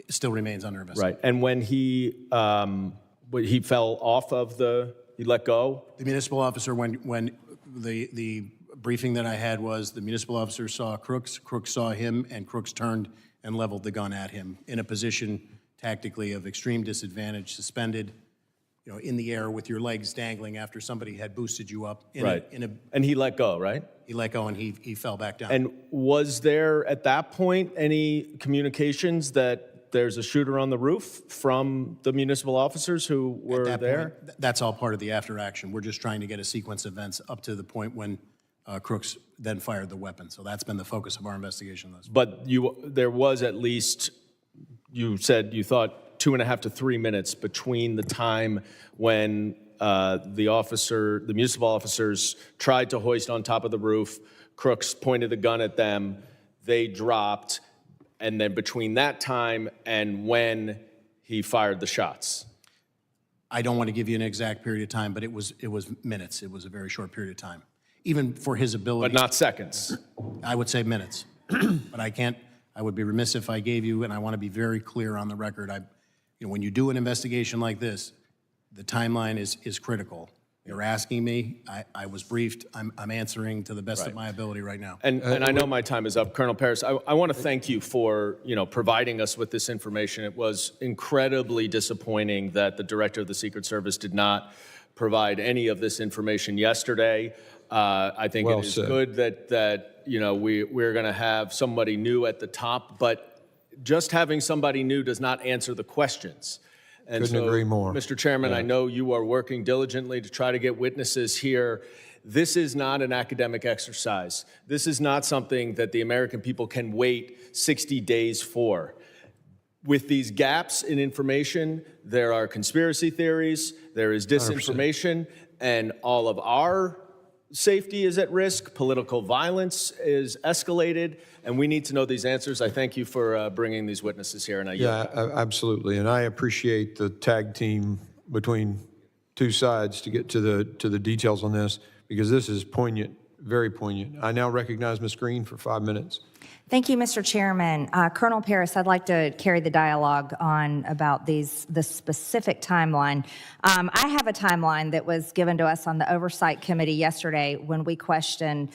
still remains under investigation.
Right, and when he fell off of he let go?
The municipal officer, when the briefing that I had was the municipal officer saw Crooks saw him, and Crooks turned and leveled the gun at him in a position tactically of extreme disadvantage, suspended, in the air with your legs dangling after somebody had boosted you up.
And he let go, right?
He let go and he fell back down.
And was there at that point any communications that there's a shooter on the roof from the municipal officers who were there?
That's all part of the after action. We're just trying to get a sequence of events up to the point when Crooks then fired the weapon. So that's been the focus of our investigation.
But there was at least, you said you thought 2.5 to 3 minutes between the time when the municipal officers tried to hoist on top of the roof, Crooks pointed the gun at them, they dropped, and then between that time and when he fired the shots.
I don't want to give you an exact period of time, but it was minutes. It was a very short period of time, even for his ability.
But not seconds.
I would say minutes. But I would be remiss if I gave you, and I want to be very clear on the record, when you do an investigation like this, the timeline is critical. You're asking me, I was briefed, I'm answering to the best of my ability right now.
And I know my time is up. Colonel Paris, I want to thank you for, providing us with this information. It was incredibly disappointing that the Director of the Secret Service did not provide any of this information yesterday. I think it is good that we're going to have somebody new at the top, but just having somebody new does not answer the questions. And
Couldn't agree more.
Mr. Chairman,
Yeah.
I know you are working diligently to try to get witnesses here. This is not an academic exercise. This is not something that the American people can wait 60 days for. With these gaps in information, there are conspiracy theories, there is disinformation,
100%.
and all of our safety is at risk, political violence is escalated, and we need to know these answers. I thank you for bringing these witnesses here, and I yield.
Yeah, absolutely. And I appreciate the tag team between two sides to get to the details on this, because this is poignant, very poignant. I now recognize Ms. Green for 5 minutes.
Thank you, Mr. Chairman. Colonel Paris, I'd like to carry the dialogue on about the specific timeline. I have a timeline that was given to us on the Oversight Committee yesterday when we questioned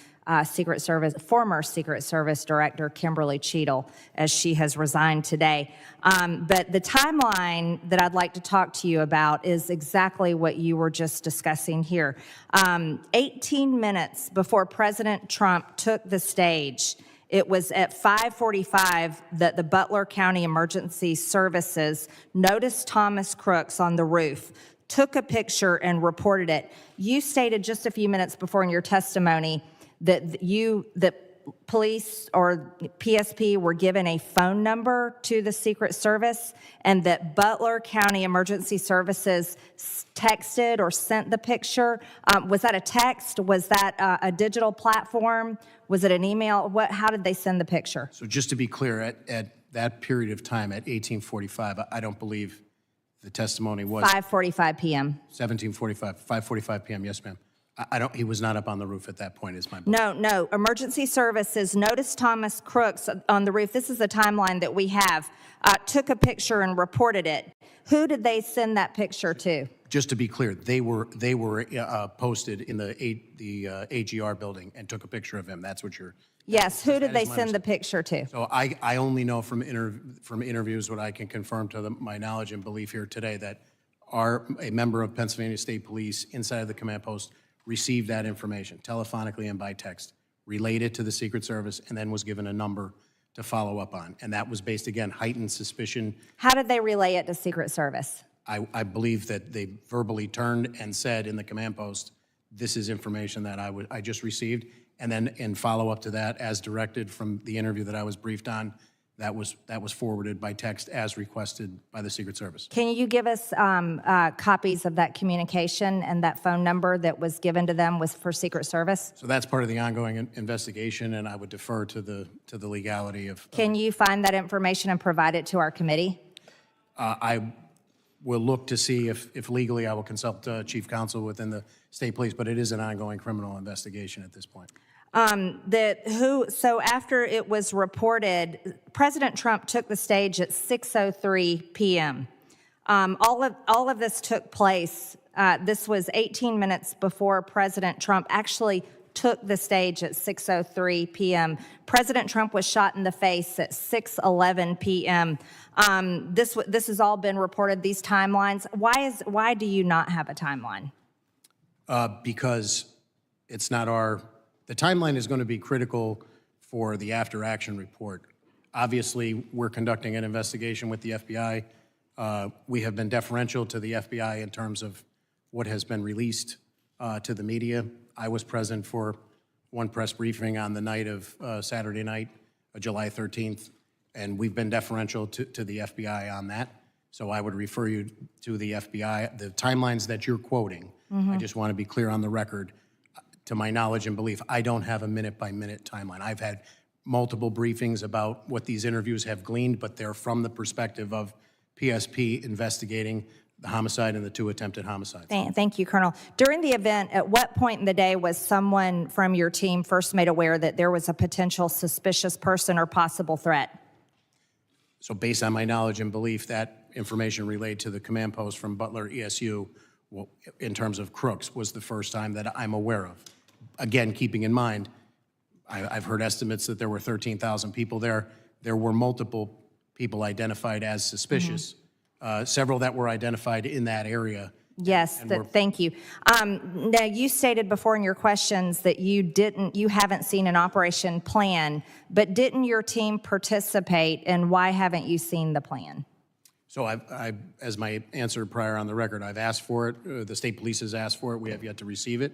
former Secret Service Director Kimberly Cheadle, as she has resigned today. But the timeline that I'd like to talk to you about is exactly what you were just discussing here. 18 minutes before President Trump took the stage, it was at 5:45 that the Butler County Emergency Services noticed Thomas Crooks on the roof, took a picture, and reported it. You stated just a few minutes before in your testimony that police or PSP were given a phone number to the Secret Service, and that Butler County Emergency Services texted or sent the picture. Was that a text? Was that a digital platform? Was it an email? How did they send the picture?
So just to be clear, at that period of time, at 18:45, I don't believe the testimony was
5:45 p.m.
5:45 p.m. Yes, ma'am. He was not up on the roof at that point, is my belief.
No. Emergency Services noticed Thomas Crooks on the roof. This is the timeline that we have. Took a picture and reported it. Who did they send that picture to?
Just to be clear, they were posted in the AGR building and took a picture of him. That's what you're.
Yes. Who did they send the picture to?
So I only know from interviews what I can confirm to my knowledge and belief here today that a member of Pennsylvania State Police inside of the command post received that information telephonically and by text, related to the Secret Service, and then was given a number to follow up on. And that was based, again, heightened suspicion.
How did they relay it to Secret Service?
I believe that they verbally turned and said in the command post, this is information that I just received. And then in follow up to that, as directed from the interview that I was briefed on, that was forwarded by text as requested by the Secret Service.
Can you give us copies of that communication and that phone number that was given to them for Secret Service?
So that's part of the ongoing investigation, and I would defer to the legality of.
Can you find that information and provide it to our committee?
I will look to see if legally I will consult Chief Counsel within the State Police, but it is an ongoing criminal investigation at this point.
So after it was reported, President Trump took the stage at 6:03 p.m. All of this took place. This was 18 minutes before President Trump actually took the stage at 6:03 p.m. President Trump was shot in the face at 6:11 p.m. This has all been reported, these timelines. Why do you not have a timeline?
Because it's not the timeline is going to be critical for the after action report. Obviously, we're conducting an investigation with the FBI. We have been deferential to the FBI in terms of what has been released to the media. I was present for one press briefing on the night of Saturday night, July 13th, and we've been deferential to the FBI on that. So I would refer you to the FBI. The timelines that you're quoting, I just want to be clear on the record. To my knowledge and belief, I don't have a minute-by-minute timeline. I've had multiple briefings about what these interviews have gleaned, but they're from the perspective of PSP investigating the homicide and the 2 attempted homicides.
Thank you, Colonel. During the event, at what point in the day was someone from your team first made aware that there was a potential suspicious person or possible threat?
So based on my knowledge and belief, that information relayed to the command post from Butler ESU, in terms of crooks, was the first time that I'm aware of. Again, keeping in mind, I've heard estimates that there were 13,000 people there. There were multiple people identified as suspicious, several that were identified in that area.
Yes, thank you. Now, you stated before in your questions that you haven't seen an operation plan, but didn't your team participate, and why haven't you seen the plan?
So as my answer prior on the record, I've asked for it. The state police has asked for it. We have yet to receive it.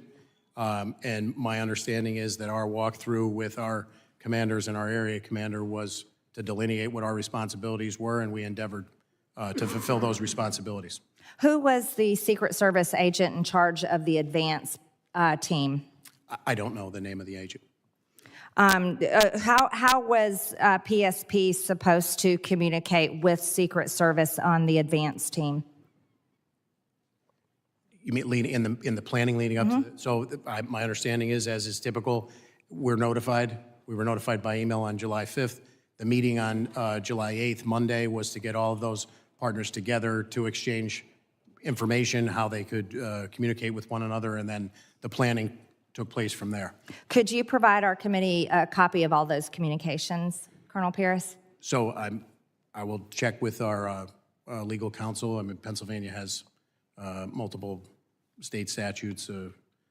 And my understanding is that our walkthrough with our commanders and our area commander was to delineate what our responsibilities were, and we endeavored to fulfill those responsibilities.
Who was the Secret Service agent in charge of the advance team?
I don't know the name of the agent.
How was PSP supposed to communicate with Secret Service on the advance team?
You mean in the planning leading up to the, so my understanding is, as is typical, we're notified. We were notified by email on July 5th. The meeting on July 8th, Monday, was to get all of those partners together to exchange information, how they could communicate with one another, and then the planning took place from there.
Could you provide our committee a copy of all those communications, Colonel Paris?
So I will check with our legal counsel. I mean, Pennsylvania has multiple state statutes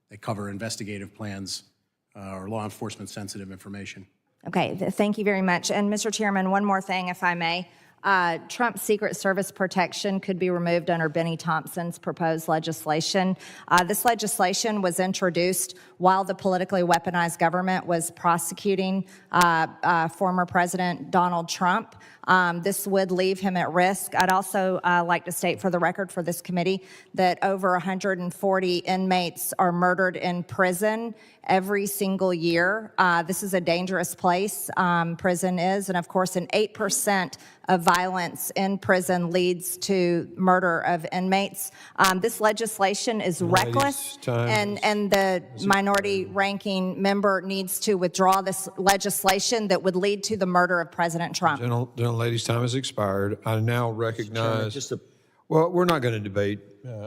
that cover investigative plans or law enforcement sensitive information.
Okay, thank you very much. And Mr. Chairman, one more thing, if I may. Trump's Secret Service protection could be removed under Benny Thompson's proposed legislation. This legislation was introduced while the politically weaponized government was prosecuting former President Donald Trump. This would leave him at risk. I'd also like to state for the record for this committee that over 140 inmates are murdered in prison every single year. This is a dangerous place, prison is, and of course an 8% of violence in prison leads to murder of inmates. This legislation is reckless, and the minority ranking member needs to withdraw this legislation that would lead to the murder of President Trump.
Ladies, time has expired. I now recognize, well, we're not going to debate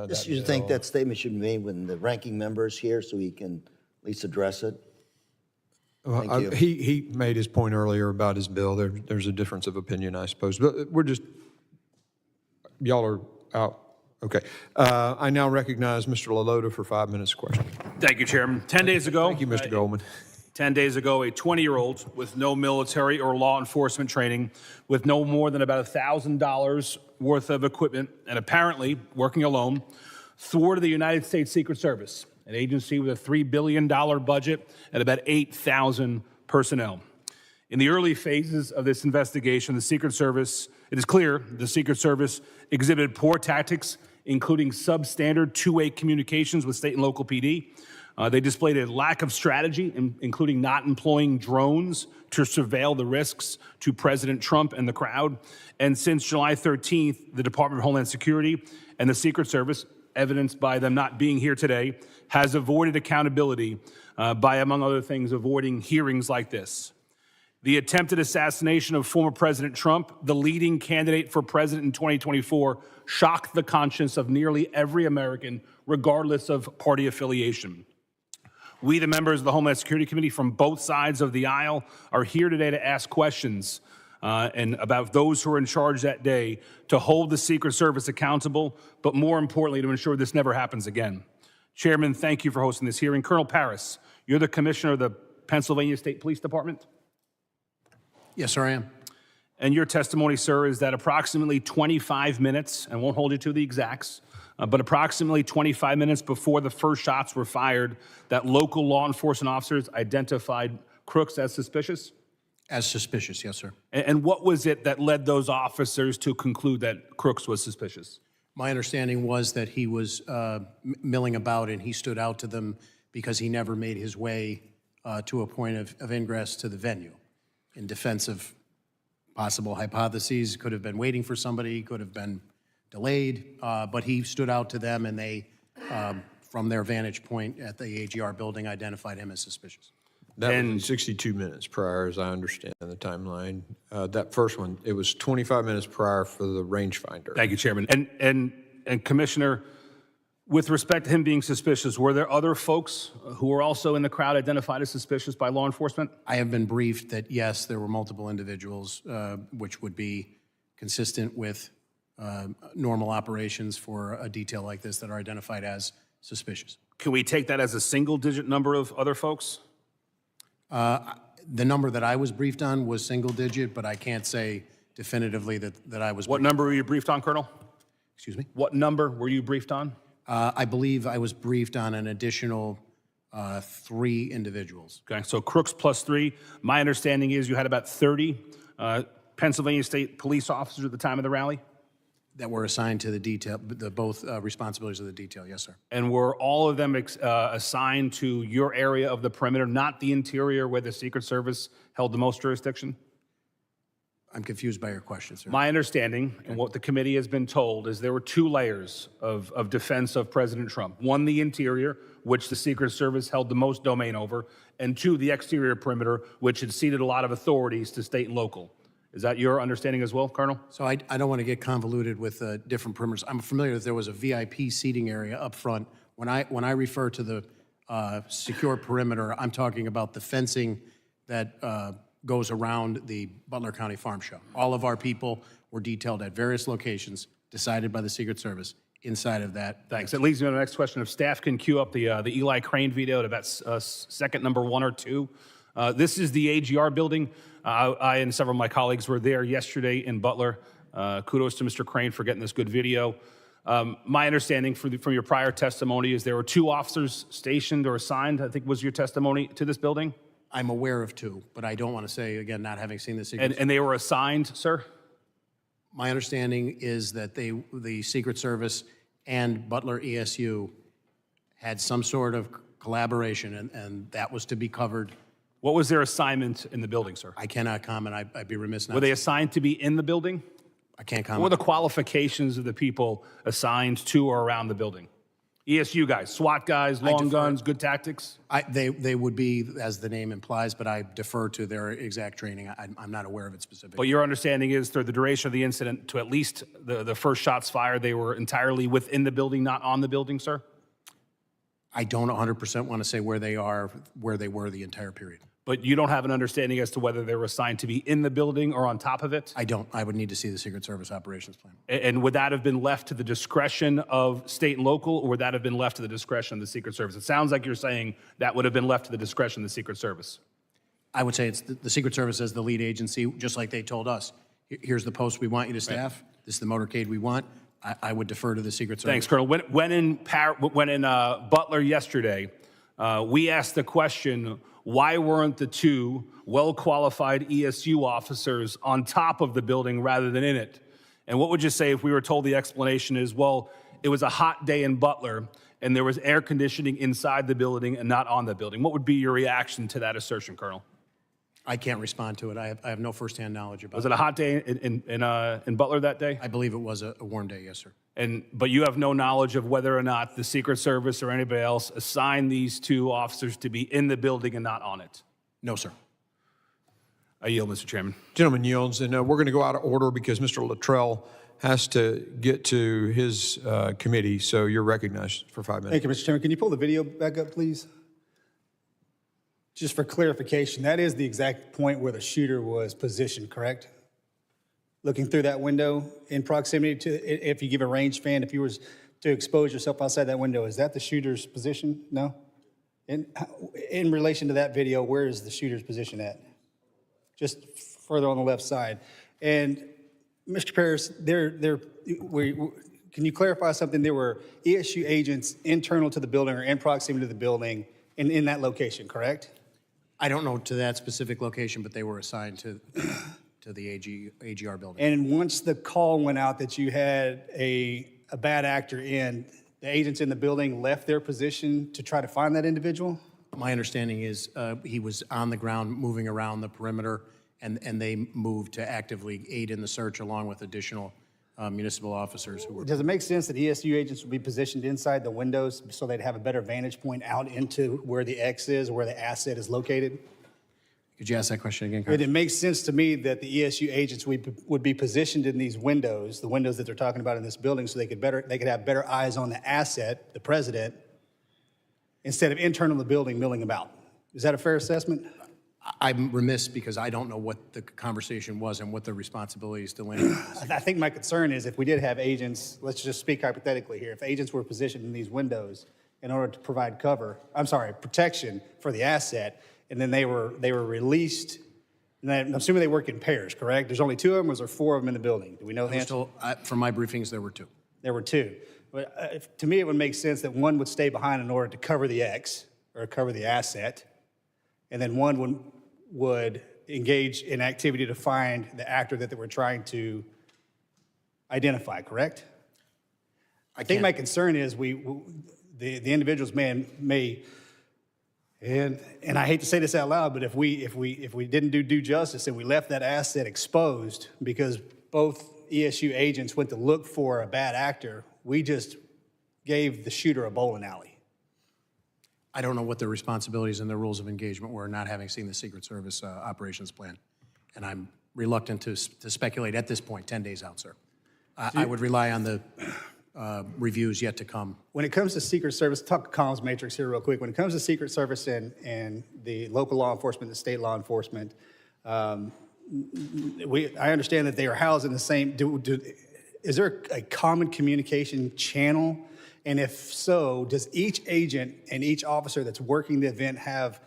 Just you think that statement should be made when the ranking member is here so he can at least address it? Thank you.
He made his point earlier about his bill. There's a difference of opinion, I suppose. But we're just, y'all are out. Okay. I now recognize Mr. LaLota for 5 minutes question.
Thank you, Chairman. 10 days ago.
Thank you, Mr. Goldman.
10 days ago, a 20-year-old with no military or law enforcement training, with no more than about $1,000 worth of equipment, and apparently working alone, thwarted the United States Secret Service, an agency with a $3 billion budget and about 8,000 personnel. In the early phases of this investigation, the Secret Service, it is clear the Secret Service exhibited poor tactics, including substandard two-way communications with state and local PD. They displayed a lack of strategy, including not employing drones to surveil the risks to President Trump and the crowd. And since July 13th, the Department of Homeland Security and the Secret Service, evidenced by them not being here today, has avoided accountability by, among other things, avoiding hearings like this. The attempted assassination of former President Trump, the leading candidate for president in 2024, shocked the conscience of nearly every American, regardless of party affiliation. We, the members of the Homeland Security Committee from both sides of the aisle, are here today to ask questions and about those who are in charge that day, to hold the Secret Service accountable, but more importantly, to ensure this never happens again. Chairman, thank you for hosting this hearing. Colonel Paris, you're the Commissioner of the Pennsylvania State Police Department?
Yes, sir, I am.
And your testimony, sir, is that approximately 25 minutes, and won't hold you to the exacts, but approximately 25 minutes before the first shots were fired, that local law enforcement officers identified Crooks as suspicious?
As suspicious, yes, sir.
And what was it that led those officers to conclude that Crooks was suspicious?
My understanding was that he was milling about, and he stood out to them because he never made his way to a point of ingress to the venue. In defense of possible hypotheses, could have been waiting for somebody, could have been delayed, but he stood out to them, and they, from their vantage point at the AGR building, identified him as suspicious.
That was 62 minutes prior, as I understand the timeline. That first one, it was 25 minutes prior for the rangefinder.
Thank you, Chairman. And Commissioner, with respect to him being suspicious, were there other folks who were also in the crowd identified as suspicious by law enforcement?
I have been briefed that, yes, there were multiple individuals, which would be consistent with normal operations for a detail like this that are identified as suspicious.
Can we take that as a single-digit number of other folks?
The number that I was briefed on was single digit, but I can't say definitively that I was.
What number were you briefed on, Colonel?
Excuse me?
What number were you briefed on?
I believe I was briefed on an additional 3 individuals.
Okay, so Crooks plus 3. My understanding is you had about 30 Pennsylvania State police officers at the time of the rally?
That were assigned to the detail, both responsibilities of the detail, yes, sir.
And were all of them assigned to your area of the perimeter, not the interior where the Secret Service held the most jurisdiction?
I'm confused by your question, sir.
My understanding, and what the committee has been told, is there were 2 layers of defense of President Trump. 1, the interior, which the Secret Service held the most domain over, and 2, the exterior perimeter, which had ceded a lot of authorities to state and local. Is that your understanding as well, Colonel?
So I don't want to get convoluted with different perimeters. I'm familiar that there was a VIP seating area up front. When I refer to the secure perimeter, I'm talking about the fencing that goes around the Butler County Farm Show. All of our people were detailed at various locations decided by the Secret Service inside of that.
Thanks. That leads me to the next question. If staff can cue up the Eli Crane video at about second number 1 or 2. This is the AGR building. I and several of my colleagues were there yesterday in Butler. Kudos to Mr. Crane for getting this good video. My understanding from your prior testimony is there were 2 officers stationed or assigned, I think was your testimony, to this building?
I'm aware of 2, but I don't want to say, again, not having seen the Secret Service.
And they were assigned, sir?
My understanding is that the Secret Service and Butler ESU had some sort of collaboration, and that was to be covered.
What was their assignment in the building, sir?
I cannot comment. I'd be remiss not.
Were they assigned to be in the building?
I can't comment.
What were the qualifications of the people assigned to or around the building? ESU guys, SWAT guys, long guns, good tactics?
They would be, as the name implies, but I defer to their exact training. I'm not aware of it specifically.
But your understanding is through the duration of the incident, to at least the first shots fired, they were entirely within the building, not on the building, sir?
I don't 100% want to say where they were the entire period.
But you don't have an understanding as to whether they were assigned to be in the building or on top of it?
I don't. I would need to see the Secret Service operations plan.
And would that have been left to the discretion of state and local, or would that have been left to the discretion of the Secret Service? It sounds like you're saying that would have been left to the discretion of the Secret Service.
I would say it's the Secret Service as the lead agency, just like they told us. Here's the post we want you to staff. This is the motorcade we want. I would defer to the Secret Service.
Thanks, Colonel. When in Butler yesterday, we asked the question, why weren't the 2 well-qualified ESU officers on top of the building rather than in it? And what would you say if we were told the explanation is, well, it was a hot day in Butler and there was air conditioning inside the building and not on the building? What would be your reaction to that assertion, Colonel?
I can't respond to it. I have no firsthand knowledge about it.
Was it a hot day in Butler that day?
I believe it was a warm day, yes, sir.
But you have no knowledge of whether or not the Secret Service or anybody else assigned these 2 officers to be in the building and not on it?
No, sir.
I yield, Mr. Chairman.
Gentleman yields, and we're going to go out of order because Mr. Luttrell has to get to his committee, so you're recognized for 5 minutes.
Thank you, Mr. Chairman. Can you pull the video back up, please? Just for clarification, that is the exact point where the shooter was positioned, correct? Looking through that window in proximity to, if you give a range fan, if you were to expose yourself outside that window, is that the shooter's position? No? In relation to that video, where is the shooter's position at? Just further on the left side. And Mr. Paris, can you clarify something? There were ESU agents internal to the building or in proximity to the building in that location, correct?
I don't know to that specific location, but they were assigned to the AGR building.
And once the call went out that you had a bad actor in, the agents in the building left their position to try to find that individual?
My understanding is he was on the ground moving around the perimeter, and they moved to actively aid in the search along with additional municipal officers who were.
Does it make sense that ESU agents would be positioned inside the windows so they'd have a better vantage point out into where the X is, where the asset is located?
Could you ask that question again,
It
Congressman?
makes sense to me that the ESU agents would be positioned in these windows, the windows that they're talking about in this building, so they could have better eyes on the asset, the president, instead of internal to the building milling about. Is that a fair assessment?
I'm remiss because I don't know what the conversation was and what the responsibilities delineated.
I think my concern is if we did have agents, let's just speak hypothetically here, if agents were positioned in these windows in order to provide protection for the asset, and then they were released, and I'm assuming they work in pairs, correct? There's only 2 of them, or is there 4 of them in the building? Do we know the answer?
From my briefings, there were 2.
There were 2. But to me, it would make sense that one would stay behind in order to cover the X, or cover the asset, and then one would engage in activity to find the actor that they were trying to identify, correct? I think my concern is the individuals may and I hate to say this out loud, but if we didn't do due justice and we left that asset exposed because both ESU agents went to look for a bad actor, we just gave the shooter a bowling alley.
I don't know what the responsibilities and the rules of engagement were, not having seen the Secret Service operations plan. And I'm reluctant to speculate at this point, 10 days out, sir. I would rely on the reviews yet to come.
When it comes to Secret Service, talk comms matrix here real quick. When it comes to Secret Service and the local law enforcement, the state law enforcement, I understand that they are housed in the same, is there a common communication channel? And if so, does each agent and each officer that's working the event have,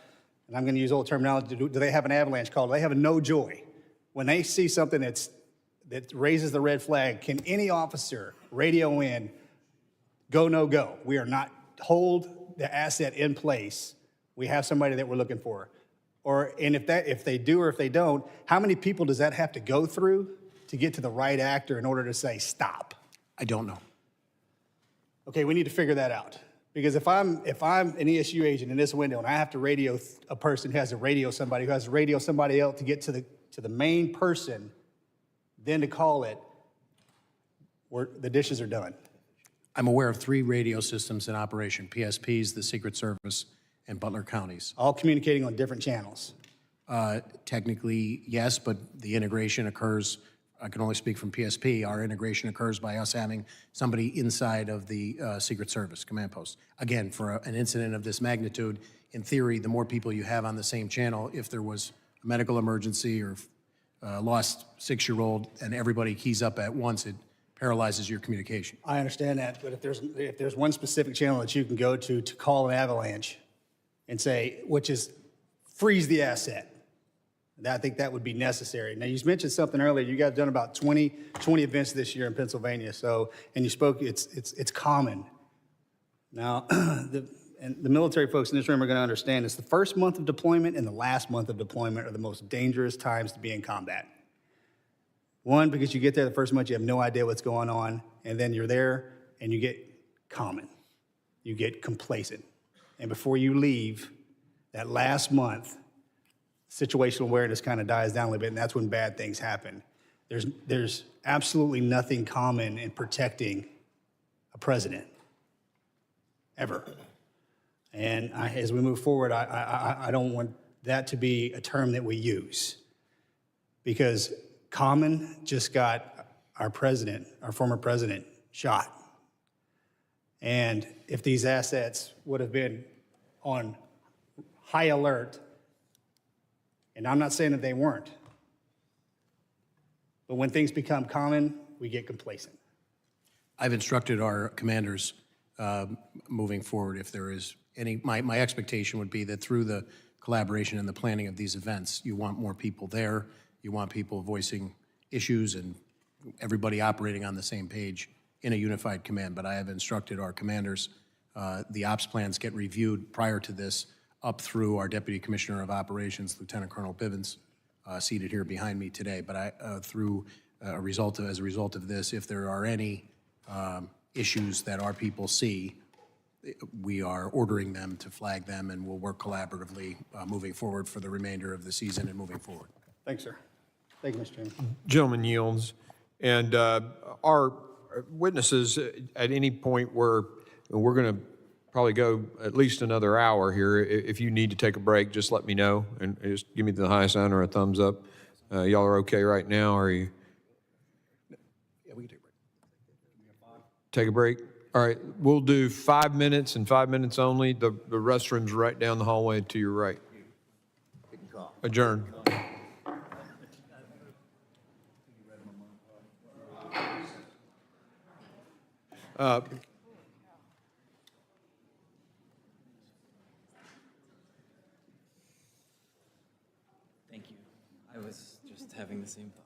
and I'm going to use old terminology, do they have an avalanche call? Do they have a no joy? When they see something that raises the red flag, can any officer radio in, go, no go? We are not, hold the asset in place. We have somebody that we're looking for. And if they do or if they don't, how many people does that have to go through to get to the right actor in order to say stop?
I don't know.
Okay, we need to figure that out. Because if I'm an ESU agent in this window and I have to radio a person who has to radio somebody who has to radio somebody else to get to the main person, then to call it, the dishes are done.
I'm aware of 3 radio systems in operation, PSPs, the Secret Service, and Butler counties.
All communicating on different channels.
Technically, yes, but the integration occurs, I can only speak from PSP, our integration occurs by us having somebody inside of the Secret Service command post. Again, for an incident of this magnitude, in theory, the more people you have on the same channel, if there was a medical emergency or lost 6-year-old and everybody keys up at once, it paralyzes your communication.
I understand that, but if there's one specific channel that you can go to call an avalanche and say, which is freeze the asset, I think that would be necessary. Now, you mentioned something earlier. You guys have done about 20 events this year in Pennsylvania. So, and you spoke, it's common. Now, the military folks in this room are going to understand it's the first month of deployment and the last month of deployment are the most dangerous times to be in combat. One, because you get there the first month, you have no idea what's going on, and then you're there and you get common. You get complacent. And before you leave, that last month, situational awareness kind of dies down a little bit, and that's when bad things happen. There's absolutely nothing common in protecting a president, ever. And as we move forward, I don't want that to be a term that we use, because common just got our president, our former president, shot. And if these assets would have been on high alert, and I'm not saying that they weren't, but when things become common, we get complacent.
I've instructed our commanders moving forward, if there is any, my expectation would be that through the collaboration and the planning of these events, you want more people there, you want people voicing issues and everybody operating on the same page in a unified command. But I have instructed our commanders, the ops plans get reviewed prior to this up through our Deputy Commissioner of Operations, Lieutenant Colonel Bivens, seated here behind me today. But as a result of this, if there are any issues that our people see, we are ordering them to flag them, and we'll work collaboratively moving forward for the remainder of the season and moving forward.
Thanks, sir. Thank you, Mr. Chairman.
Gentleman yields. And our witnesses, at any point where we're going to probably go at least another hour here, if you need to take a break, just let me know and just give me the high sign or a thumbs up. Y'all are okay right now, or are you?
Yeah, we can take a break.
Take a break? All right, we'll do 5 minutes and 5 minutes only. The restroom's right down the hallway to your right. Adjourn.
Thank you. I was just having the same thought.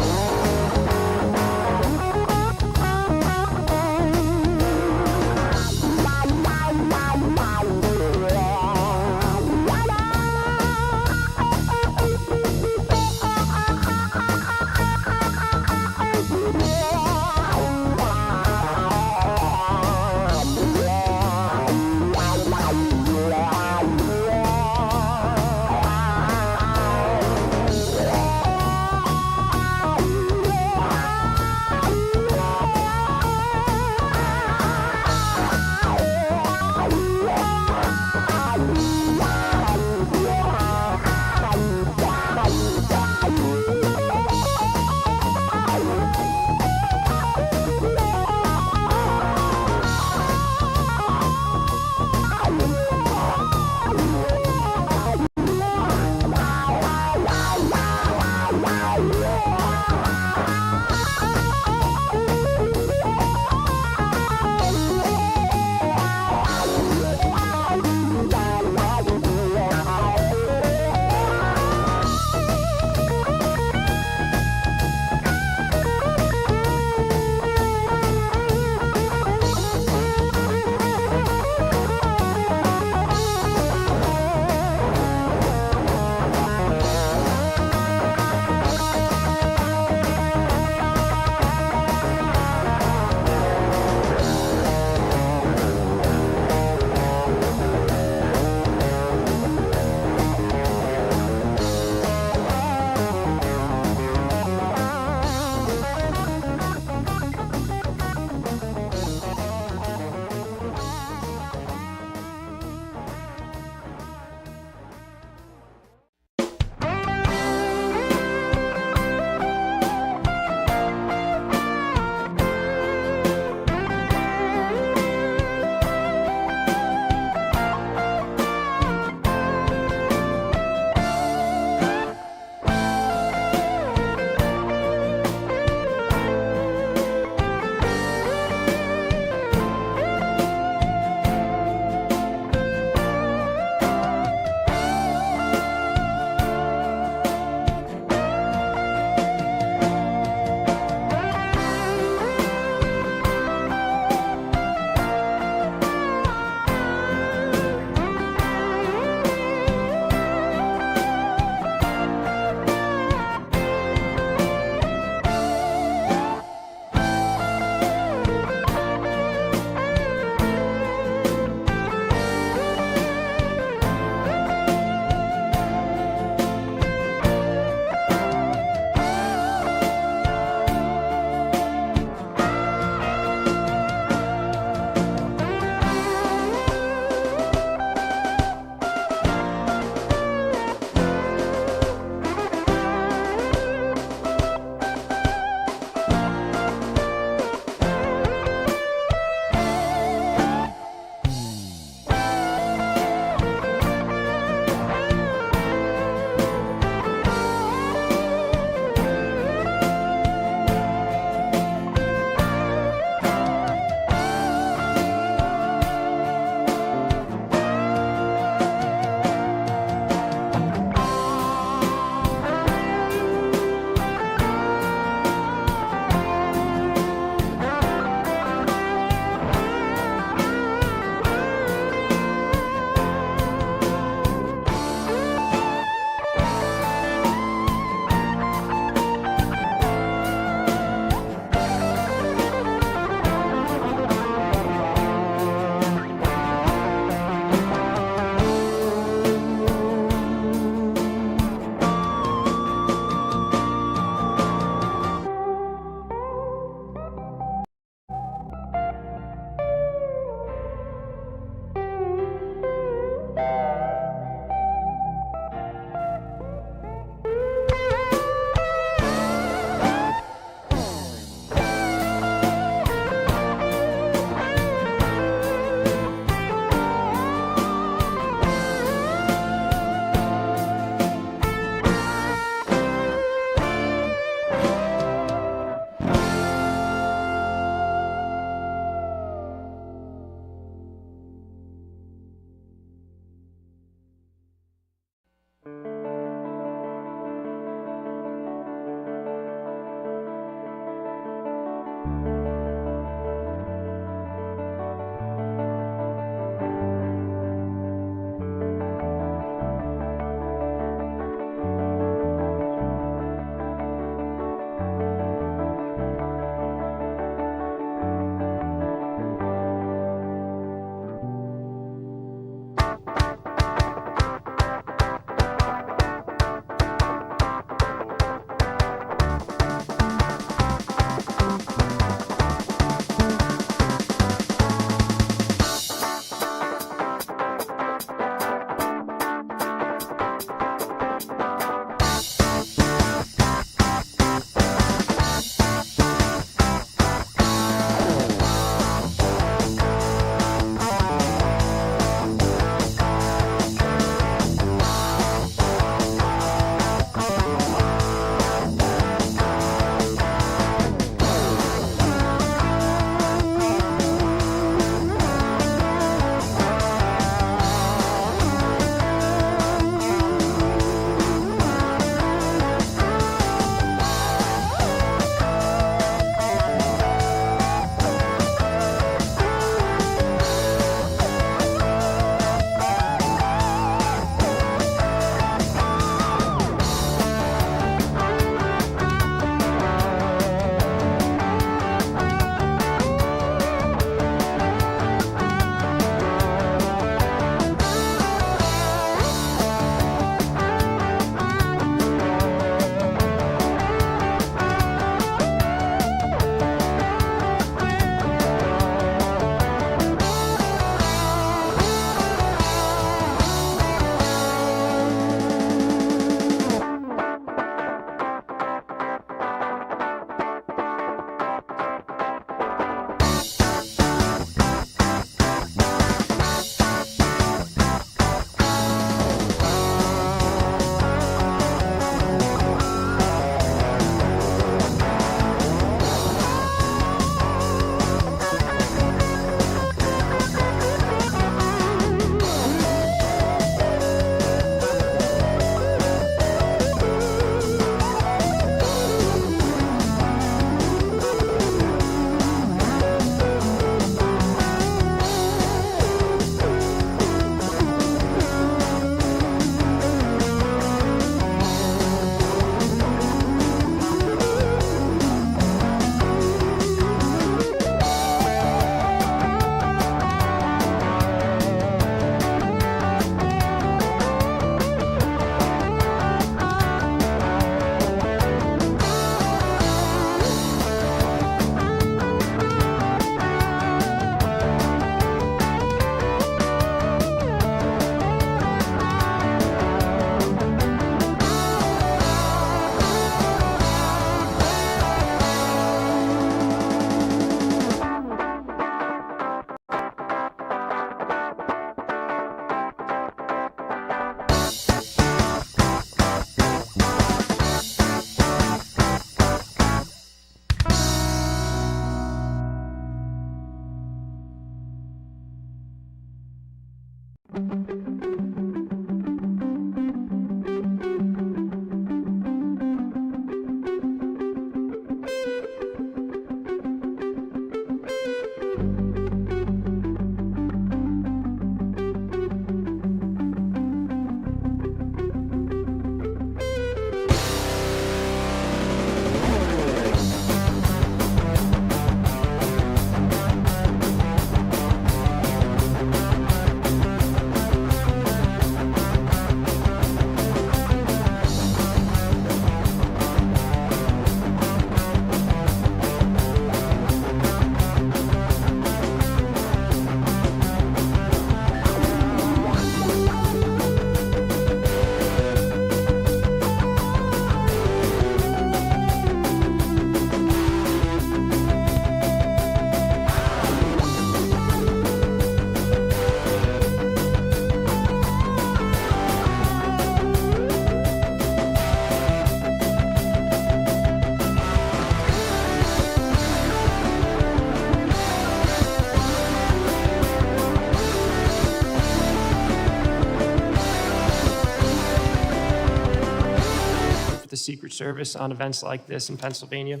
the Secret Service on events like this in Pennsylvania?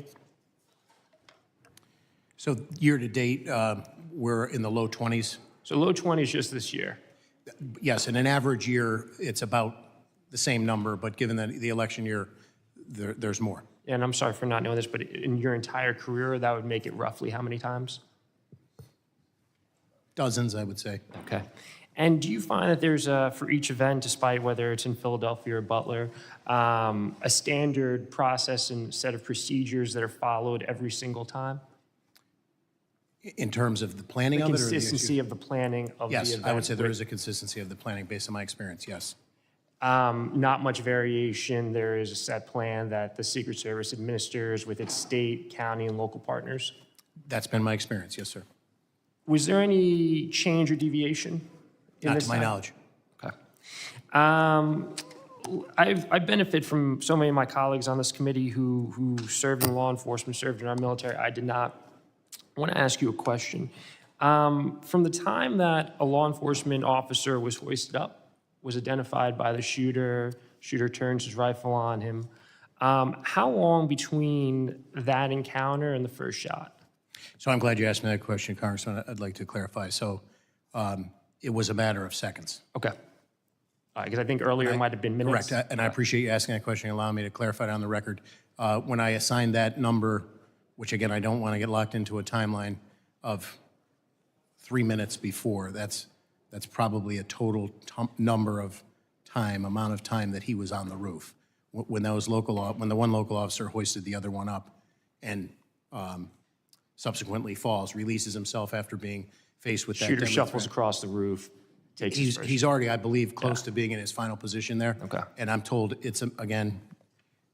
So year-to-date, we're in the low 20s.
So low 20s just this year.
Yes, in an average year, it's about the same number, but given the election year, there's more.
And I'm sorry for not knowing this, but in your entire career, that would make it roughly how many times?
Dozens, I would say.
Okay. And do you find that there's, for each event, despite whether it's in Philadelphia or Butler, a standard process and set of procedures that are followed every single time?
In terms of the planning
The
of it? Or
consistency of the planning of the event?
Yes, I would say there is a consistency of the planning based on my experience, yes.
Not much variation. There is a set plan that the Secret Service administers with its state, county, and local partners.
That's been my experience, yes, sir.
Was there any change or deviation?
Not to my knowledge.
Okay. I benefit from so many of my colleagues on this committee who served in law enforcement, served in our military. I did not. I want to ask you a question. From the time that a law enforcement officer was hoisted up, was identified by the shooter turns his rifle on him, how long between that encounter and the first shot?
So I'm glad you asked me that question, Congressman. I'd like to clarify. So it was a matter of seconds.
Okay. Because I think earlier it might have been minutes.
Correct, and I appreciate you asking that question and allowing me to clarify it on the record. When I assigned that number, which again, I don't want to get locked into a timeline of 3 minutes before, that's probably a total amount of time that he was on the roof. When the one local officer hoisted the other one up and subsequently falls, releases himself after being faced with that
Shooter
deadly
shuffles
threat.
across the roof, takes his first
He's already, I believe, close to being in his final position there.
Okay.
And I'm told it's, again,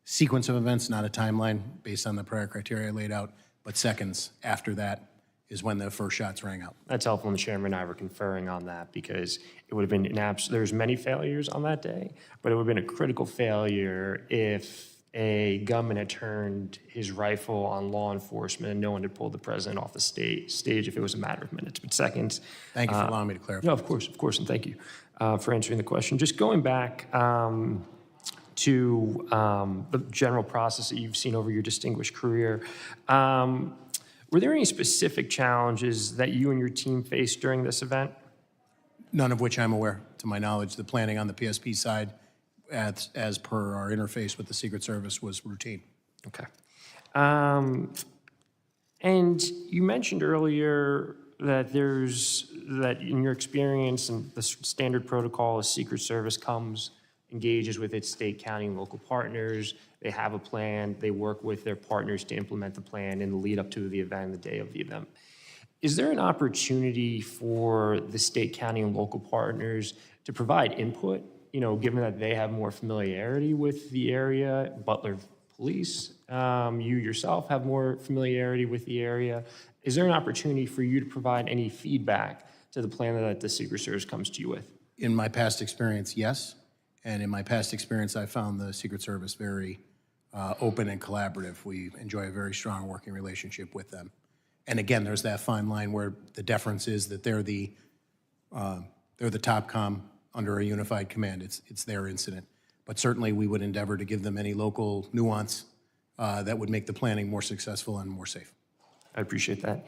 sequence of events, not a timeline based on the prior criteria laid out, but seconds after that is when the first shots rang out.
That's helpful, and the chairman and I were conferring on that because it would have been there's many failures on that day, but it would have been a critical failure if a gunman had turned his rifle on law enforcement and no one had pulled the president off the stage if it was a matter of minutes, but seconds.
Thank you for allowing me to clarify.
No, of course, and thank you for answering the question. Just going back to the general process that you've seen over your distinguished career, were there any specific challenges that you and your team faced during this event?
None of which I'm aware, to my knowledge. The planning on the PSP side, as per our interface with the Secret Service, was routine.
Okay. And you mentioned earlier that that in your experience and the standard protocol, a Secret Service engages with its state, county, and local partners. They have a plan. They work with their partners to implement the plan in the lead up to the event and the day of the event. Is there an opportunity for the state, county, and local partners to provide input, given that they have more familiarity with the area? Butler Police, you yourself have more familiarity with the area. Is there an opportunity for you to provide any feedback to the plan that the Secret Service comes to you with?
In my past experience, yes. And in my past experience, I found the Secret Service very open and collaborative. We enjoy a very strong working relationship with them. And again, there's that fine line where the deference is that they're the top comm under a unified command. It's their incident. But certainly we would endeavor to give them any local nuance that would make the planning more successful and more safe.
I appreciate that.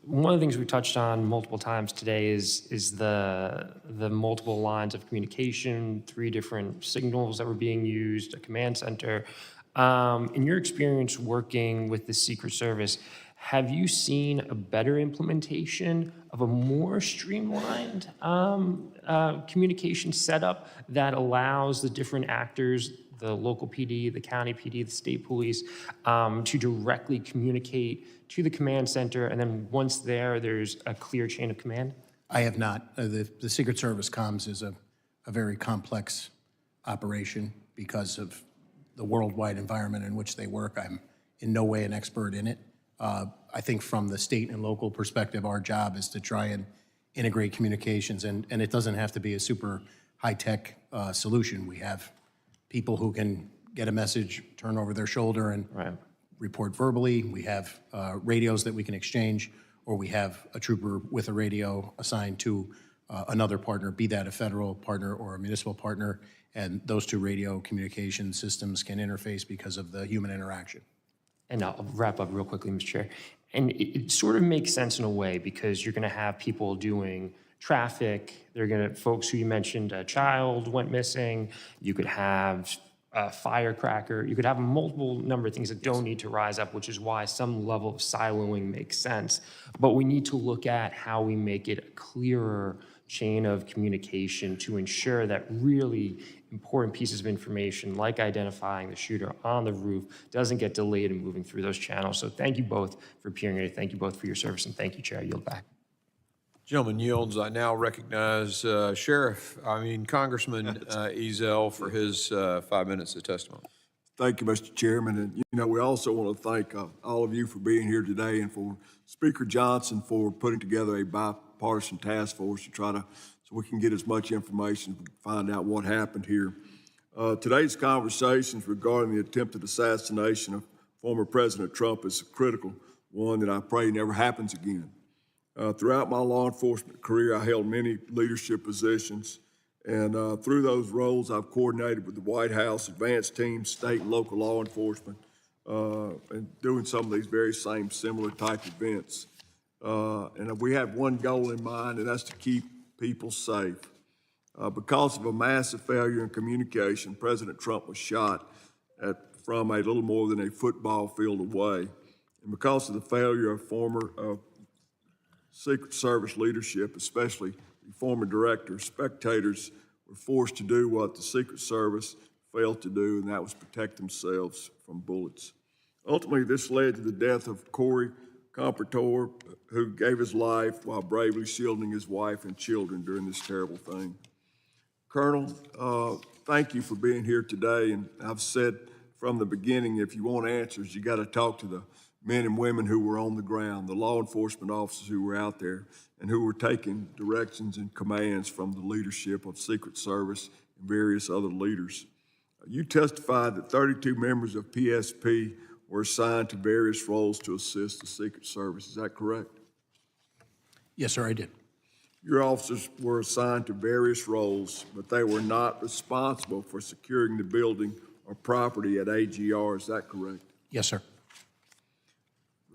One of the things we touched on multiple times today is the multiple lines of communication, 3 different signals that were being used, a command center. In your experience working with the Secret Service, have you seen a better implementation of a more streamlined communication setup that allows the different actors, the local PD, the county PD, the state police, to directly communicate to the command center, and then once there's a clear chain of command?
I have not. The Secret Service comms is a very complex operation because of the worldwide environment in which they work. I'm in no way an expert in it. I think from the state and local perspective, our job is to try and integrate communications, and it doesn't have to be a super high-tech solution. We have people who can get a message, turn over their shoulder, and report verbally. We have radios that we can exchange, or we have a trooper with a radio assigned to another partner, be that a federal partner or a municipal partner, and those two radio communication systems can interface because of the human interaction.
And I'll wrap up real quickly, Mr. Chair. And it sort of makes sense in a way because you're going to have people doing traffic. They're going to, folks who you mentioned, a child went missing. You could have a firecracker. You could have a multiple number of things that don't need to rise up, which is why some level of siloing makes sense. But we need to look at how we make it a clearer chain of communication to ensure that really important pieces of information, like identifying the shooter on the roof, doesn't get delayed in moving through those channels. So thank you both for appearing here. Thank you both for your service, and thank you, Chair. I yield back.
Gentleman yields. I now recognize Congressman Ezel for his 5 minutes of testimony.
Thank you, Mr. Chairman. And, we also want to thank all of you for being here today and for Speaker Johnson for putting together a bipartisan task force to try to, so we can get as much information and find out what happened here. Today's conversations regarding the attempted assassination of former President Trump is a critical one that I pray never happens again. Throughout my law enforcement career, I held many leadership positions, and through those roles, I've coordinated with the White House, advanced teams, state and local law enforcement, and doing some of these very same similar type events. And we have one goal in mind, and that's to keep people safe. Because of a massive failure in communication, President Trump was shot from a little more than a football field away. And because of the failure of former Secret Service leadership, especially the former director, spectators were forced to do what the Secret Service failed to do, and that was protect themselves from bullets. Ultimately, this led to the death of Corey Comparator, who gave his life while bravely shielding his wife and children during this terrible thing. Colonel, thank you for being here today, and I've said from the beginning, if you want answers, you got to talk to the men and women who were on the ground, the law enforcement officers who were out there and who were taking directions and commands from the leadership of Secret Service and various other leaders. You testified that 32 members of PSP were assigned to various roles to assist the Secret Service. Is that correct?
Yes, sir, I did.
Your officers were assigned to various roles, but they were not responsible for securing the building or property at AGR. Is that correct?
Yes, sir.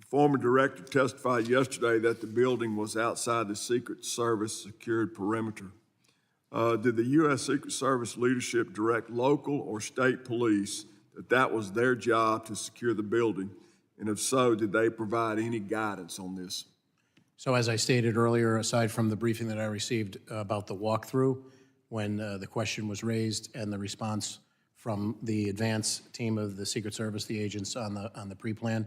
Former director testified yesterday that the building was outside the Secret Service secured perimeter. Did the U.S. Secret Service leadership direct local or state police that was their job to secure the building? And if so, did they provide any guidance on this?
So as I stated earlier, aside from the briefing that I received about the walkthrough, when the question was raised and the response from the advance team of the Secret Service, the agents on the pre-plan,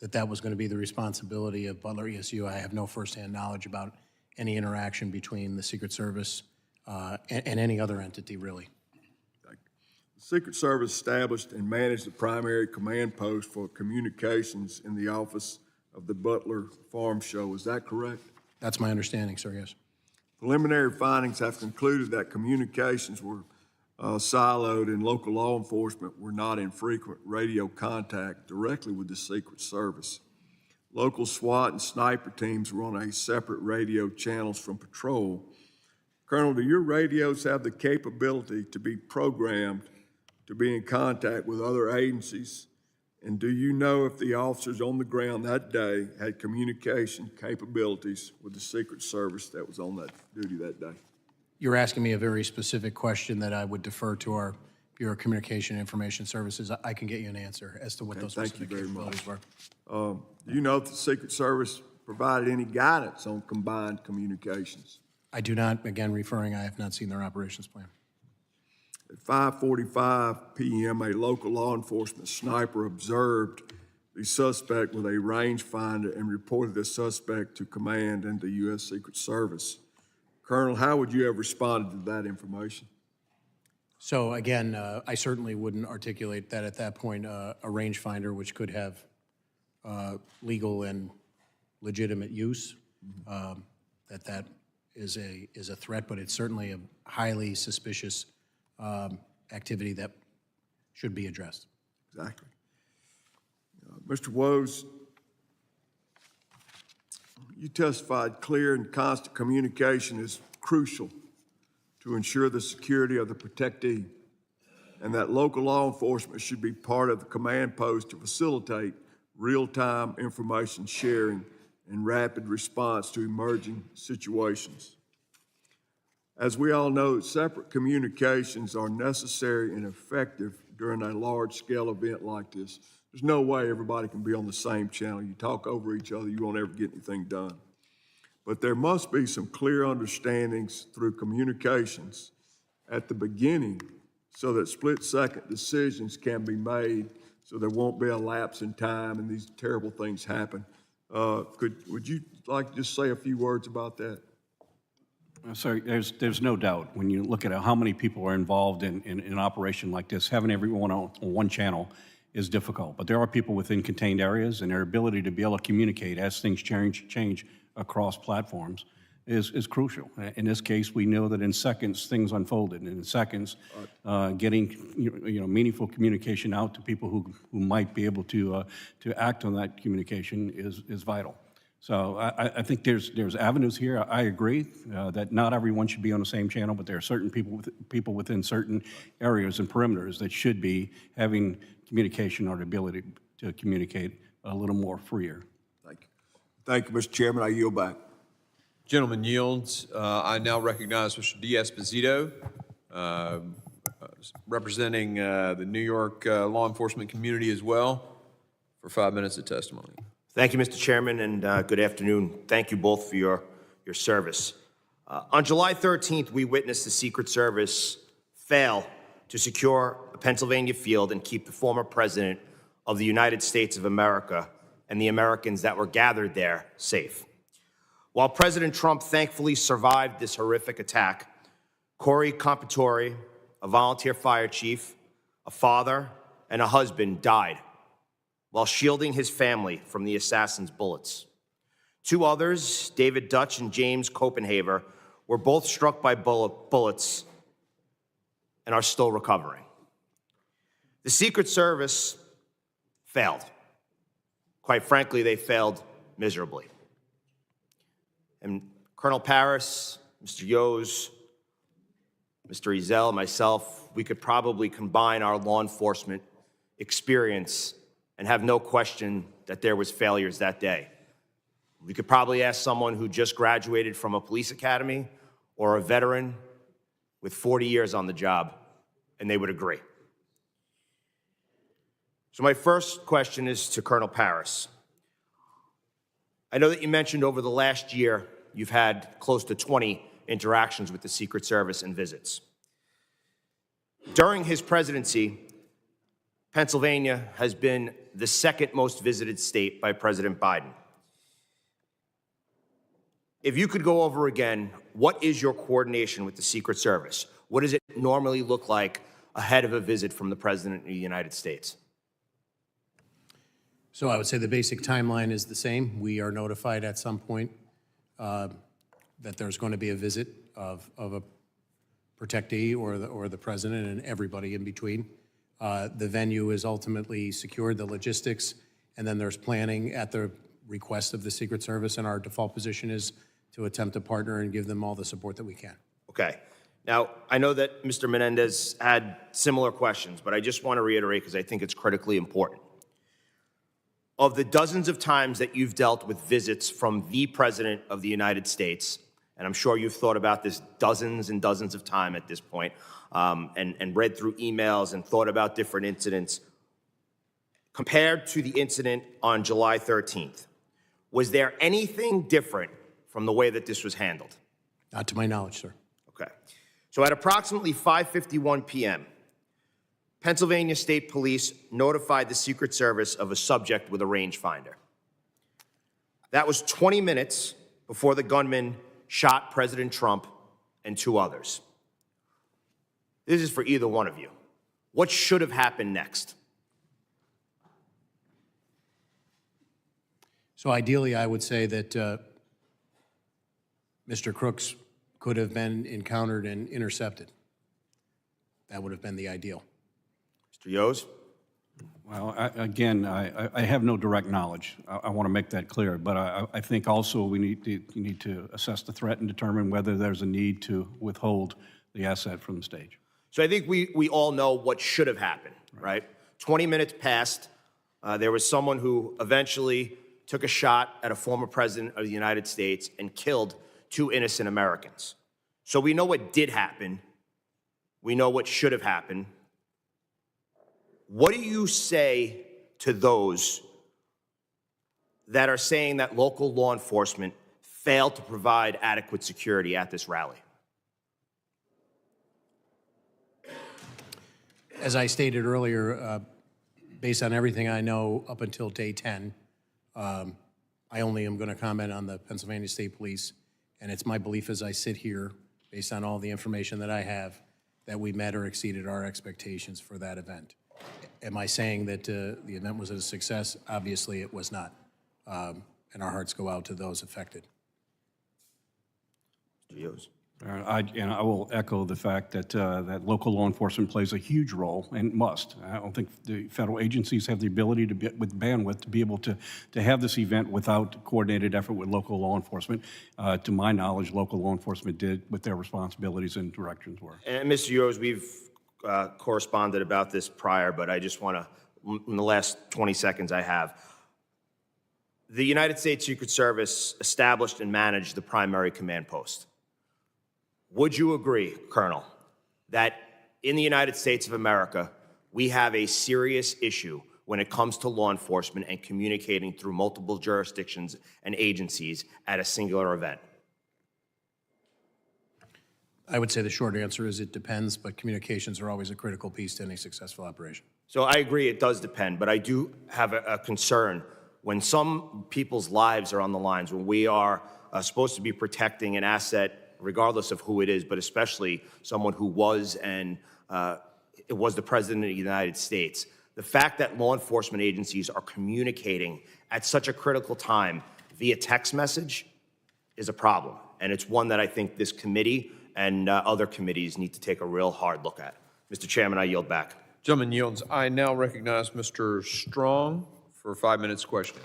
that was going to be the responsibility of Butler ESU. I have no firsthand knowledge about any interaction between the Secret Service and any other entity, really.
The Secret Service established and managed the primary command post for communications in the office of the Butler Farm Show. Is that correct?
That's my understanding, sir, yes.
Preliminary findings have concluded that communications were siloed and local law enforcement were not in frequent radio contact directly with the Secret Service. Local SWAT and sniper teams were on a separate radio channels from patrol. Colonel, do your radios have the capability to be programmed to be in contact with other agencies? And do you know if the officers on the ground that day had communication capabilities with the Secret Service that was on that duty that day?
You're asking me a very specific question that I would defer to our Bureau of Communication and Information Services. I can get you an answer as to what those specific capabilities were.
Do you know if the Secret Service provided any guidance on combined communications?
I do not. Again, referring, I have not seen their operations plan.
At 5:45 p.m., a local law enforcement sniper observed the suspect with a rangefinder and reported the suspect to command and the U.S. Secret Service. Colonel, how would you have responded to that information?
So again, I certainly wouldn't articulate that at that point. A rangefinder, which could have legal and legitimate use, that is a threat, but it's certainly a highly suspicious activity that should be addressed.
Exactly. Mr. Yoes, you testified clear and constant communication is crucial to ensure the security of the protectee, and that local law enforcement should be part of the command post to facilitate real-time information sharing and rapid response to emerging situations. As we all know, separate communications are necessary and effective during a large-scale event like this. There's no way everybody can be on the same channel. You talk over each other, you won't ever get anything done. But there must be some clear understandings through communications at the beginning so that split-second decisions can be made so there won't be a lapse in time and these terrible things happen. Would you like to just say a few words about that?
Sorry, there's no doubt when you look at how many people are involved in an operation like this, having everyone on one channel is difficult. But there are people within contained areas, and their ability to be able to communicate as things change across platforms is crucial. In this case, we know that in seconds things unfolded, and in seconds, getting meaningful communication out to people who might be able to act on that communication is vital. So I think there's avenues here. I agree that not everyone should be on the same channel, but there are certain people within certain areas and perimeters that should be having communication or the ability to communicate a little more freer.
Thank you. Thank you, Mr. Chairman. I yield back.
Gentleman yields. I now recognize Mr. D'Esposito, representing the New York law enforcement community as well, for 5 minutes of testimony.
Thank you, Mr. Chairman, and good afternoon. Thank you both for your service. On July 13th, we witnessed the Secret Service fail to secure a Pennsylvania field and keep the former president of the United States of America and the Americans that were gathered there safe. While President Trump thankfully survived this horrific attack, Corey Compatore, a volunteer fire chief, a father, and a husband died while shielding his family from the assassin's bullets. Two others, David Dutch and James Copenhaver, were both struck by bullets and are still recovering. The Secret Service failed. Quite frankly, they failed miserably. And Colonel Paris, Mr. Yoes, Mr. Ezel, myself, we could probably combine our law enforcement experience and have no question that there was failures that day. We could probably ask someone who just graduated from a police academy or a veteran with 40 years on the job, and they would agree. So my first question is to Colonel Paris. I know that you mentioned over the last year you've had close to 20 interactions with the Secret Service and visits. During his presidency, Pennsylvania has been the second most visited state by President Biden. If you could go over again, what is your coordination with the Secret Service? What does it normally look like ahead of a visit from the President of the United States?
So I would say the basic timeline is the same. We are notified at some point that there's going to be a visit of a protectee or the president and everybody in between. The venue is ultimately secured, the logistics, and then there's planning at the request of the Secret Service, and our default position is to attempt to partner and give them all the support that we can.
Okay. Now, I know that Mr. Menendez had similar questions, but I just want to reiterate because I think it's critically important. Of the dozens of times that you've dealt with visits from the President of the United States, and I'm sure you've thought about this dozens and dozens of times at this point, and read through emails and thought about different incidents, compared to the incident on July 13th, was there anything different from the way that this was handled?
Not to my knowledge, sir.
Okay. So at approximately 5:51 p.m., Pennsylvania State Police notified the Secret Service of a subject with a rangefinder. That was 20 minutes before the gunman shot President Trump and two others. This is for either one of you. What should have happened next?
So ideally, I would say that Mr. Crooks could have been encountered and intercepted. That would have been the ideal.
Mr. Yoes?
Well, I have no direct knowledge. I want to make that clear, but I think also you need to assess the threat and determine whether there's a need to withhold the asset from the stage.
So I think we all know what should have happened, right? 20 minutes passed. There was someone who eventually took a shot at a former president of the United States and killed 2 innocent Americans. So we know what did happen. We know what should have happened. What do you say to those that are saying that local law enforcement failed to provide adequate security at this rally?
As I stated earlier, based on everything I know up until day 10, I only am going to comment on the Pennsylvania State Police, and it's my belief as I sit here, based on all the information that I have, that we met or exceeded our expectations for that event. Am I saying that the event was a success? Obviously, it was not, and our hearts go out to those affected.
Mr. Yoes.
I will echo the fact that that local law enforcement plays a huge role and must. I don't think the federal agencies have the ability to with bandwidth to be able to have this event without coordinated effort with local law enforcement. To my knowledge, local law enforcement did what their responsibilities and directions were.
And Mr. Yoes, we've corresponded about this prior, but I just want to, in the last 20 seconds I have, the United States Secret Service established and managed the primary command post. Would you agree, Colonel, that in the United States of America, we have a serious issue when it comes to law enforcement and communicating through multiple jurisdictions and agencies at a singular event?
I would say the short answer is it depends, but communications are always a critical piece to any successful operation.
So I agree it does depend, but I do have a concern when some people's lives are on the lines, when we are supposed to be protecting an asset regardless of who it is, but especially someone who was it was the President of the United States. The fact that law enforcement agencies are communicating at such a critical time via text message is a problem. And it's one that I think this committee and other committees need to take a real hard look at. Mr. Chairman, I yield back.
Gentleman yields. I now recognize Mr. Strong for 5 minutes question.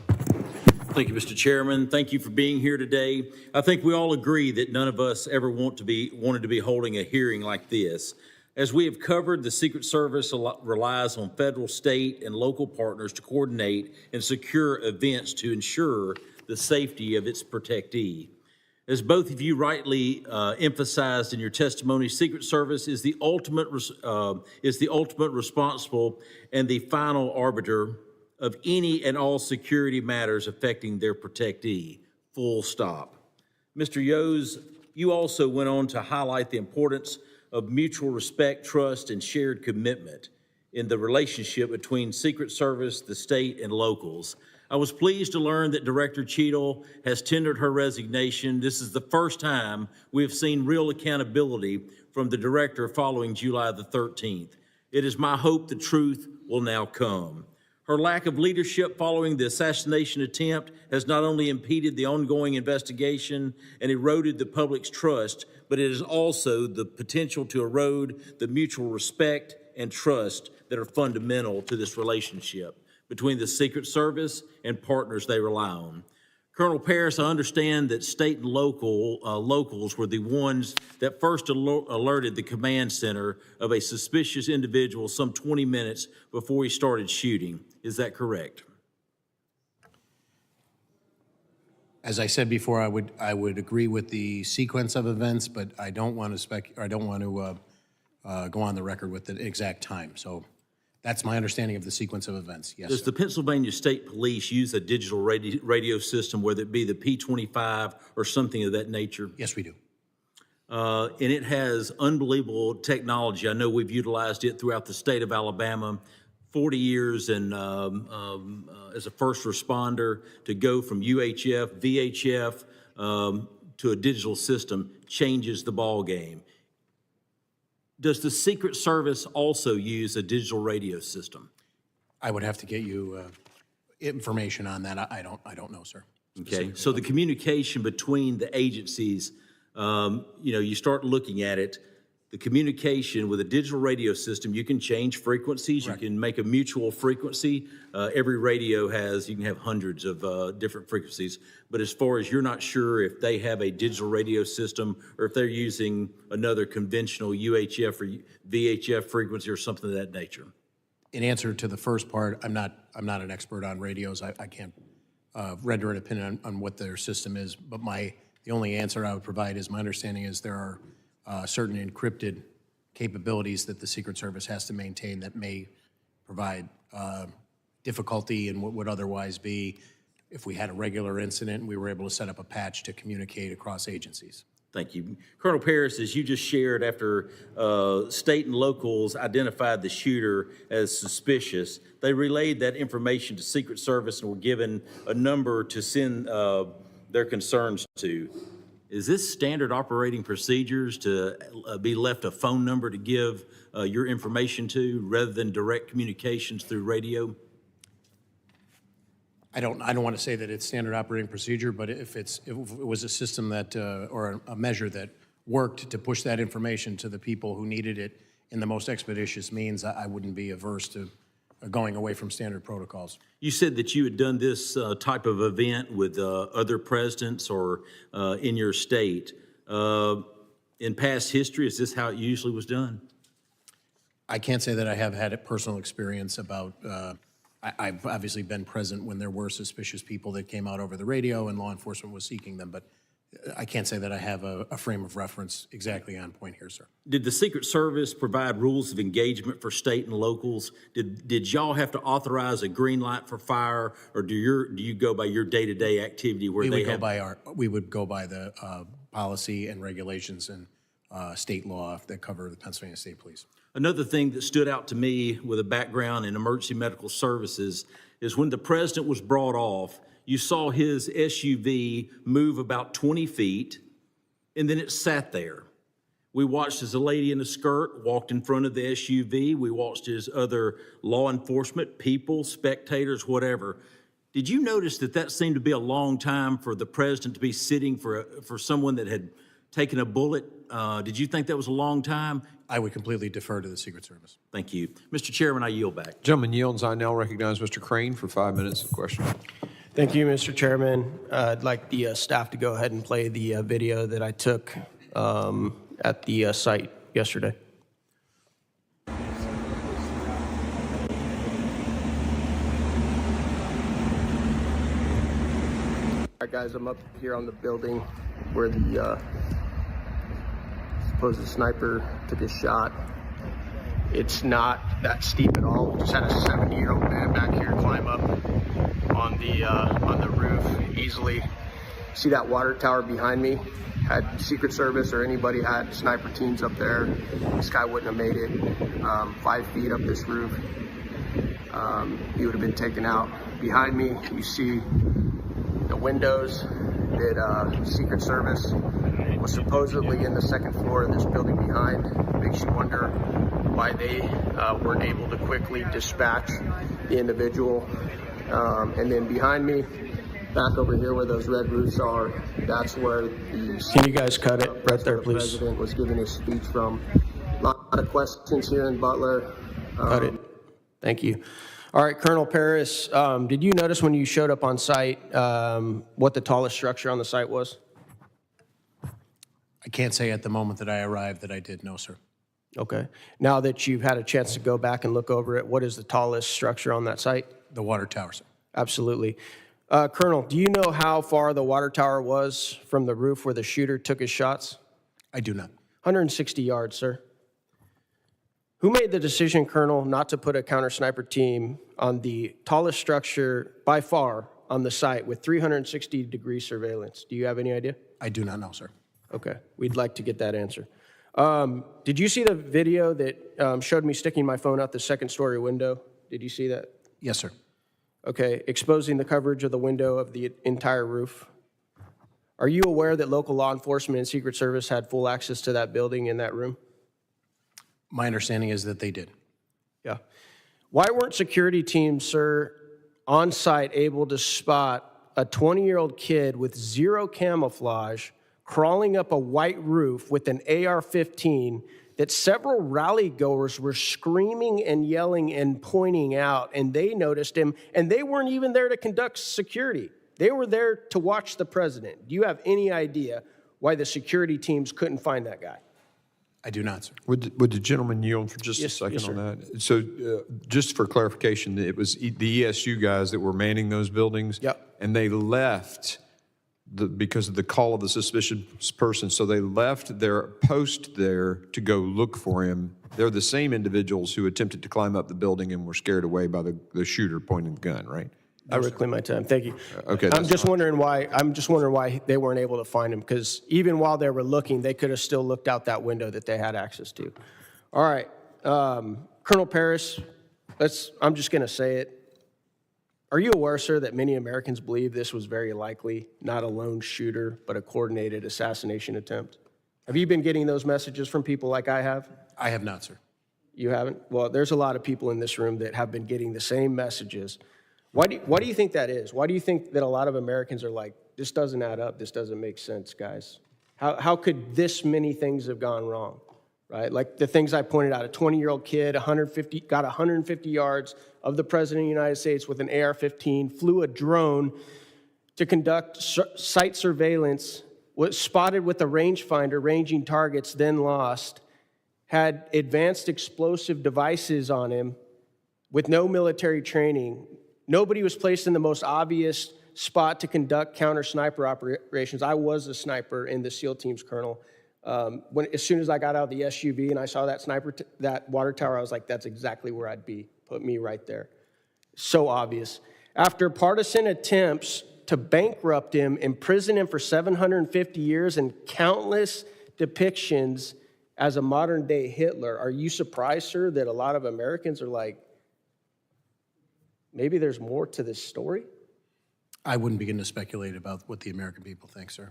Thank you, Mr. Chairman. Thank you for being here today. I think we all agree that none of us ever wanted to be holding a hearing like this. As we have covered, the Secret Service relies on federal, state, and local partners to coordinate and secure events to ensure the safety of its protectee. As both of you rightly emphasized in your testimony, Secret Service is the ultimate responsible and the final arbiter of any and all security matters affecting their protectee, full stop. Mr. Yoes, you also went on to highlight the importance of mutual respect, trust, and shared commitment in the relationship between Secret Service, the state, and locals. I was pleased to learn that Director Sheila has tendered her resignation. This is the first time we have seen real accountability from the director following July the 13th. It is my hope the truth will now come. Her lack of leadership following the assassination attempt has not only impeded the ongoing investigation and eroded the public's trust, but it has also the potential to erode the mutual respect and trust that are fundamental to this relationship between the Secret Service and partners they rely on. Colonel Paris, I understand that state and locals were the ones that first alerted the command center of a suspicious individual some 20 minutes before he started shooting. Is that correct?
As I said before, I would agree with the sequence of events, but I don't want to go on the record with the exact time. So that's my understanding of the sequence of events. Yes.
Does the Pennsylvania State Police use a digital radio system, whether it be the P25 or something of that nature?
Yes, we do.
And it has unbelievable technology. I know we've utilized it throughout the state of Alabama. 40 years and as a first responder, to go from UHF, VHF to a digital system changes the ball game. Does the Secret Service also use a digital radio system?
I would have to get you information on that. I don't know, sir.
Okay, so the communication between the agencies, you start looking at it. the communication with a digital radio system, you can change frequencies, you can make a mutual frequency. Every radio has, you can have hundreds of different frequencies, but as far as you're not sure if they have a digital radio system or if they're using another conventional UHF or VHF frequency or something of that nature.
In answer to the first part, I'm not an expert on radios. I can't render an opinion on what their system is, but the only answer I would provide is my understanding is there are certain encrypted capabilities that the Secret Service has to maintain that may provide difficulty in what would otherwise be if we had a regular incident and we were able to set up a patch to communicate across agencies.
Thank you. Colonel Paris, as you just shared, after state and locals identified the shooter as suspicious, they relayed that information to Secret Service and were given a number to send their concerns to. Is this standard operating procedures to be left a phone number to give your information to rather than direct communications through radio?
I don't want to say that it's standard operating procedure, but if it was a system that, or a measure that worked to push that information to the people who needed it in the most expeditious means, I wouldn't be averse to going away from standard protocols.
You said that you had done this type of event with other presidents or in your state. In past history, is this how it usually was done?
I can't say that I have had a personal experience about, I've obviously been present when there were suspicious people that came out over the radio and law enforcement was seeking them, but I can't say that I have a frame of reference exactly on point here, sir.
Did the Secret Service provide rules of engagement for state and locals? Did y'all have to authorize a green light for fire, or do you go by your day-to-day activity where
we would go by the policy and regulations and state law that cover the Pennsylvania State Police.
Another thing that stood out to me with a background in emergency medical services is when the president was brought off, you saw his SUV move about 20 feet, and then it sat there. We watched as a lady in a skirt walked in front of the SUV. We watched as other law enforcement, people, spectators, whatever. Did you notice that seemed to be a long time for the president to be sitting for someone that had taken a bullet? Did you think that was a long time?
I would completely defer to the Secret Service.
Thank you. Mr. Chairman, I yield back.
Gentleman yields. I now recognize Mr. Crane for 5 minutes of questioning.
Thank you, Mr. Chairman. I'd like the staff to go ahead and play the video that I took at the site yesterday.
All right, guys, I'm up here on the building where the supposed sniper took his shot. It's not that steep at all. We just had a 70-year-old man back here climb up on the roof easily. See that water tower behind me? Had Secret Service or anybody had sniper teams up there, this guy wouldn't have made it 5 feet up this roof. He would have been taken out. Behind me, you see the windows that Secret Service was supposedly in the second floor of this building behind. Makes you wonder why they weren't able to quickly dispatch the individual. And then behind me, back over here where those red roofs are, that's where the—
Can you guys cut it right there, please?
The president was giving his speech from. A lot of questions here in Butler.
Cut it. Thank you. All right, Colonel Paris, did you notice when you showed up on site what the tallest structure on the site was?
I can't say at the moment that I arrived that I did, no, sir.
Okay. Now that you've had a chance to go back and look over it, what is the tallest structure on that site?
The water tower, sir.
Absolutely. Colonel, do you know how far the water tower was from the roof where the shooter took his shots?
I do not.
160 yards, sir. Who made the decision, Colonel, not to put a counter-sniper team on the tallest structure by far on the site with 360-degree surveillance? Do you have any idea?
I do not know, sir.
Okay, we'd like to get that answer. Did you see the video that showed me sticking my phone out the second-story window? Did you see that?
Yes, sir.
Okay, exposing the coverage of the window of the entire roof. Are you aware that local law enforcement and Secret Service had full access to that building in that room?
My understanding is that they did.
Yeah. Why weren't security teams, sir, on site able to spot a 20-year-old kid with zero camouflage crawling up a white roof with an AR-15
that several rally goers were screaming and yelling and pointing out, and they noticed him, and they weren't even there to conduct security. They were there to watch the president. Do you have any idea why the security teams couldn't find that guy?
I do not, sir.
Would the gentleman yield for just a second on that? So just for clarification, it was the ESU guys that were manning those buildings?
Yep.
And they left because of the call of the suspicious person, so they left their post there to go look for him. They're the same individuals who attempted to climb up the building and were scared away by the shooter pointing the gun, right?
I reclaim my time. Thank you.
Okay.
I'm just wondering why they weren't able to find him, because even while they were looking, they could have still looked out that window that they had access to. All right, Colonel Paris, I'm just going to say it. Are you aware, sir, that many Americans believe this was very likely not a lone shooter, but a coordinated assassination attempt? Have you been getting those messages from people like I have?
I have not, sir.
You haven't? Well, there's a lot of people in this room that have been getting the same messages. Why do you think that is? Why do you think that a lot of Americans are like, this doesn't add up, this doesn't make sense, guys? How could this many things have gone wrong, right? Like the things I pointed out, a 20-year-old kid, got 150 yards of the President of the United States with an AR-15, flew a drone to conduct site surveillance, was spotted with a rangefinder ranging targets, then lost, had advanced explosive devices on him with no military training. Nobody was placed in the most obvious spot to conduct counter-sniper operations. I was a sniper in the SEAL teams, Colonel. As soon as I got out of the SUV and I saw that water tower, I was like, that's exactly where I'd be. Put me right there. So obvious. After partisan attempts to bankrupt him, imprison him for 750 years, and countless depictions as a modern-day Hitler, are you surprised, sir, that a lot of Americans are like, maybe there's more to this story?
I wouldn't begin to speculate about what the American people think, sir.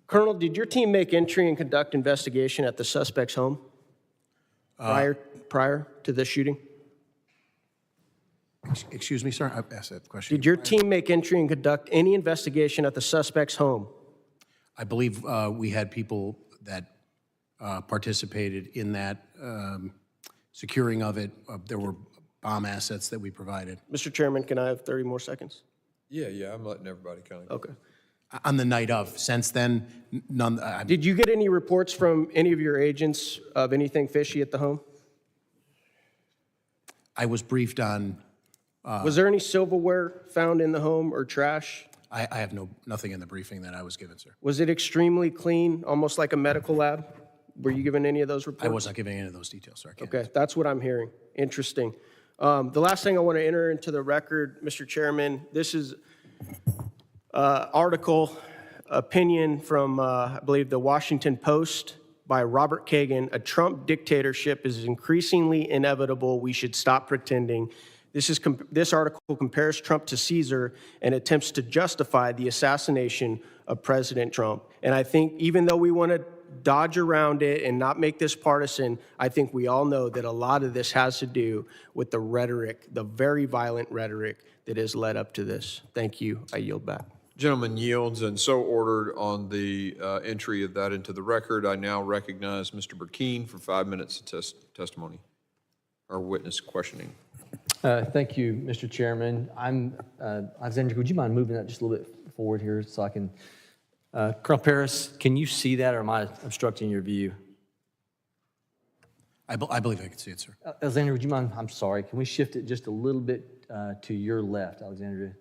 Colonel, did your team make entry and conduct investigation at the suspect's home prior to this shooting?
Excuse me, sir? I asked that question.
Did your team make entry and conduct any investigation at the suspect's home?
I believe we had people that participated in that securing of it. There were bomb assets that we provided.
Mr. Chairman, can I have 30 more seconds?
Yeah, I'm letting everybody kind of.
Okay.
On the night of. Since then, none.
Did you get any reports from any of your agents of anything fishy at the home?
I was briefed on.
Was there any silverware found in the home or trash?
I have nothing in the briefing that I was given, sir.
Was it extremely clean, almost like a medical lab? Were you given any of those reports?
I was not giving any of those details, sir.
Okay, that's what I'm hearing. Interesting. The last thing I want to enter into the record, Mr. Chairman, this is article opinion from, I believe, the Washington Post by Robert Kagan. A Trump dictatorship is increasingly inevitable. We should stop pretending. This article compares Trump to Caesar and attempts to justify the assassination of President Trump. And I think even though we want to dodge around it and not make this partisan, I think we all know that a lot of this has to do with the rhetoric, the very violent rhetoric that has led up to this. Thank you. I yield back.
Gentleman yields, and so ordered on the entry of that into the record. I now recognize Mr. Burkeen for 5 minutes of testimony or witness questioning.
Thank you, Mr. Chairman. Alexander, would you mind moving that just a little bit forward here so I can... Colonel Paris, can you see that, or am I obstructing your view?
I believe I can see it, sir.
Alexander, would you mind? I'm sorry. Can we shift it just a little bit to your left, Alexander?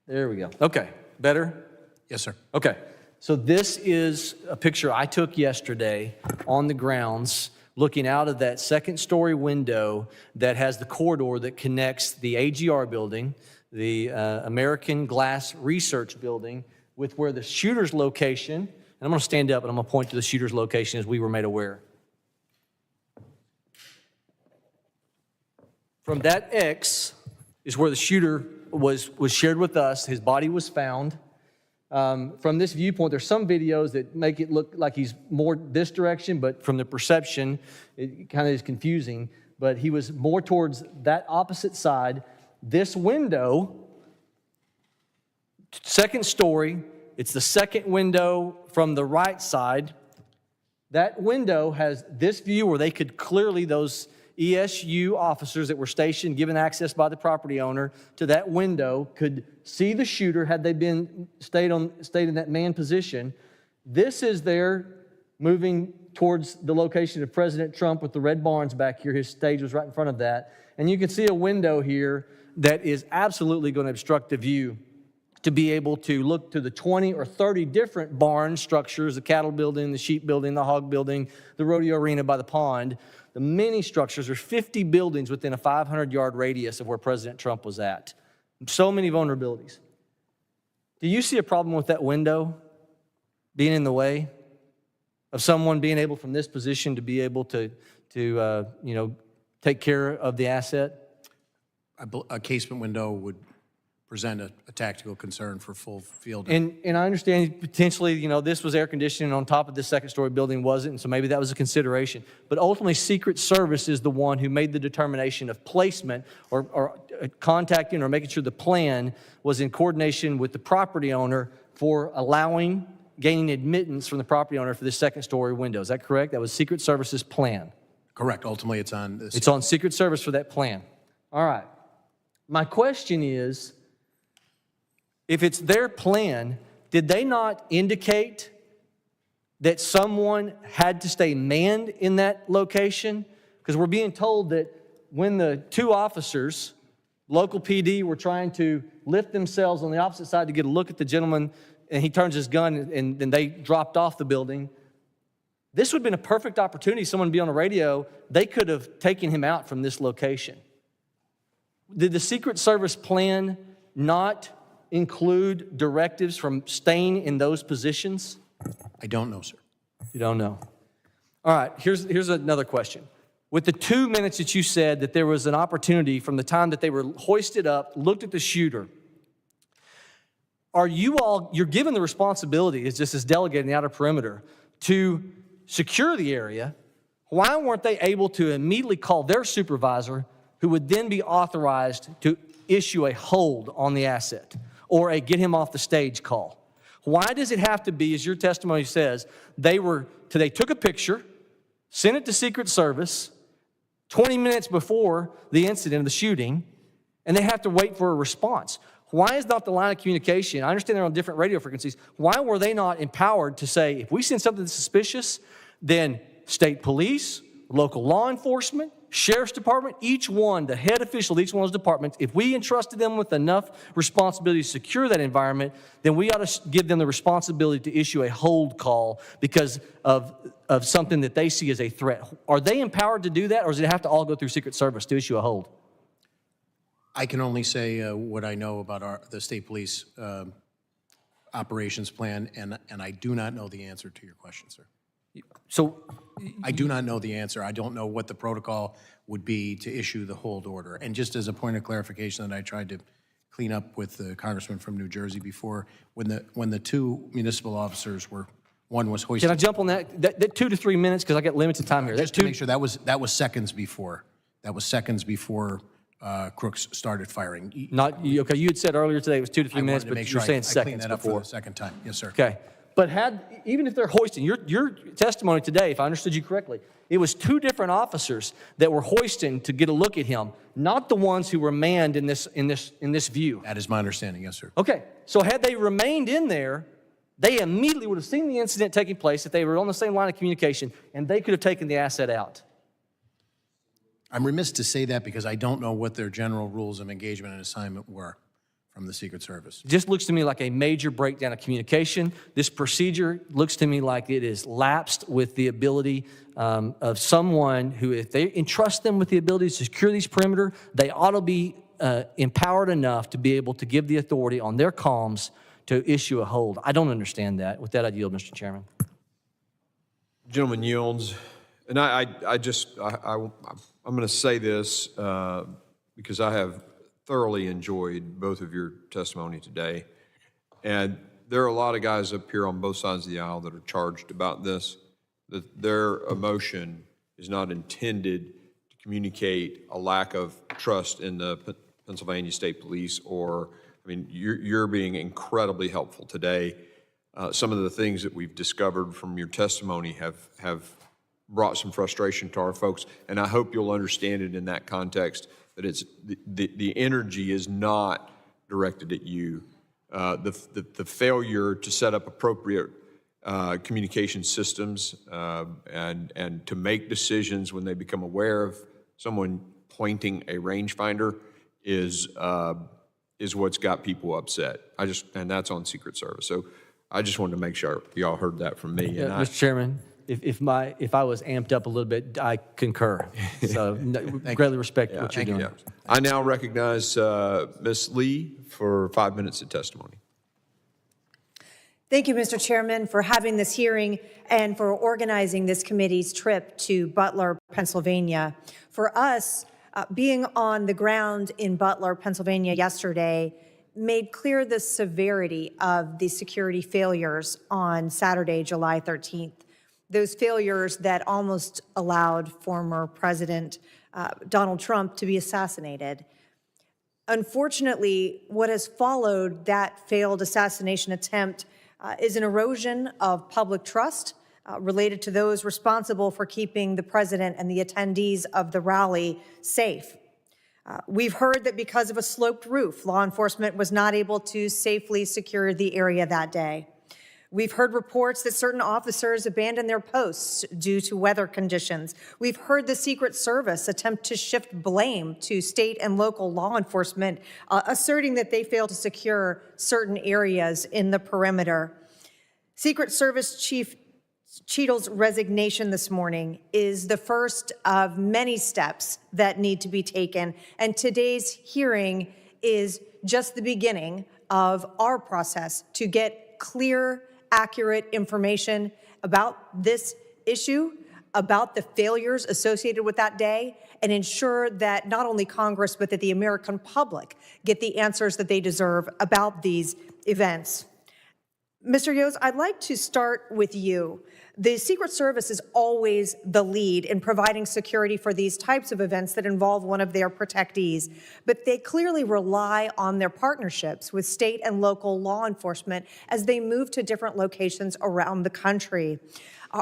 There we go. Okay. Better?
Yes, sir.
Okay. So this is a picture I took yesterday on the grounds, looking out of that second-story window that has the corridor that connects the AGR building, the American Glass Research Building, with where the shooter's location, and I'm going to stand up and I'm going to point to the shooter's location as we were made aware. From that X is where the shooter was shared with us. His body was found. From this viewpoint, there's some videos that make it look like he's more this direction, but from the perception, it kind of is confusing. But he was more towards that opposite side. This window, second story, it's the second window from the right side. That window has this view where they could clearly, those ESU officers that were stationed, given access by the property owner to that window, could see the shooter had they been stayed in that man position. This is there moving towards the location of President Trump with the red barns back here. His stage was right in front of that. And you can see a window here that is absolutely going to obstruct the view to be able to look to the 20 or 30 different barn structures, the cattle building, the sheep building, the hog building, the rodeo arena by the pond, the many structures. There's 50 buildings within a 500-yard radius of where President Trump was at. So many vulnerabilities. Do you see a problem with that window being in the way of someone being able from this position to be able to take care of the asset?
A casement window would present a tactical concern for full field.
And I understand potentially, this was air conditioning on top of this second-story building wasn't, and so maybe that was a consideration. But ultimately, Secret Service is the one who made the determination of placement or contacting or making sure the plan was in coordination with the property owner for gaining admittance from the property owner for this second-story window. Is that correct? That was Secret Service's plan.
Correct. Ultimately, it's on
It's on Secret Service for that plan. All right. My question is, if it's their plan, did they not indicate that someone had to stay manned in that location? Because we're being told that when the two officers, local PD, were trying to lift themselves on the opposite side to get a look at the gentleman, and he turns his gun and then they dropped off the building, this would have been a perfect opportunity, someone to be on the radio. They could have taken him out from this location. Did the Secret Service plan not include directives from staying in those positions?
I don't know, sir.
You don't know. All right, here's another question. With the 2 minutes that you said that there was an opportunity from the time that they were hoisted up, looked at the shooter, you're given the responsibility, as just as delegated in the outer perimeter, to secure the area. Why weren't they able to immediately call their supervisor, who would then be authorized to issue a hold on the asset or a get him off the stage call? Why does it have to be, as your testimony says, they took a picture, sent it to Secret Service 20 minutes before the incident of the shooting, and they have to wait for a response? Why is not the line of communication? I understand they're on different radio frequencies. Why were they not empowered to say, if we send something that's suspicious, then state police, local law enforcement, sheriff's department, each one, the head official of each one of those departments, if we entrusted them with enough responsibility to secure that environment, then we ought to give them the responsibility to issue a hold call because of something that they see as a threat. Are they empowered to do that, or does it have to all go through Secret Service to issue a hold?
I can only say what I know about the state police operations plan, and I do not know the answer to your question, sir.
So
I do not know the answer. I don't know what the protocol would be to issue the hold order. And just as a point of clarification that I tried to clean up with the congressman from New Jersey before, when the two municipal officers one was hoisted.
Can I jump on that 2 to 3 minutes, because I got limited time here.
Just to make sure, that was seconds before. That was seconds before Crooks started firing.
Okay, you had said earlier today it was 2 to 3 minutes, but you're saying seconds
cleaned that up
before.
for the second time. Yes, sir.
Okay. But even if they're hoisting, your testimony today, if I understood you correctly, it was 2 different officers that were hoisting to get a look at him, not the ones who were manned in this view.
That is my understanding, yes, sir.
Okay, so had they remained in there, they immediately would have seen the incident taking place if they were on the same line of communication, and they could have taken the asset out.
I'm remiss to say that because I don't know what their general rules of engagement and assignment were from the Secret Service.
It just looks to me like a major breakdown of communication. This procedure looks to me like it is lapsed with the ability of someone who, if they entrust them with the ability to secure these perimeter, they ought to be empowered enough to be able to give the authority on their comms to issue a hold. I don't understand that. With that, I yield, Mr. Chairman.
Gentleman yields. And I'm going to say this because I have thoroughly enjoyed both of your testimony today. And there are a lot of guys up here on both sides of the aisle that are charged about this, that their emotion is not intended to communicate a lack of trust in the Pennsylvania State Police, or, I mean, you're being incredibly helpful today. some of the things that we've discovered from your testimony have brought some frustration to our folks, and I hope you'll understand it in that context, that it's the energy is not directed at you. The failure to set up appropriate communication systems and to make decisions when they become aware of someone pointing a rangefinder is what's got people upset. And that's on Secret Service. So I just wanted to make sure y'all heard that from me.
Yeah, Mr. Chairman, if I was amped up a little bit, I concur. So greatly respect what you're doing.
I now recognize Ms. Lee for 5 minutes of testimony.
Thank you, Mr. Chairman, for having this hearing and for organizing this committee's trip to Butler, Pennsylvania. For us, being on the ground in Butler, Pennsylvania yesterday made clear the severity of the security failures on Saturday, July 13th. Those failures that almost allowed former President Donald Trump to be assassinated. Unfortunately, what has followed that failed assassination attempt is an erosion of public trust related to those responsible for keeping the president and the attendees of the rally safe. We've heard that because of a sloped roof, law enforcement was not able to safely secure the area that day. We've heard reports that certain officers abandoned their posts due to weather conditions. We've heard the Secret Service attempt to shift blame to state and local law enforcement, asserting that they failed to secure certain areas in the perimeter. Secret Service Chief Cheadle's resignation this morning is the first of many steps that need to be taken, and today's hearing is just the beginning of our process to get clear, accurate information about this issue, about the failures associated with that day, and ensure that not only Congress, but that the American public get the answers that they deserve about these events. Mr. Yoes, I'd like to start with you. The Secret Service is always the lead in providing security for these types of events that involve one of their protectees, but they clearly rely on their partnerships with state and local law enforcement as they move to different locations around the country.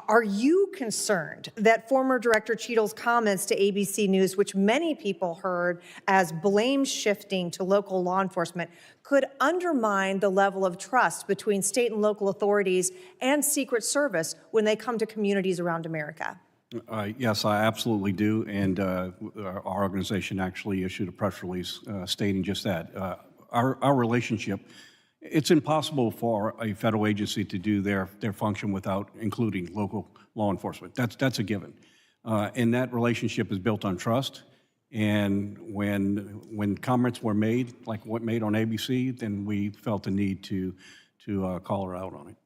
Are you concerned that former Director Cheadle's comments to ABC News, which many people heard as blame shifting to local law enforcement, could undermine the level of trust between state and local authorities and Secret Service when they come to communities around America?
Yes, I absolutely do. And our organization actually issued a press release stating just that. Our relationship, it's impossible for a federal agency to do their function without including local law enforcement. That's a given. And that relationship is built on trust. And when comments were made, like what made on ABC, then we felt the need to call her out on it.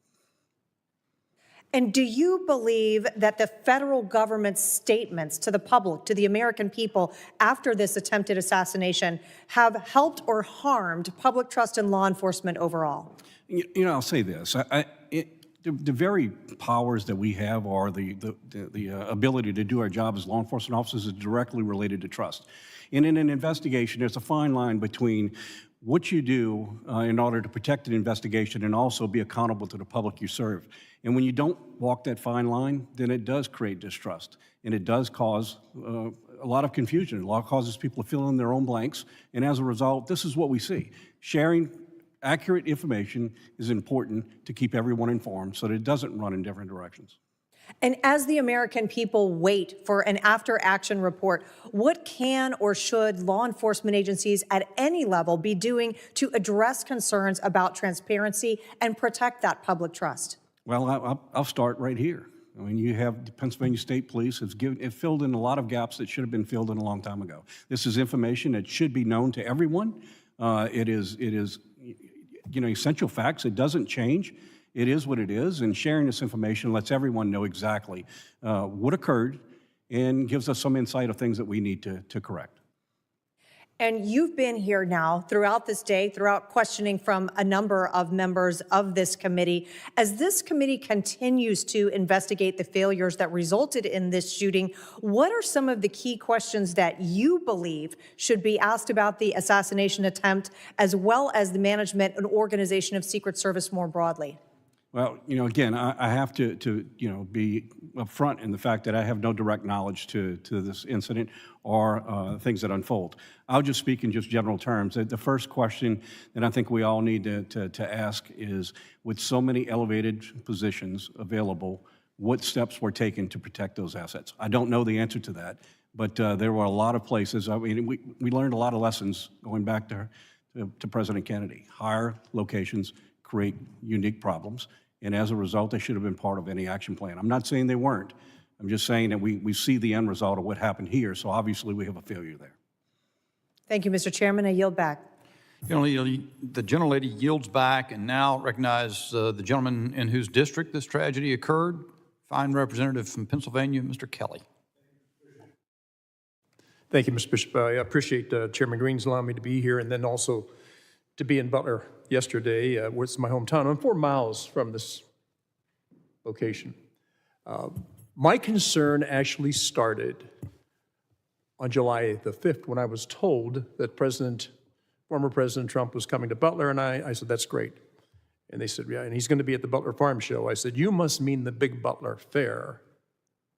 And do you believe that the federal government's statements to the public, to the American people after this attempted assassination have helped or harmed public trust in law enforcement overall?
You know, I'll say this. The very powers that we have are the ability to do our job as law enforcement officers is directly related to trust. And in an investigation, there's a fine line between what you do in order to protect an investigation and also be accountable to the public you serve. And when you don't walk that fine line, then it does create distrust. And it does cause a lot of confusion. It causes people to fill in their own blanks. And as a result, this is what we see. Sharing accurate information is important to keep everyone informed so that it doesn't run in different directions.
And as the American people wait for an after-action report, what can or should law enforcement agencies at any level be doing to address concerns about transparency and protect that public trust?
Well, I'll start right here. I mean, you have the Pennsylvania State Police. It filled in a lot of gaps that should have been filled in a long time ago. This is information that should be known to everyone. It is, you know, essential facts. It doesn't change. It is what it is, and sharing this information lets everyone know exactly what occurred and gives us some insight of things that we need to correct.
And you've been here now throughout this day, throughout questioning from a number of members of this committee. As this committee continues to investigate the failures that resulted in this shooting, what are some of the key questions that you believe should be asked about the assassination attempt, as well as the management and organization of Secret Service more broadly?
Well, again, I have to be upfront in the fact that I have no direct knowledge to this incident or things that unfold. I'll just speak in just general terms. The first question that I think we all need to ask is, with so many elevated positions available, what steps were taken to protect those assets? I don't know the answer to that, but there were a lot of places. I mean, we learned a lot of lessons going back to President Kennedy. Higher locations create unique problems, and as a result, they should have been part of any action plan. I'm not saying they weren't. I'm just saying that we see the end result of what happened here, so obviously we have a failure there.
Thank you, Mr. Chairman. I yield back.
The gentlelady yields back and now recognize the gentleman in whose district this tragedy occurred, fine representative from Pennsylvania, Mr. Kelly.
Thank you, Mr. Bishop. I appreciate Chairman Green's allowing me to be here, and then also to be in Butler yesterday, where it's my hometown. I'm 4 miles from this location. My concern actually started on July the 5th when I was told that former President Trump was coming to Butler, and I said, that's great. And they said, yeah, and he's going to be at the Butler Farm Show. I said, you must mean the big Butler Fair.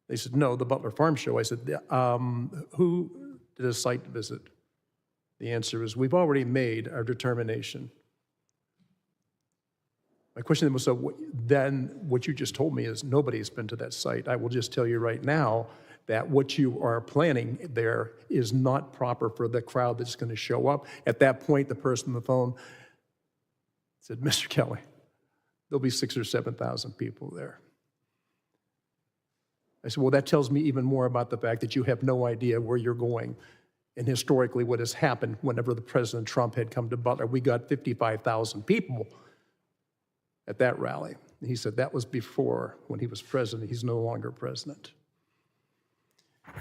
They said, no, the Butler Farm Show. I said, who did a site visit? The answer is, we've already made our determination. My question was, so then what you just told me is nobody's been to that site. I will just tell you right now that what you are planning there is not proper for the crowd that's going to show up. At that point, the person on the phone said, Mr. Kelly, there'll be 6,000 or 7,000 people there. I said, well, that tells me even more about the fact that you have no idea where you're going. And historically, what has happened whenever the President Trump had come to Butler, we got 55,000 people at that rally. And he said that was before, when he was president. He's no longer president.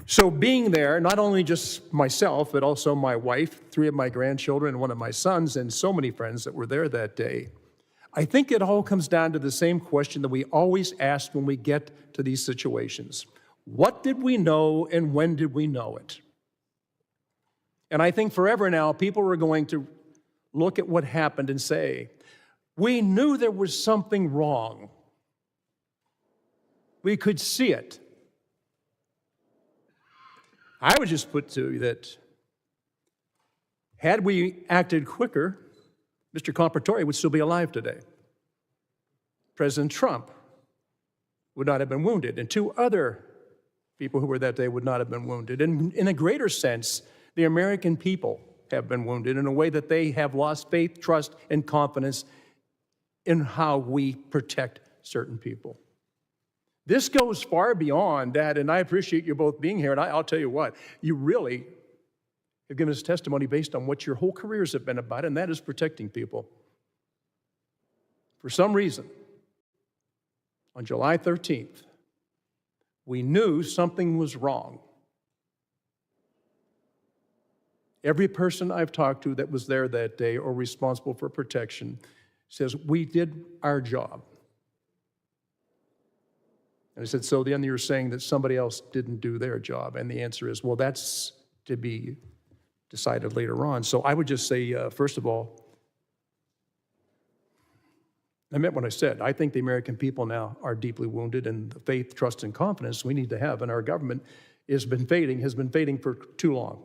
So being there, not only just myself, but also my wife, 3 of my grandchildren, and 1 of my sons, and so many friends that were there that day, I think it all comes down to the same question that we always ask when we get to these situations. What did we know and when did we know it? And I think forever now, people are going to look at what happened and say, we knew there was something wrong. We could see it. I would just put to you that had we acted quicker, Mr. Compratore would still be alive today. President Trump would not have been wounded, and 2 other people who were that day would not have been wounded. And in a greater sense, the American people have been wounded in a way that they have lost faith, trust, and confidence in how we protect certain people. This goes far beyond that, and I appreciate you both being here, and I'll tell you what, you really have given us testimony based on what your whole careers have been about, and that is protecting people. For some reason, on July 13th, we knew something was wrong. Every person I've talked to that was there that day or responsible for protection says, we did our job. And I said, so then you're saying that somebody else didn't do their job? And the answer is, well, that's to be decided later on. So I would just say, first of all, I meant what I said. I think the American people now are deeply wounded, and the faith, trust, and confidence we need to have in our government has been fading for too long.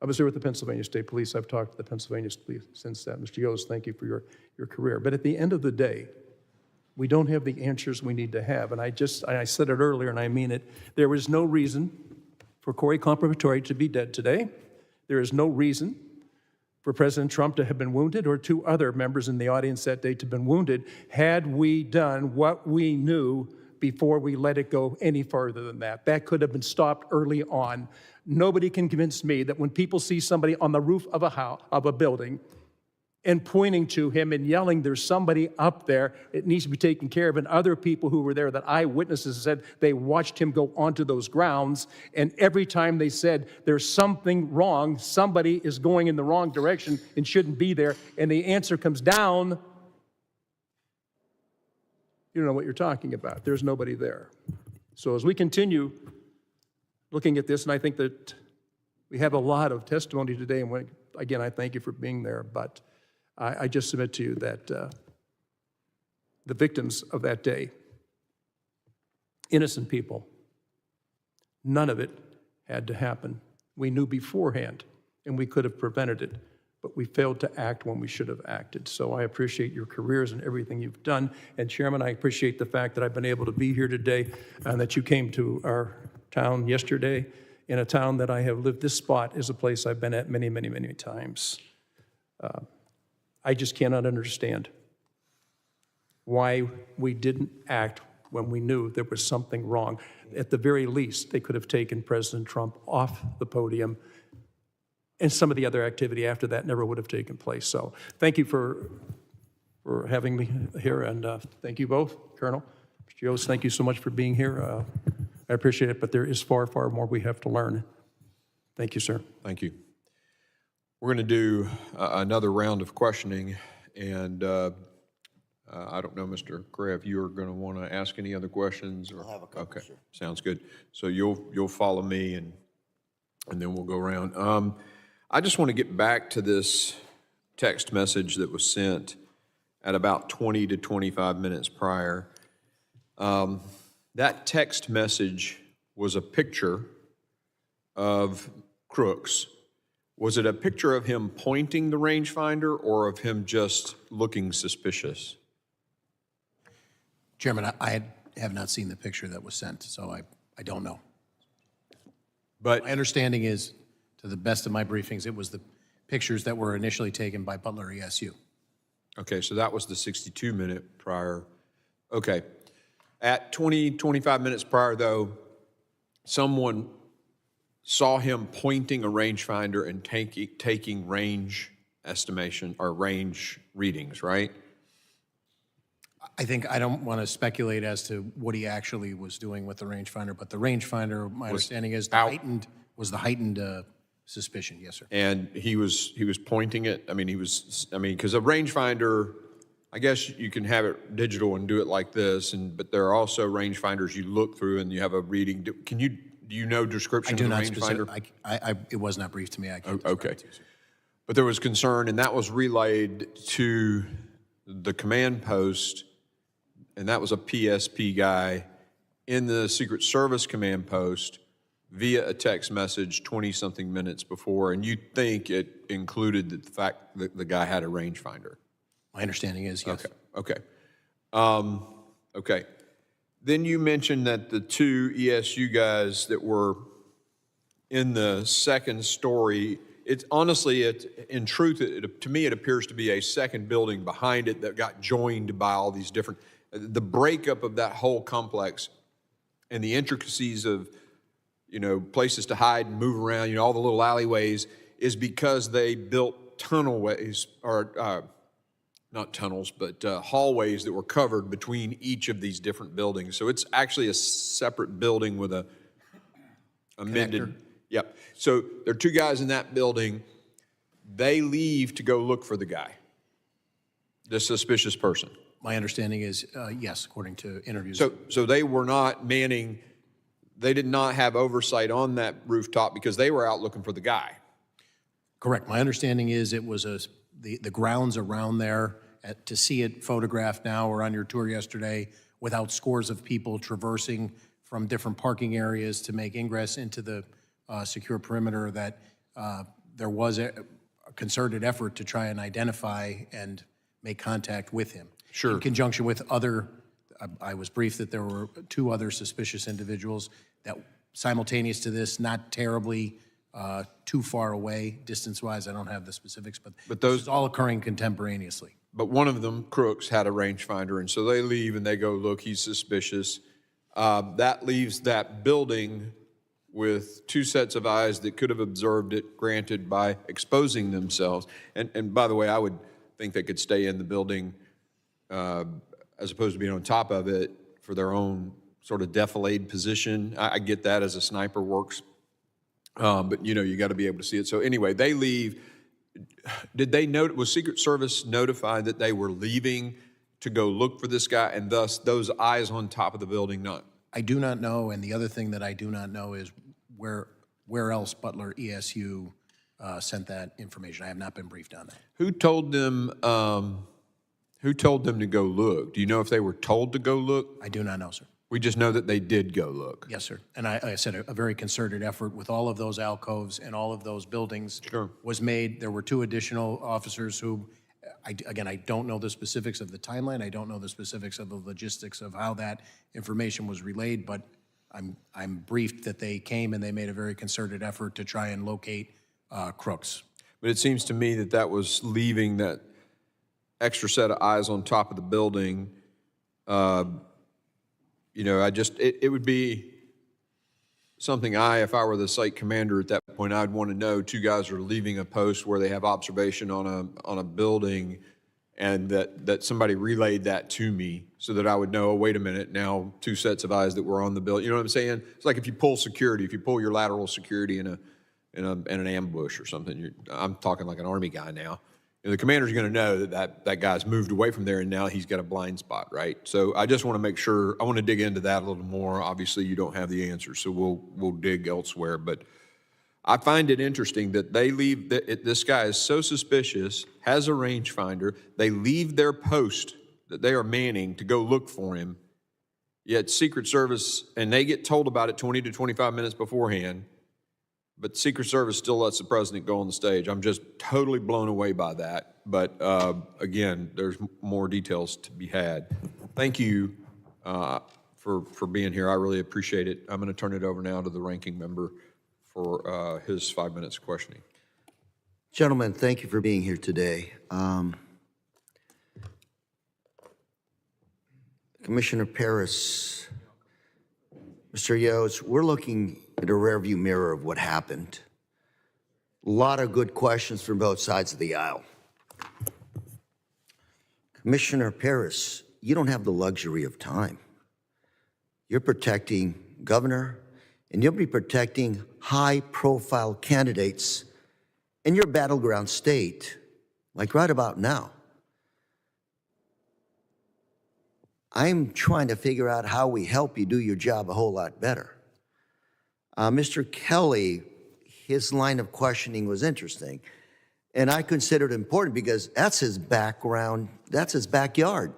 I was there with the Pennsylvania State Police. I've talked to the Pennsylvania Police since that. Mr. Yoes, thank you for your career. But at the end of the day, we don't have the answers we need to have. And I said it earlier, and I mean it. There is no reason for Corey Compratore to be dead today. There is no reason for President Trump to have been wounded, or 2 other members in the audience that day to have been wounded, had we done what we knew before we let it go any further than that. That could have been stopped early on. Nobody can convince me that when people see somebody on the roof of a building and pointing to him and yelling, there's somebody up there, it needs to be taken care of. And other people who were there, that eyewitnesses said they watched him go onto those grounds, and every time they said there's something wrong, somebody is going in the wrong direction and shouldn't be there, and the answer comes down, you don't know what you're talking about. There's nobody there. So as we continue looking at this, and I think that we have a lot of testimony today, and again, I thank you for being there, but I just submit to you that the victims of that day, innocent people, none of it had to happen. We knew beforehand, and we could have prevented it, but we failed to act when we should have acted. So I appreciate your careers and everything you've done. And Chairman, I appreciate the fact that I've been able to be here today and that you came to our town yesterday, in a town that I have lived. This spot is a place I've been at many, many, many times. I just cannot understand why we didn't act when we knew there was something wrong. At the very least, they could have taken President Trump off the podium, and some of the other activity after that never would have taken place. So thank you for having me here, and thank you both. Colonel, Mr. Yoes, thank you so much for being here. I appreciate it, but there is far, far more we have to learn. Thank you, sir.
Thank you. We're going to do another round of questioning, and I don't know, Mr. Cray, if you're going to want to ask any other questions. Or,
I'll have a couple,
okay,
sir.
Sounds good. So you'll follow me, and then we'll go around. I just want to get back to this text message that was sent at about 20 to 25 minutes prior. That text message was a picture of Crooks. Was it a picture of him pointing the rangefinder or of him just looking suspicious?
Chairman, I have not seen the picture that was sent, so I don't know.
But
my understanding is, to the best of my briefings, it was the pictures that were initially taken by Butler ESU.
Okay, so that was the 62-minute prior. Okay. At 20, 25 minutes prior, though, someone saw him pointing a rangefinder and taking range estimation or range readings, right?
I don't want to speculate as to what he actually was doing with the rangefinder, but the rangefinder, my understanding is, was the heightened suspicion. Yes, sir.
And he was pointing it. Because a rangefinder, I guess you can have it digital and do it like this, but there are also rangefinders you look through and you have a reading. Do you know description of the rangefinder?
It was not briefed to me. I can't
okay. To you, but there was concern, and that was relayed to the command post, and that was a PSP guy in the Secret Service command post via a text message 20-something minutes before, and you think it included the fact that the guy had a rangefinder?
My understanding is, yes.
Okay. Okay. Then you mentioned that the two ESU guys that were in the second story, in truth, to me, it appears to be a second building behind it that got joined by all these different, the breakup of that whole complex and the intricacies of, places to hide and move around, all the little alleyways, is because they built tunnelways, or not tunnels, but hallways that were covered between each of these different buildings. So it's actually a separate building with a amended.
Connector.
Yep. So there are two guys in that building. They leave to go look for the guy, the suspicious person.
My understanding is, yes, according to interviews.
So they were not manning, they did not have oversight on that rooftop because they were out looking for the guy.
Correct. My understanding is it was the grounds around there, to see it photographed now or on your tour yesterday, without scores of people traversing from different parking areas to make ingress into the secure perimeter, that there was a concerted effort to try and identify and make contact with him.
Sure.
In conjunction with other, I was briefed that there were two other suspicious individuals that simultaneous to this, not terribly too far away distance-wise. I don't have the specifics, but those is all occurring contemporaneously.
But one of them, Crooks, had a rangefinder, and so they leave and they go, look, he's suspicious. That leaves that building with two sets of eyes that could have observed it, granted, by exposing themselves. And by the way, I would think they could stay in the building as opposed to being on top of it for their own sort of defilade position. I get that as a sniper works. But you got to be able to see it. So anyway, they leave. Did they was Secret Service notified that they were leaving to go look for this guy, and thus those eyes on top of the building not?
I do not know, and the other thing that I do not know is where else Butler ESU sent that information. I have not been briefed on that.
Who told them to go look? Do you know if they were told to go look?
I do not know, sir.
We just know that they did go look.
Yes, sir. And I said a very concerted effort with all of those alcoves and all of those buildings was made. There were 2 additional officers who, again, I don't know the specifics of the timeline. I don't know the specifics of the logistics of how that information was relayed, but I'm briefed that they came and they made a very concerted effort to try and locate crooks.
But it seems to me that that was leaving that extra set of eyes on top of the building. You know, it would be something if I were the site commander at that point, I'd want to know 2 guys are leaving a post where they have observation on a building, and that somebody relayed that to me so that I would know, oh, wait a minute, now 2 sets of eyes that were on the building. You know what I'm saying? It's like if you pull security, if you pull your lateral security in an ambush or something. I'm talking like an Army guy now. And the commander's going to know that guy's moved away from there and now he's got a blind spot, right? So I just want to make sure, I want to dig into that a little more. Obviously, you don't have the answer, so we'll dig elsewhere. But I find it interesting that they leave, this guy is so suspicious, has a rangefinder, they leave their post that they are manning to go look for him, yet Secret Service, and they get told about it 20 to 25 minutes beforehand, but Secret Service still lets the president go on the stage. I'm just totally blown away by that. But again, there's more details to be had. Thank you for being here. I really appreciate it. I'm going to turn it over now to the ranking member for his 5 minutes of questioning.
Gentlemen, thank you for being here today. Commissioner Paris, Mr. Yoes, we're looking at a rearview mirror of what happened. A lot of good questions from both sides of the aisle. Commissioner Paris, you don't have the luxury of time. You're protecting governor, and you'll be protecting high-profile candidates in your battleground state, like right about now. I'm trying to figure out how we help you do your job a whole lot better. Mr. Kelly, his line of questioning was interesting, and I consider it important because that's his background, that's his backyard.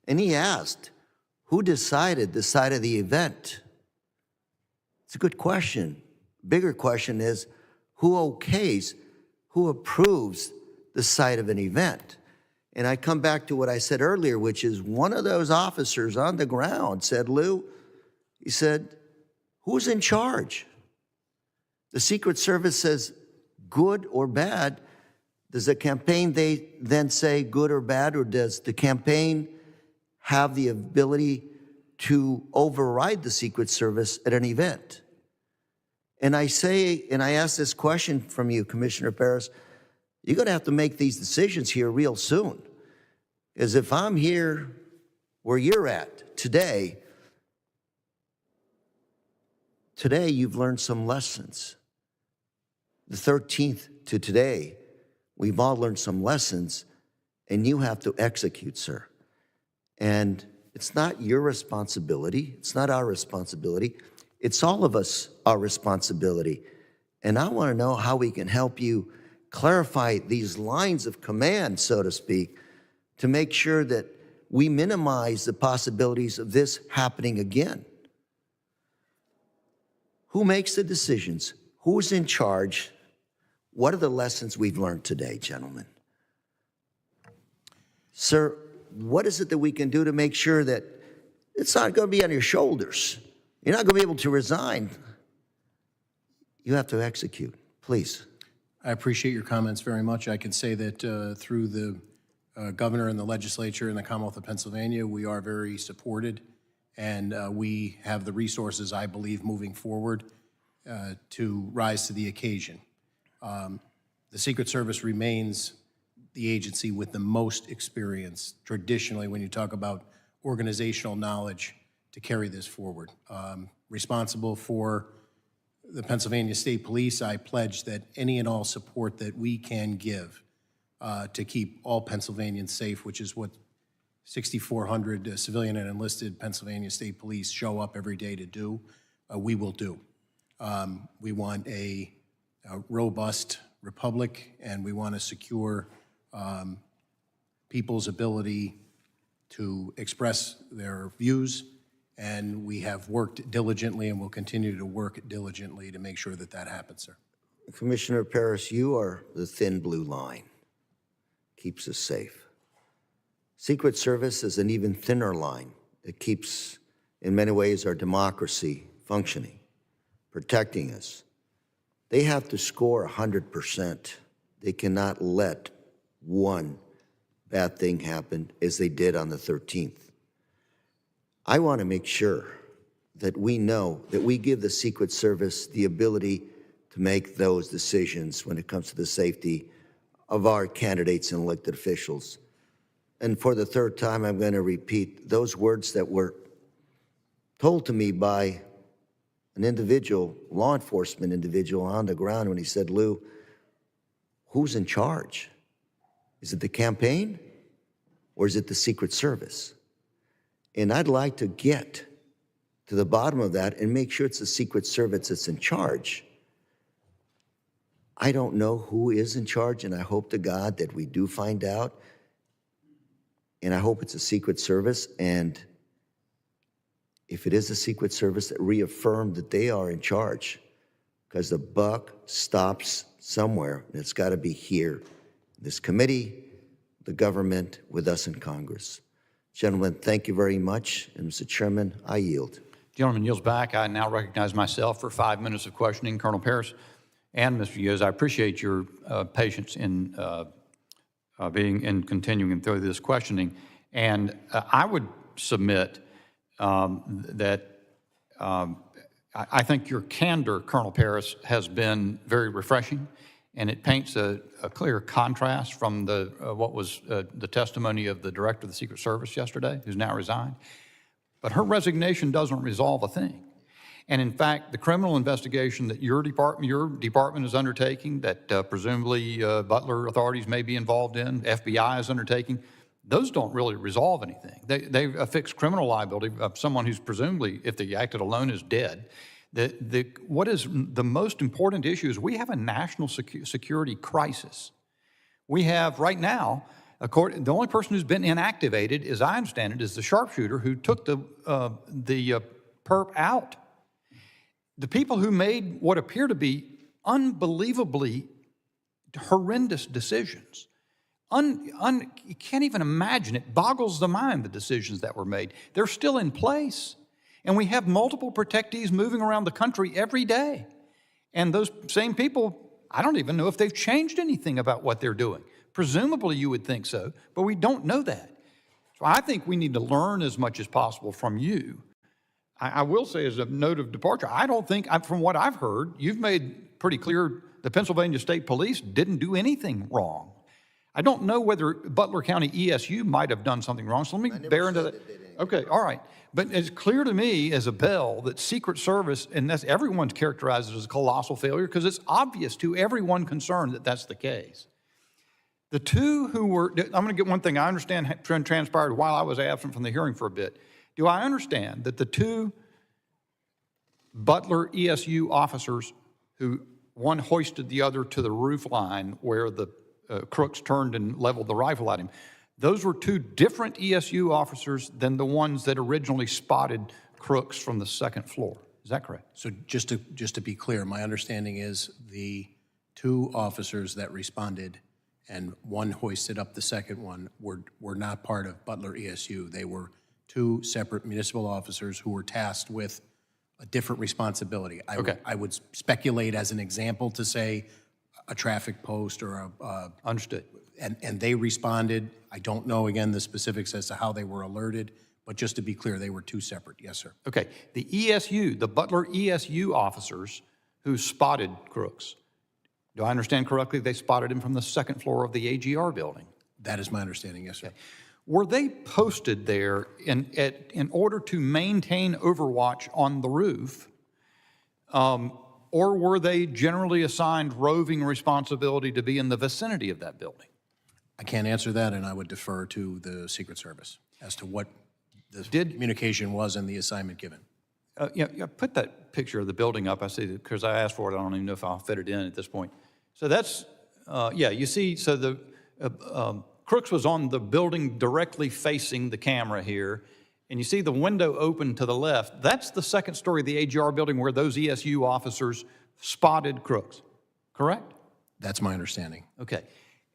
And he asked, who decided the site of the event? It's a good question. Bigger question is, who okays, who approves the site of an event? And I come back to what I said earlier, which is one of those officers on the ground said, Lou, he said, who's in charge? The Secret Service says good or bad. Does the campaign then say good or bad, or does the campaign have the ability to override the Secret Service at an event? And I ask this question from you, Commissioner Paris, you're going to have to make these decisions here real soon. Because if I'm here where you're at today you've learned some lessons. The 13th to today, we've all learned some lessons, and you have to execute, sir. And it's not your responsibility. It's not our responsibility. It's all of us, our responsibility. And I want to know how we can help you clarify these lines of command, so to speak, to make sure that we minimize the possibilities of this happening again. Who makes the decisions? Who's in charge? What are the lessons we've learned today, gentlemen? Sir, what is it that we can do to make sure that it's not going to be on your shoulders? You're not going to be able to resign. You have to execute, please.
I appreciate your comments very much. I can say that through the governor and the legislature in the Commonwealth of Pennsylvania, we are very supported, and we have the resources, I believe, moving forward to rise to the occasion. The Secret Service remains the agency with the most experience, traditionally, when you talk about organizational knowledge to carry this forward. Responsible for the Pennsylvania State Police, I pledge that any and all support that we can give to keep all Pennsylvanians safe, which is what 6,400 civilian and enlisted Pennsylvania State Police show up every day to do, we will do. We want a robust republic, and we want to secure people's ability to express their views, and we have worked diligently and will continue to work diligently to make sure that that happens, sir.
Commissioner Paris, you are the thin blue line. Keeps us safe. Secret Service is an even thinner line that keeps, in many ways, our democracy functioning, protecting us. They have to score 100%. They cannot let one bad thing happen as they did on the 13th. I want to make sure that we know that we give the Secret Service the ability to make those decisions when it comes to the safety of our candidates and elected officials. And for the third time, I'm going to repeat those words that were told to me by an individual, law enforcement individual on the ground when he said, Lou, who's in charge? Is it the campaign or is it the Secret Service? And I'd like to get to the bottom of that and make sure it's the Secret Service that's in charge. I don't know who is in charge, and I hope to God that we do find out. And I hope it's a Secret Service, and if it is a Secret Service, that reaffirm that they are in charge, because the buck stops somewhere, and it's got to be here, this committee, the government, with us in Congress. Gentlemen, thank you very much, and Mr. Chairman, I yield.
Gentleman yields back. I now recognize myself for 5 minutes of questioning. Colonel Paris and Mr. Yoes, I appreciate your patience in being and continuing through this questioning. And I would submit that I think your candor, Colonel Paris, has been very refreshing, and it paints a clear contrast from the what was the testimony of the director of the Secret Service yesterday, who's now resigned. But her resignation doesn't resolve a thing. And in fact, the criminal investigation that your department is undertaking, that presumably Butler authorities may be involved in, FBI is undertaking, those don't really resolve anything. They affix criminal liability of someone who's presumably, if they acted alone, is dead. What is the most important issue is we have a national security crisis. We have right now, the only person who's been inactivated, as I understand it, is the sharpshooter who took the perp out. The people who made what appear to be unbelievably horrendous decisions. You can't even imagine. It boggles the mind, the decisions that were made. They're still in place. And we have multiple protectees moving around the country every day. And those same people, I don't even know if they've changed anything about what they're doing. Presumably you would think so, but we don't know that. So I think we need to learn as much as possible from you. I will say as a note of departure, I don't think, from what I've heard, you've made pretty clear the Pennsylvania State Police didn't do anything wrong. I don't know whether Butler County ESU might have done something wrong, so let me bear into that. Okay, all right. But it's clear to me as a bell that Secret Service, and that's everyone's characterized it as a colossal failure because it's obvious to everyone concerned that that's the case. The two who were, I'm going to get one thing I understand transpired while I was absent from the hearing for a bit. Do I understand that the two Butler ESU officers who one hoisted the other to the roof line where the crooks turned and leveled the rifle at him, those were two different ESU officers than the ones that originally spotted crooks from the second floor? Is that correct?
So just to be clear, my understanding is the two officers that responded and one hoisted up the second one were not part of Butler ESU. They were two separate municipal officers who were tasked with a different responsibility. I would speculate as an example to say a traffic post or a...
Understood.
And they responded. I don't know, again, the specifics as to how they were alerted, but just to be clear, they were two separate. Yes, sir.
Okay. The ESU, the Butler ESU officers who spotted crooks, do I understand correctly they spotted him from the second floor of the AGR building?
That is my understanding, yes, sir.
Okay. Were they posted there in order to maintain overwatch on the roof, or were they generally assigned roving responsibility to be in the vicinity of that building?
I can't answer that, and I would defer to the Secret Service as to what the communication was and the assignment given.
Yeah, put that picture of the building up. I see that because I asked for it. I don't even know if I'll fit it in at this point. So that's, yeah, you see, so the Crooks was on the building directly facing the camera here, and you see the window open to the left. That's the second story of the AGR building where those ESU officers spotted Crooks, correct?
That's my understanding.
Okay.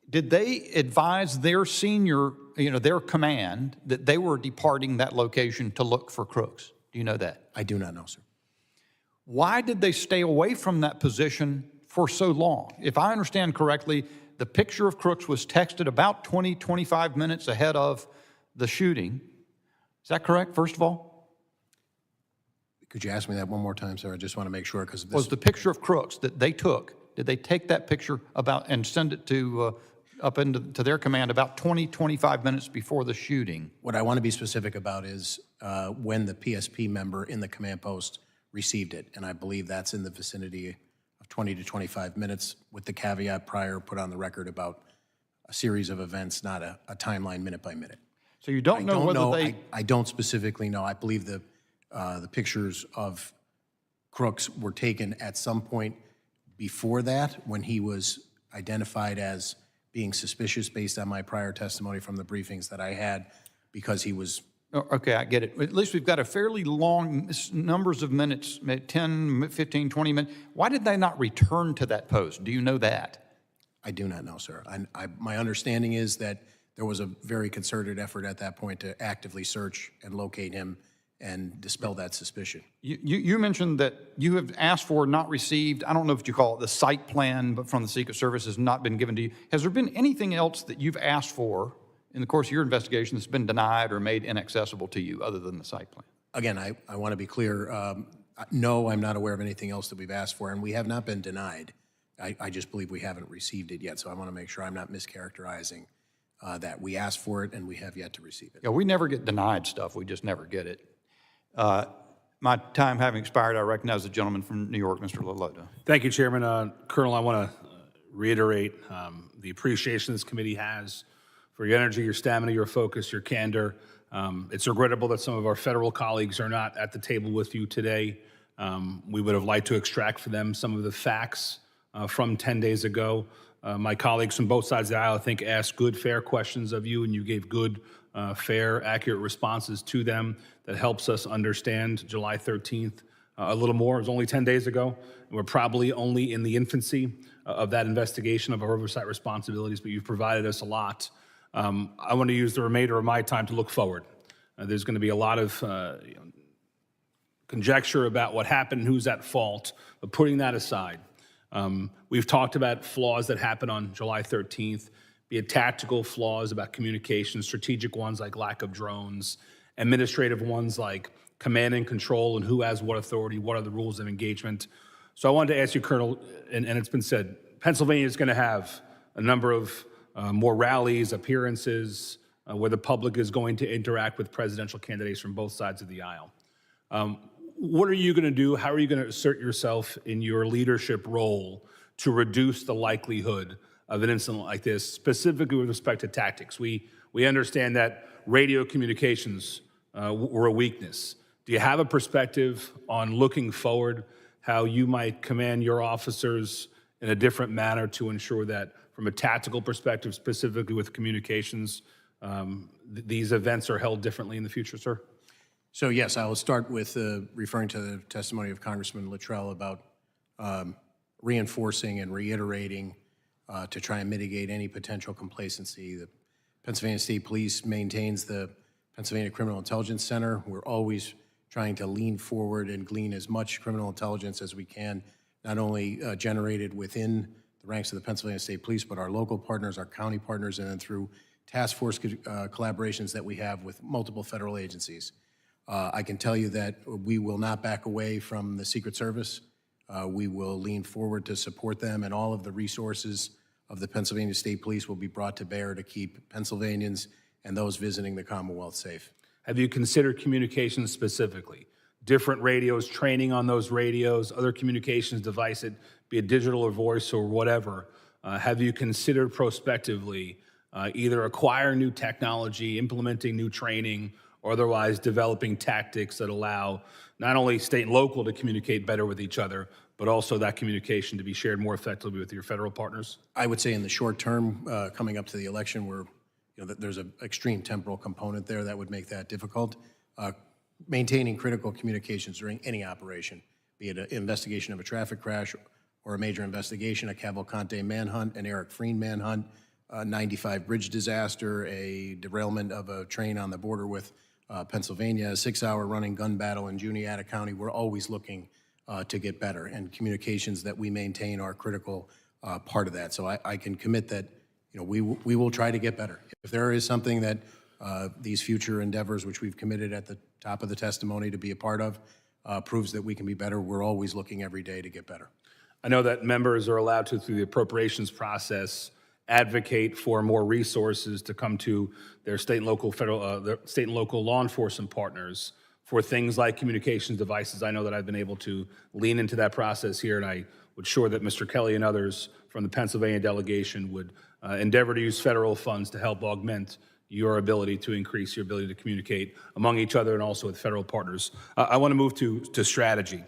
Did they advise their senior, their command that they were departing that location to look for Crooks? Do you know that?
I do not know, sir.
Why did they stay away from that position for so long? If I understand correctly, the picture of Crooks was texted about 20, 25 minutes ahead of the shooting. Is that correct, first of all?
Could you ask me that one more time, sir? I just want to make sure, because
Was the picture of Crooks that they took, did they take that picture about and send it to up into to their command about 20, 25 minutes before the shooting?
What I want to be specific about is when the PSP member in the command post received it, and I believe that's in the vicinity of 20 to 25 minutes, with the caveat prior put on the record about a series of events, not a timeline minute by minute.
So you don't know whether they...
I don't specifically know. I believe the pictures of Crooks were taken at some point before that, when he was identified as being suspicious based on my prior testimony from the briefings that I had, because he was...
Okay, I get it. At least we've got a fairly long numbers of minutes, 10, 15, 20 minutes. Why did they not return to that post? Do you know that?
I do not know, sir. My understanding is that there was a very concerted effort at that point to actively search and locate him and dispel that suspicion.
You mentioned that you have asked for, not received, I don't know if you call it the site plan, but from the Secret Service has not been given to you. Has there been anything else that you've asked for in the course of your investigation that's been denied or made inaccessible to you other than the site plan?
Again, I want to be clear. No, I'm not aware of anything else that we've asked for, and we have not been denied. I just believe we haven't received it yet, so I want to make sure I'm not mischaracterizing that. We asked for it, and we have yet to receive it.
Yeah, we never get denied stuff. We just never get it. My time having expired, I recognize the gentleman from New York, Mr. Lalotta.
Thank you, Chairman. Colonel, I want to reiterate the appreciation this committee has for your energy, your stamina, your focus, your candor. It's regrettable that some of our federal colleagues are not at the table with you today. We would have liked to extract for them some of the facts from 10 days ago. My colleagues from both sides of the aisle, I think, asked good, fair questions of you, and you gave good, fair, accurate responses to them that helps us understand July 13th a little more. It was only 10 days ago, and we're probably only in the infancy of that investigation of our oversight responsibilities, but you've provided us a lot. I want to use the remainder of my time to look forward. There's going to be a lot of conjecture about what happened and who's at fault, but putting that aside, we've talked about flaws that happened on July 13th, be it tactical flaws about communication, strategic ones like lack of drones, administrative ones like command and control and who has what authority, what are the rules of engagement. So I wanted to ask you, Colonel, and it's been said, Pennsylvania is going to have a number of more rallies, appearances, where the public is going to interact with presidential candidates from both sides of the aisle. What are you going to do? How are you going to assert yourself in your leadership role to reduce the likelihood of an incident like this, specifically with respect to tactics? We understand that radio communications were a weakness. Do you have a perspective on looking forward, how you might command your officers in a different manner to ensure that from a tactical perspective, specifically with communications, these events are held differently in the future, sir?
So yes, I will start with referring to the testimony of Congressman Luttrell about reinforcing and reiterating to try and mitigate any potential complacency. The Pennsylvania State Police maintains the Pennsylvania Criminal Intelligence Center. We're always trying to lean forward and glean as much criminal intelligence as we can, not only generated within the ranks of the Pennsylvania State Police, but our local partners, our county partners, and then through task force collaborations that we have with multiple federal agencies. I can tell you that we will not back away from the Secret Service. We will lean forward to support them, and all of the resources of the Pennsylvania State Police will be brought to bear to keep Pennsylvanians and those visiting the Commonwealth safe.
Have you considered communications specifically? Different radios, training on those radios, other communications devices, be it digital or voice or whatever. Have you considered prospectively either acquiring new technology, implementing new training, or otherwise developing tactics that allow not only state and local to communicate better with each other, but also that communication to be shared more effectively with your federal partners?
I would say in the short term, coming up to the election, where there's an extreme temporal component there that would make that difficult. Maintaining critical communications during any operation, be it an investigation of a traffic crash or a major investigation, a Cavalcante manhunt, an Eric Freen manhunt, a 95 bridge disaster, a derailment of a train on the border with Pennsylvania, a 6-hour running gun battle in Juniata County. We're always looking to get better, and communications that we maintain are a critical part of that. So I can commit that we will try to get better. If there is something that these future endeavors, which we've committed at the top of the testimony to be a part of, proves that we can be better, we're always looking every day to get better.
I know that members are allowed to, through the appropriations process, advocate for more resources to come to their state and local their state and local law enforcement partners for things like communications devices. I know that I've been able to lean into that process here, and I would sure that Mr. Kelly and others from the Pennsylvania delegation would endeavor to use federal funds to help augment your ability to increase your ability to communicate among each other and also with federal partners. I want to move to strategy,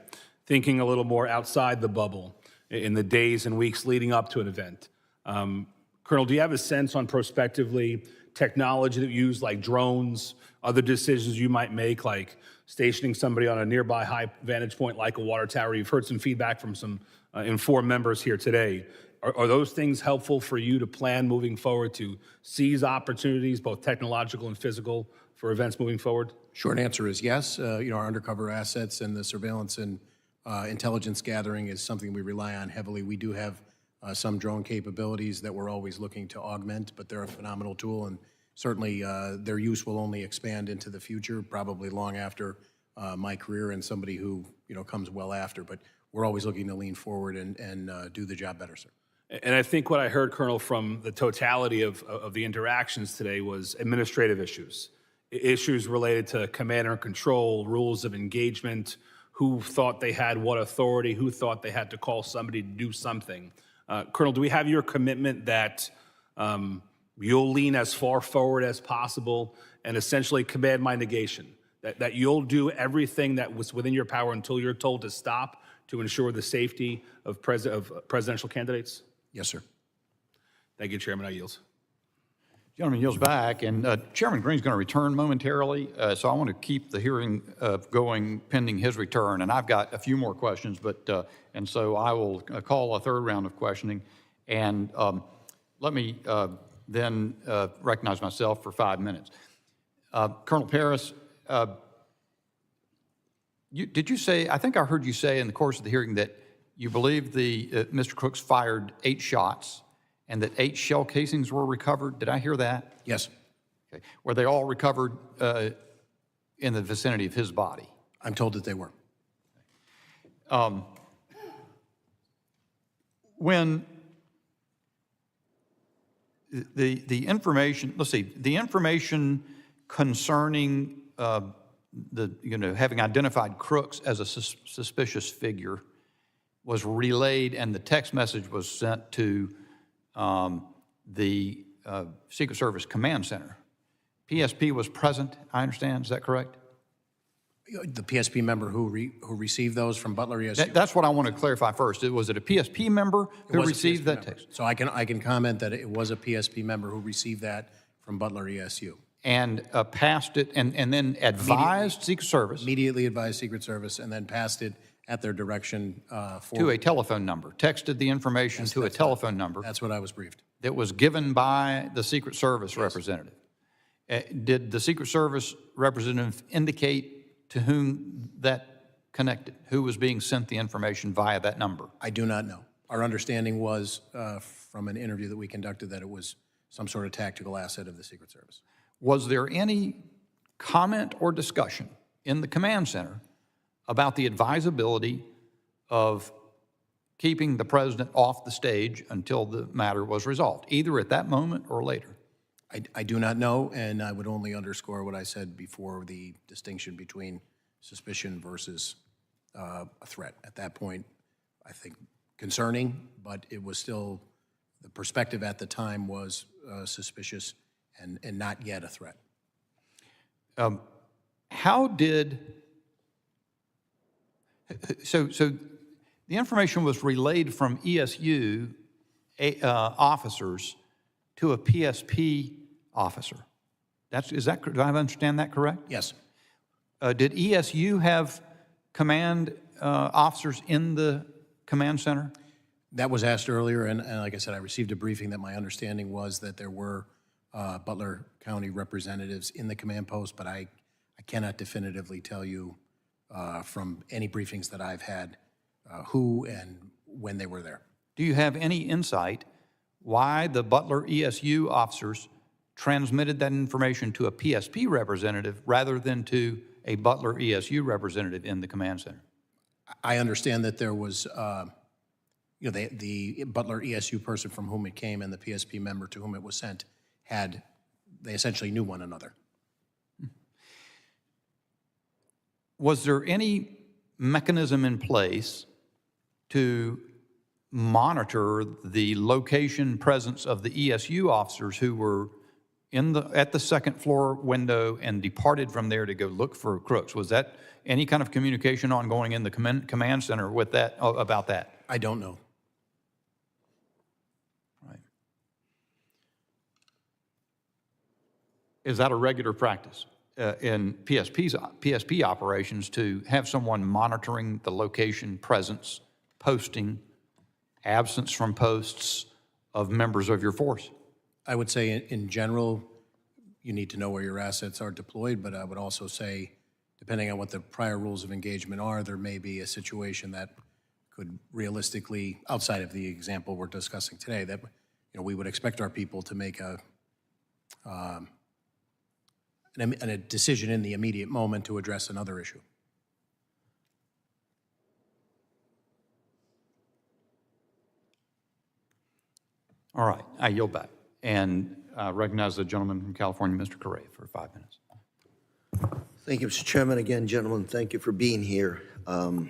thinking a little more outside the bubble in the days and weeks leading up to an event. Colonel, do you have a sense on prospectively technology that you use, like drones, other decisions you might make, like stationing somebody on a nearby high vantage point like a water tower? You've heard some feedback from some informed members here today. Are those things helpful for you to plan moving forward to seize opportunities, both technological and physical, for events moving forward?
Short answer is yes. Our undercover assets and the surveillance and intelligence gathering is something we rely on heavily. We do have some drone capabilities that we're always looking to augment, but they're a phenomenal tool, and certainly their use will only expand into the future, probably long after my career and somebody who comes well after. But we're always looking to lean forward and do the job better, sir.
And I think what I heard, Colonel, from the totality of the interactions today was administrative issues, issues related to command and control, rules of engagement, who thought they had what authority, who thought they had to call somebody to do something. Colonel, do we have your commitment that you'll lean as far forward as possible and essentially command my negation, that you'll do everything that was within your power until you're told to stop to ensure the safety of presidential candidates?
Yes, sir.
Thank you, Chairman. I yield.
Gentleman yields back, and Chairman Green's going to return momentarily, so I want to keep the hearing going pending his return. And I've got a few more questions, and so I will call a third round of questioning. And let me then recognize myself for 5 minutes. Colonel Paris, did you say? I think I heard you say in the course of the hearing that you believe Mr. Crooks fired 8 shots, and that 8 shell casings were recovered. Did I hear that?
Yes.
Okay. Were they all recovered in the vicinity of his body?
I'm told that they were.
When the information, let's see, the information concerning having identified Crooks as a suspicious figure was relayed, and the text message was sent to the Secret Service Command Center. PSP was present, I understand. Is that correct?
The PSP member who received those from Butler ESU?
That's what I want to clarify first. Was it a PSP member who received that text?
So I can comment that it was a PSP member who received that from Butler ESU.
And passed it and then advised Secret Service?
Immediately advised Secret Service and then passed it at their direction
to a telephone number, texted the information to a telephone number.
That's what I was briefed.
That was given by the Secret Service representative. Did the Secret Service representative indicate to whom that connected? Who was being sent the information via that number?
I do not know. Our understanding was from an interview that we conducted that it was some sort of tactical asset of the Secret Service.
Was there any comment or discussion in the command center about the advisability of keeping the president off the stage until the matter was resolved, either at that moment or later?
I do not know, and I would only underscore what I said before, the distinction between suspicion versus a threat. At that point, I think concerning, but it was still, the perspective at the time was suspicious and not yet a threat.
How did, so The information was relayed from ESU officers to a PSP officer. Do I understand that correct?
Yes.
Did ESU have command officers in the command center?
That was asked earlier, and like I said, I received a briefing that my understanding was that there were Butler County representatives in the command post, but I cannot definitively tell you from any briefings that I've had who and when they were there.
Do you have any insight why the Butler ESU officers transmitted that information to a PSP representative rather than to a Butler ESU representative in the command center?
I understand that there was, the Butler ESU person from whom it came and the PSP member to whom it was sent they essentially knew one another.
Was there any mechanism in place to monitor the location presence of the ESU officers who were at the second floor window and departed from there to go look for crooks? Was that any kind of communication ongoing in the command center with that about that?
I don't know.
Right. Is that a regular practice in PSP operations to have someone monitoring the location, presence, posting, absence from posts of members of your force?
I would say in general, you need to know where your assets are deployed, but I would also say, depending on what the prior rules of engagement are, there may be a situation that could realistically, outside of the example we're discussing today, that we would expect our people to make a decision in the immediate moment to address another issue.
All right, I yield back and recognize the gentleman from California, Mr. Correa, for 5 minutes.
Thank you, Mr. Chairman. Again, gentlemen, thank you for being here. Something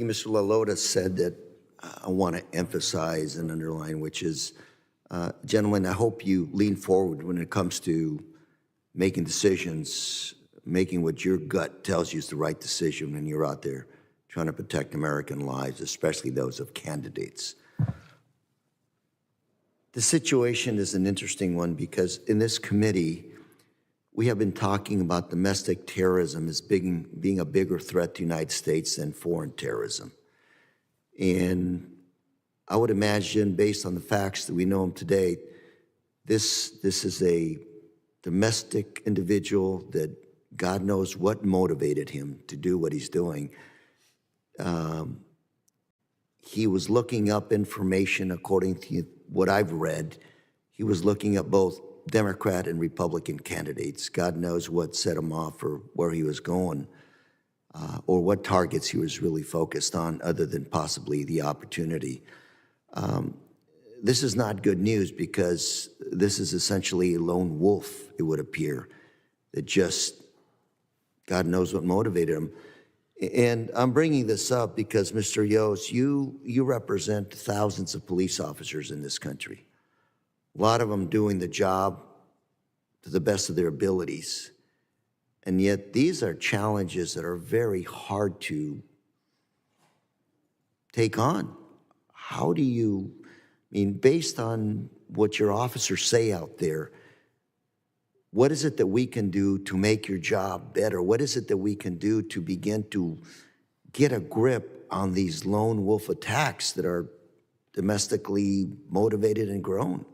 Mr. LaLota said that I want to emphasize and underline, which is, gentlemen, I hope you lean forward when it comes to making decisions, making what your gut tells you is the right decision when you're out there trying to protect American lives, especially those of candidates. The situation is an interesting one because in this committee, we have been talking about domestic terrorism as being a bigger threat to the United States than foreign terrorism. And I would imagine, based on the facts that we know them today, this is a domestic individual that God knows what motivated him to do what he's doing. He was looking up information according to what I've read. He was looking at both Democrat and Republican candidates. God knows what set him off or where he was going or what targets he was really focused on other than possibly the opportunity. This is not good news because this is essentially a lone wolf, it would appear, that just God knows what motivated him. And I'm bringing this up because, Mr. Yoes, you represent thousands of police officers in this country. A lot of them doing the job to the best of their abilities. And yet these are challenges that are very hard to take on. How do you, based on what your officers say out there, what is it that we can do to make your job better? What is it that we can do to begin to get a grip on these lone wolf attacks that are domestically motivated and grown?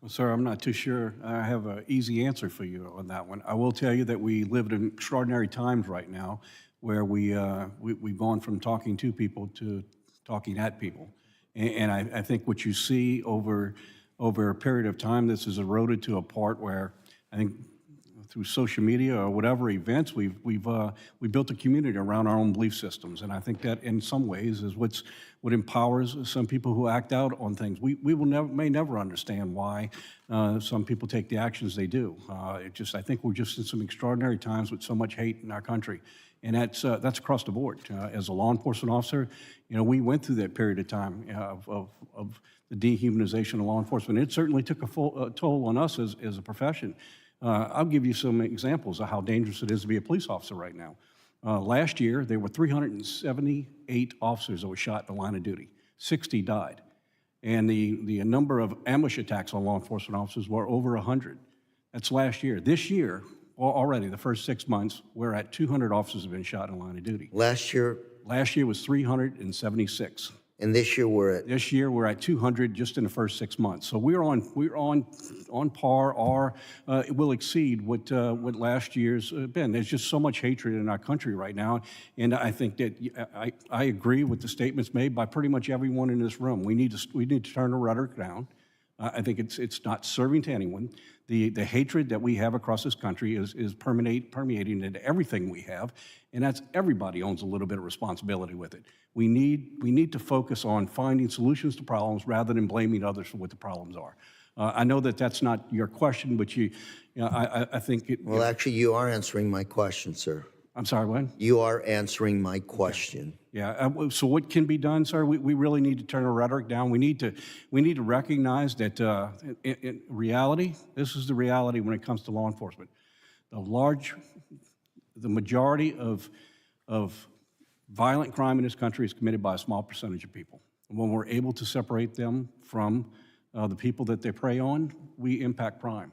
Well, sir, I'm not too sure I have an easy answer for you on that one. I will tell you that we live in extraordinary times right now where we've gone from talking to people to talking at people. And I think what you see over a period of time, this is eroded to a part where I think through social media or whatever events, we built a community around our own belief systems. And I think that in some ways is what empowers some people who act out on things. We may never understand why some people take the actions they do. I think we're just in some extraordinary times with so much hate in our country. And that's across the board. As a law enforcement officer, we went through that period of time of the dehumanization of law enforcement. It certainly took a toll on us as a profession. I'll give you some examples of how dangerous it is to be a police officer right now. Last year, there were 378 officers that were shot in the line of duty. 60 died. And the number of ambush attacks on law enforcement officers were over 100. That's last year. This year, already, the first 6 months, we're at 200 officers have been shot in the line of duty.
Last year?
Last year was 376.
And this year we're at?
This year we're at 200 just in the first 6 months. So we're on par, or it will exceed what last year's been. There's just so much hatred in our country right now, and I think that I agree with the statements made by pretty much everyone in this room. We need to turn the rhetoric down. I think it's not serving to anyone. The hatred that we have across this country is permeating into everything we have, and that's everybody owns a little bit of responsibility with it. We need to focus on finding solutions to problems rather than blaming others for what the problems are. I know that that's not your question, but I think it.
Well, actually, you are answering my question, sir.
I'm sorry, what?
You are answering my question.
Yeah. So what can be done, sir? We really need to turn the rhetoric down. We need to recognize that in reality, this is the reality when it comes to law enforcement. The majority of violent crime in this country is committed by a small percentage of people. And when we're able to separate them from the people that they prey on, we impact crime.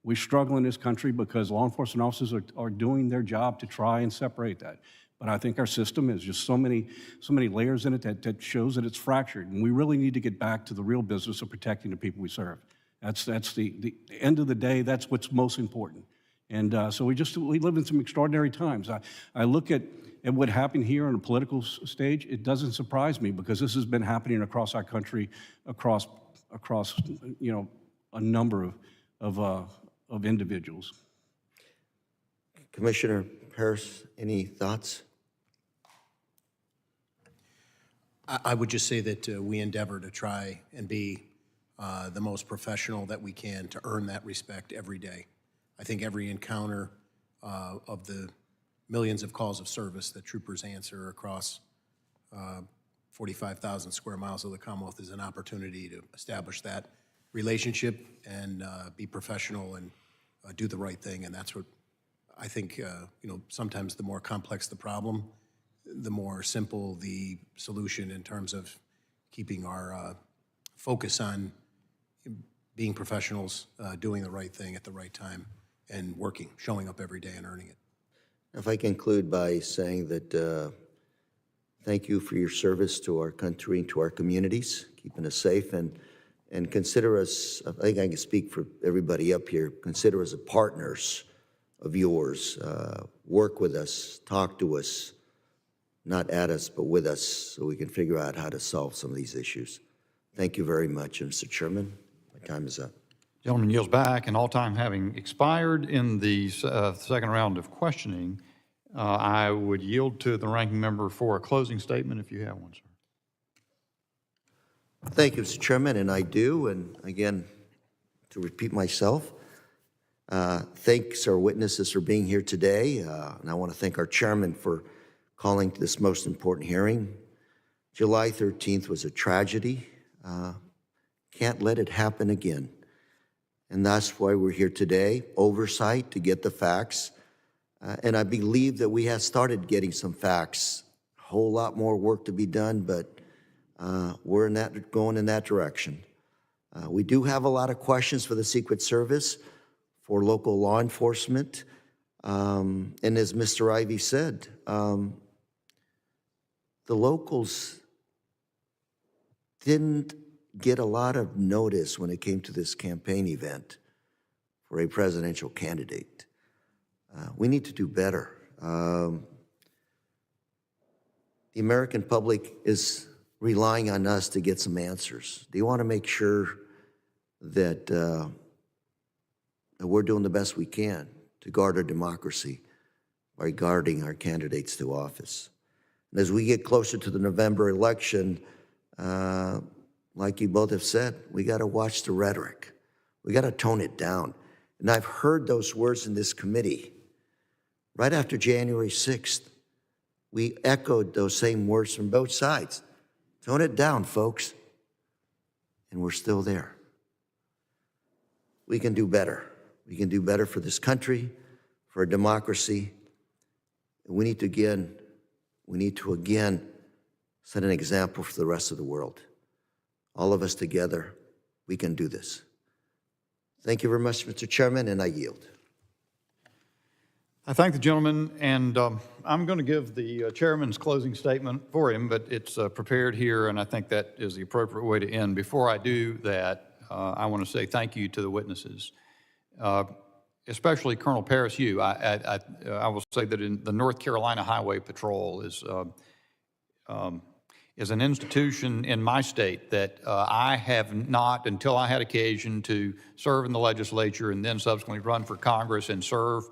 We struggle in this country because law enforcement officers are doing their job to try and separate that. But I think our system has just so many layers in it that shows that it's fractured. And we really need to get back to the real business of protecting the people we serve. That's the end of the day, that's what's most important. And so we live in some extraordinary times. I look at what happened here on the political stage. It doesn't surprise me because this has been happening across our country, across a number of individuals.
Commissioner Harris, any thoughts?
I would just say that we endeavor to try and be the most professional that we can to earn that respect every day. I think every encounter of the millions of calls of service that troopers answer across 45,000 square miles of the Commonwealth is an opportunity to establish that relationship and be professional and do the right thing. And that's what I think, sometimes the more complex the problem, the more simple the solution in terms of keeping our focus on being professionals, doing the right thing at the right time, and showing up every day and earning it.
If I conclude by saying that thank you for your service to our country and to our communities, keeping us safe, and consider us, I think I can speak for everybody up here, consider us partners of yours. Work with us, talk to us, not at us, but with us, so we can figure out how to solve some of these issues. Thank you very much, Mr. Chairman. My time is up.
Gentleman yields back, and all time having expired in the second round of questioning, I would yield to the ranking member for a closing statement if you have one, sir.
Thank you, Mr. Chairman, and I do. And again, to repeat myself, thanks our witnesses for being here today, and I want to thank our chairman for calling this most important hearing. July 13th was a tragedy. Can't let it happen again. And that's why we're here today, oversight to get the facts. And I believe that we have started getting some facts. A whole lot more work to be done, but we're going in that direction. We do have a lot of questions for the Secret Service, for local law enforcement. And as Mr. Ivey said, the locals didn't get a lot of notice when it came to this campaign event for a presidential candidate. We need to do better. The American public is relying on us to get some answers. They want to make sure that, that we're doing the best we can to guard our democracy by guarding our candidates to office. And as we get closer to the November election, like you both have said, we got to watch the rhetoric. We got to tone it down. And I've heard those words in this committee. Right after January 6th, we echoed those same words from both sides. Tone it down, folks. And we're still there. We can do better. We can do better for this country, for our democracy, We need to again set an example for the rest of the world. All of us together, we can do this. Thank you very much, Mr. Chairman, and I yield.
I thank the gentleman, and I'm going to give the chairman's closing statement for him, but it's prepared here, and I think that is the appropriate way to end. Before I do that, I want to say thank you to the witnesses, especially Colonel Paris Yoes. I will say that in the North Carolina Highway Patrol is an institution in my state that I have not, until I had occasion to serve in the legislature and then subsequently run for Congress and serve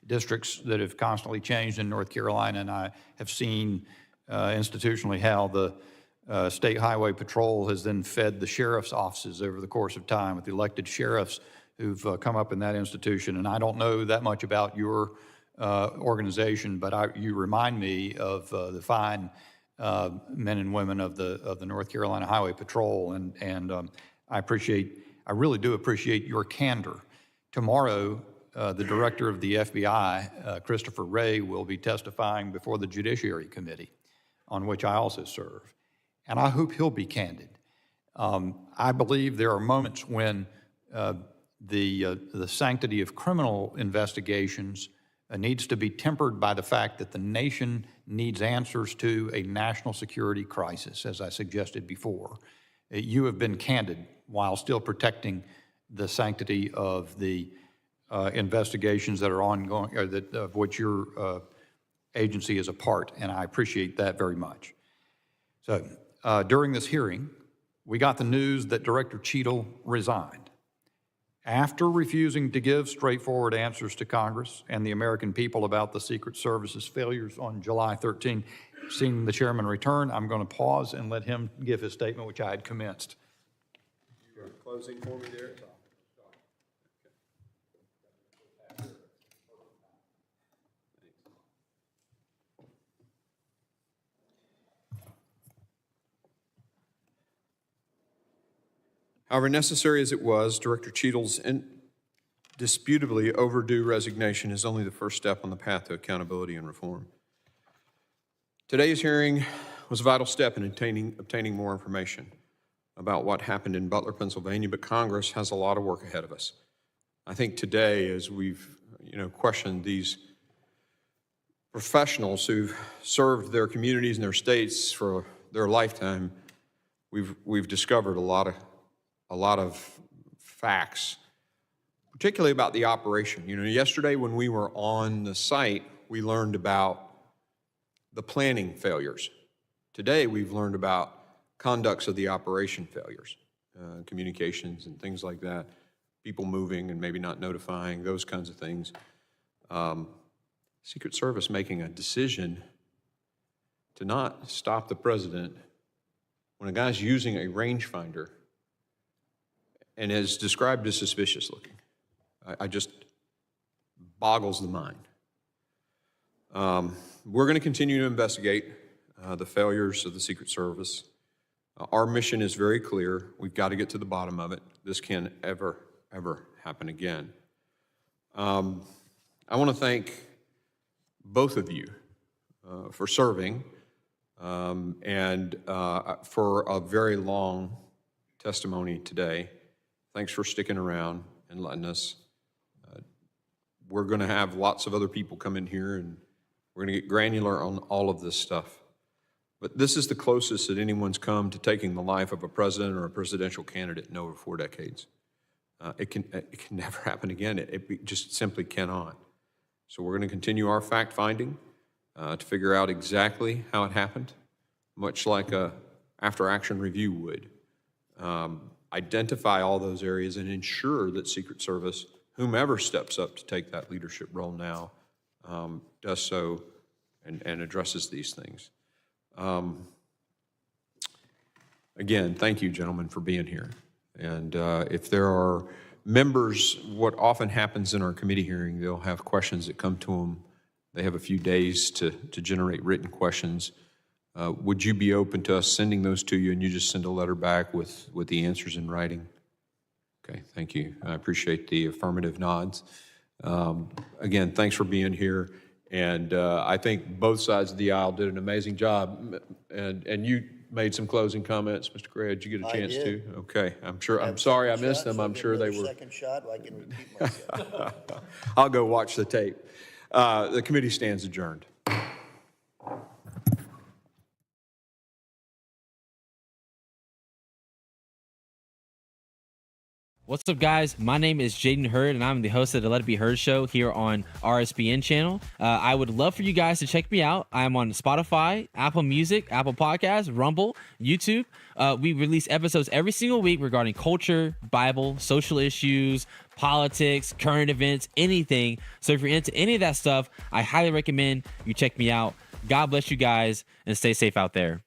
districts that have constantly changed in North Carolina, and I have seen institutionally how the State Highway Patrol has then fed the sheriff's offices over the course of time with the elected sheriffs who've come up in that institution. And I don't know that much about your organization, but you remind me of the fine men and women of the North Carolina Highway Patrol, and I really do appreciate your candor. Tomorrow, the director of the FBI, Christopher Wray, will be testifying before the Judiciary Committee, on which I also serve. And I hope he'll be candid. I believe there are moments when the sanctity of criminal investigations needs to be tempered by the fact that the nation needs answers to a national security crisis, as I suggested before. You have been candid while still protecting the sanctity of the investigations that are ongoing, or of which your agency is a part, and I appreciate that very much. So during this hearing, we got the news that Director Cheadle resigned. After refusing to give straightforward answers to Congress and the American people about the Secret Service's failures on July 13, seeing the chairman return, I'm going to pause and let him give his statement, which I had commenced.
You're closing for me there? However necessary as it was, Director Cheadle's indisputably overdue resignation is only the first step on the path to accountability and reform. Today's hearing was a vital step in obtaining more information about what happened in Butler, Pennsylvania, but Congress has a lot of work ahead of us. I think today, as we've questioned these professionals who've served their communities and their states for their lifetime, we've discovered a lot of facts, particularly about the operation. Yesterday when we were on the site, we learned about the planning failures. Today we've learned about conducts of the operation failures, communications and things like that, people moving and maybe not notifying, those kinds of things. Secret Service making a decision to not stop the president when a guy's using a rangefinder and is described as suspicious looking. I just boggles the mind. We're going to continue to investigate the failures of the Secret Service. Our mission is very clear. We've got to get to the bottom of it. This can't ever happen again. I want to thank both of you for serving and for a very long testimony today. Thanks for sticking around and letting us. We're going to have lots of other people come in here, and we're going to get granular on all of this stuff. But this is the closest that anyone's come to taking the life of a president or a presidential candidate in over 4 decades. It can never happen again. It just simply cannot. So we're going to continue our fact-finding to figure out exactly how it happened, much like a after-action review would. Identify all those areas and ensure that Secret Service, whomever steps up to take that leadership role now, does so and addresses these things. Again, thank you, gentlemen, for being here. And if there are members, what often happens in our committee hearing, they'll have questions that come to them. They have a few days to generate written questions. Would you be open to us sending those to you and you just send a letter back with the answers in writing? Okay, thank you. I appreciate the affirmative nods. Again, thanks for being here. And I think both sides of the aisle did an amazing job. And you made some closing comments, Mr. Gray. Did you get a chance to? Okay, I'm sorry I missed them. I'm sure they were.
Second shot, I can repeat myself.
I'll go watch the tape. The committee stands adjourned.
What's up, guys? My name is Jaden Hurd, and I'm the host of the Let It Be Heard show here on RSBN channel. I would love for you guys to check me out. I'm on Spotify, Apple Music, Apple Podcasts, Rumble, YouTube. We release episodes every single week regarding culture, Bible, social issues, politics, current events, anything. So if you're into any of that stuff, I highly recommend you check me out. God bless you guys, and stay safe out there.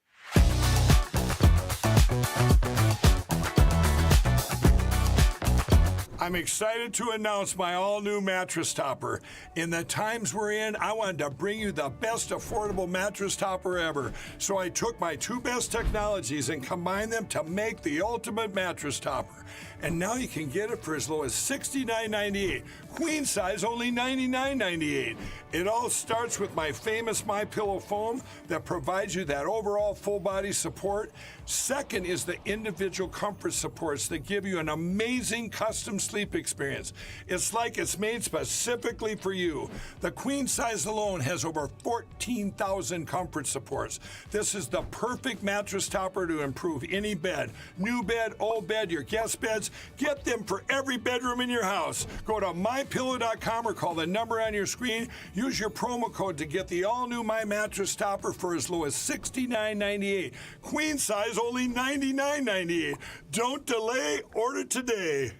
I'm excited to announce my all-new mattress topper. In the times we're in, I wanted to bring you the best affordable mattress topper ever. So I took my two best technologies and combined them to make the ultimate mattress topper. And now you can get it for as low as $69.98. Queen size, only $99.98. It all starts with my famous MyPillow foam that provides you that overall full body support. Second is the individual comfort supports that give you an amazing custom sleep experience. It's like it's made specifically for you. The queen size alone has over 14,000 comfort supports. This is the perfect mattress topper to improve any bed. New bed, old bed, your guest beds. Get them for every bedroom in your house. Go to mypillow.com or call the number on your screen. Use your promo code to get the all-new My Mattress Topper for as low as $69.98. Queen size, only $99.98. Don't delay, order today.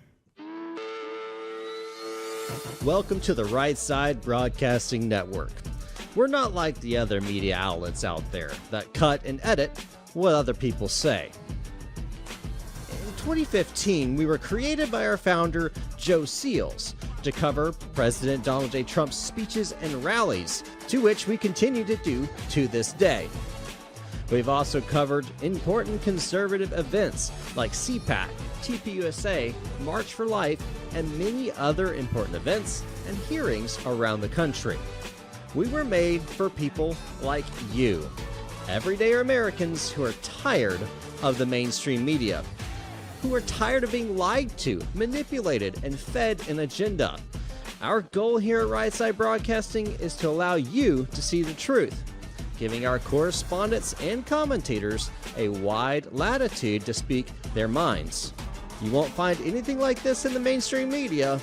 Welcome to the Right Side Broadcasting Network. We're not like the other media outlets out there that cut and edit what other people say. In 2015, we were created by our founder, Joe Seals, to cover President Donald J. Trump's speeches and rallies, to which we continue to do to this day. We've also covered important conservative events like CPAC, TPUSA, March for Life, and many other important events and hearings around the country. We were made for people like you, everyday Americans who are tired of the mainstream media, who are tired of being lied to, manipulated, and fed an agenda. Our goal here at Right Side Broadcasting is to allow you to see the truth, giving our correspondents and commentators a wide latitude to speak their minds. You won't find anything like this in the mainstream media.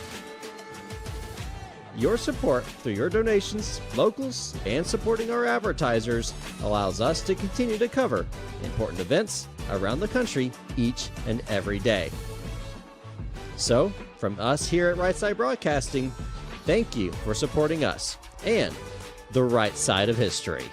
Your support through your donations, locals, and supporting our advertisers allows us to continue to cover important events around the country each and every day. So, from us here at Right Side Broadcasting, thank you for supporting us and the right side of history.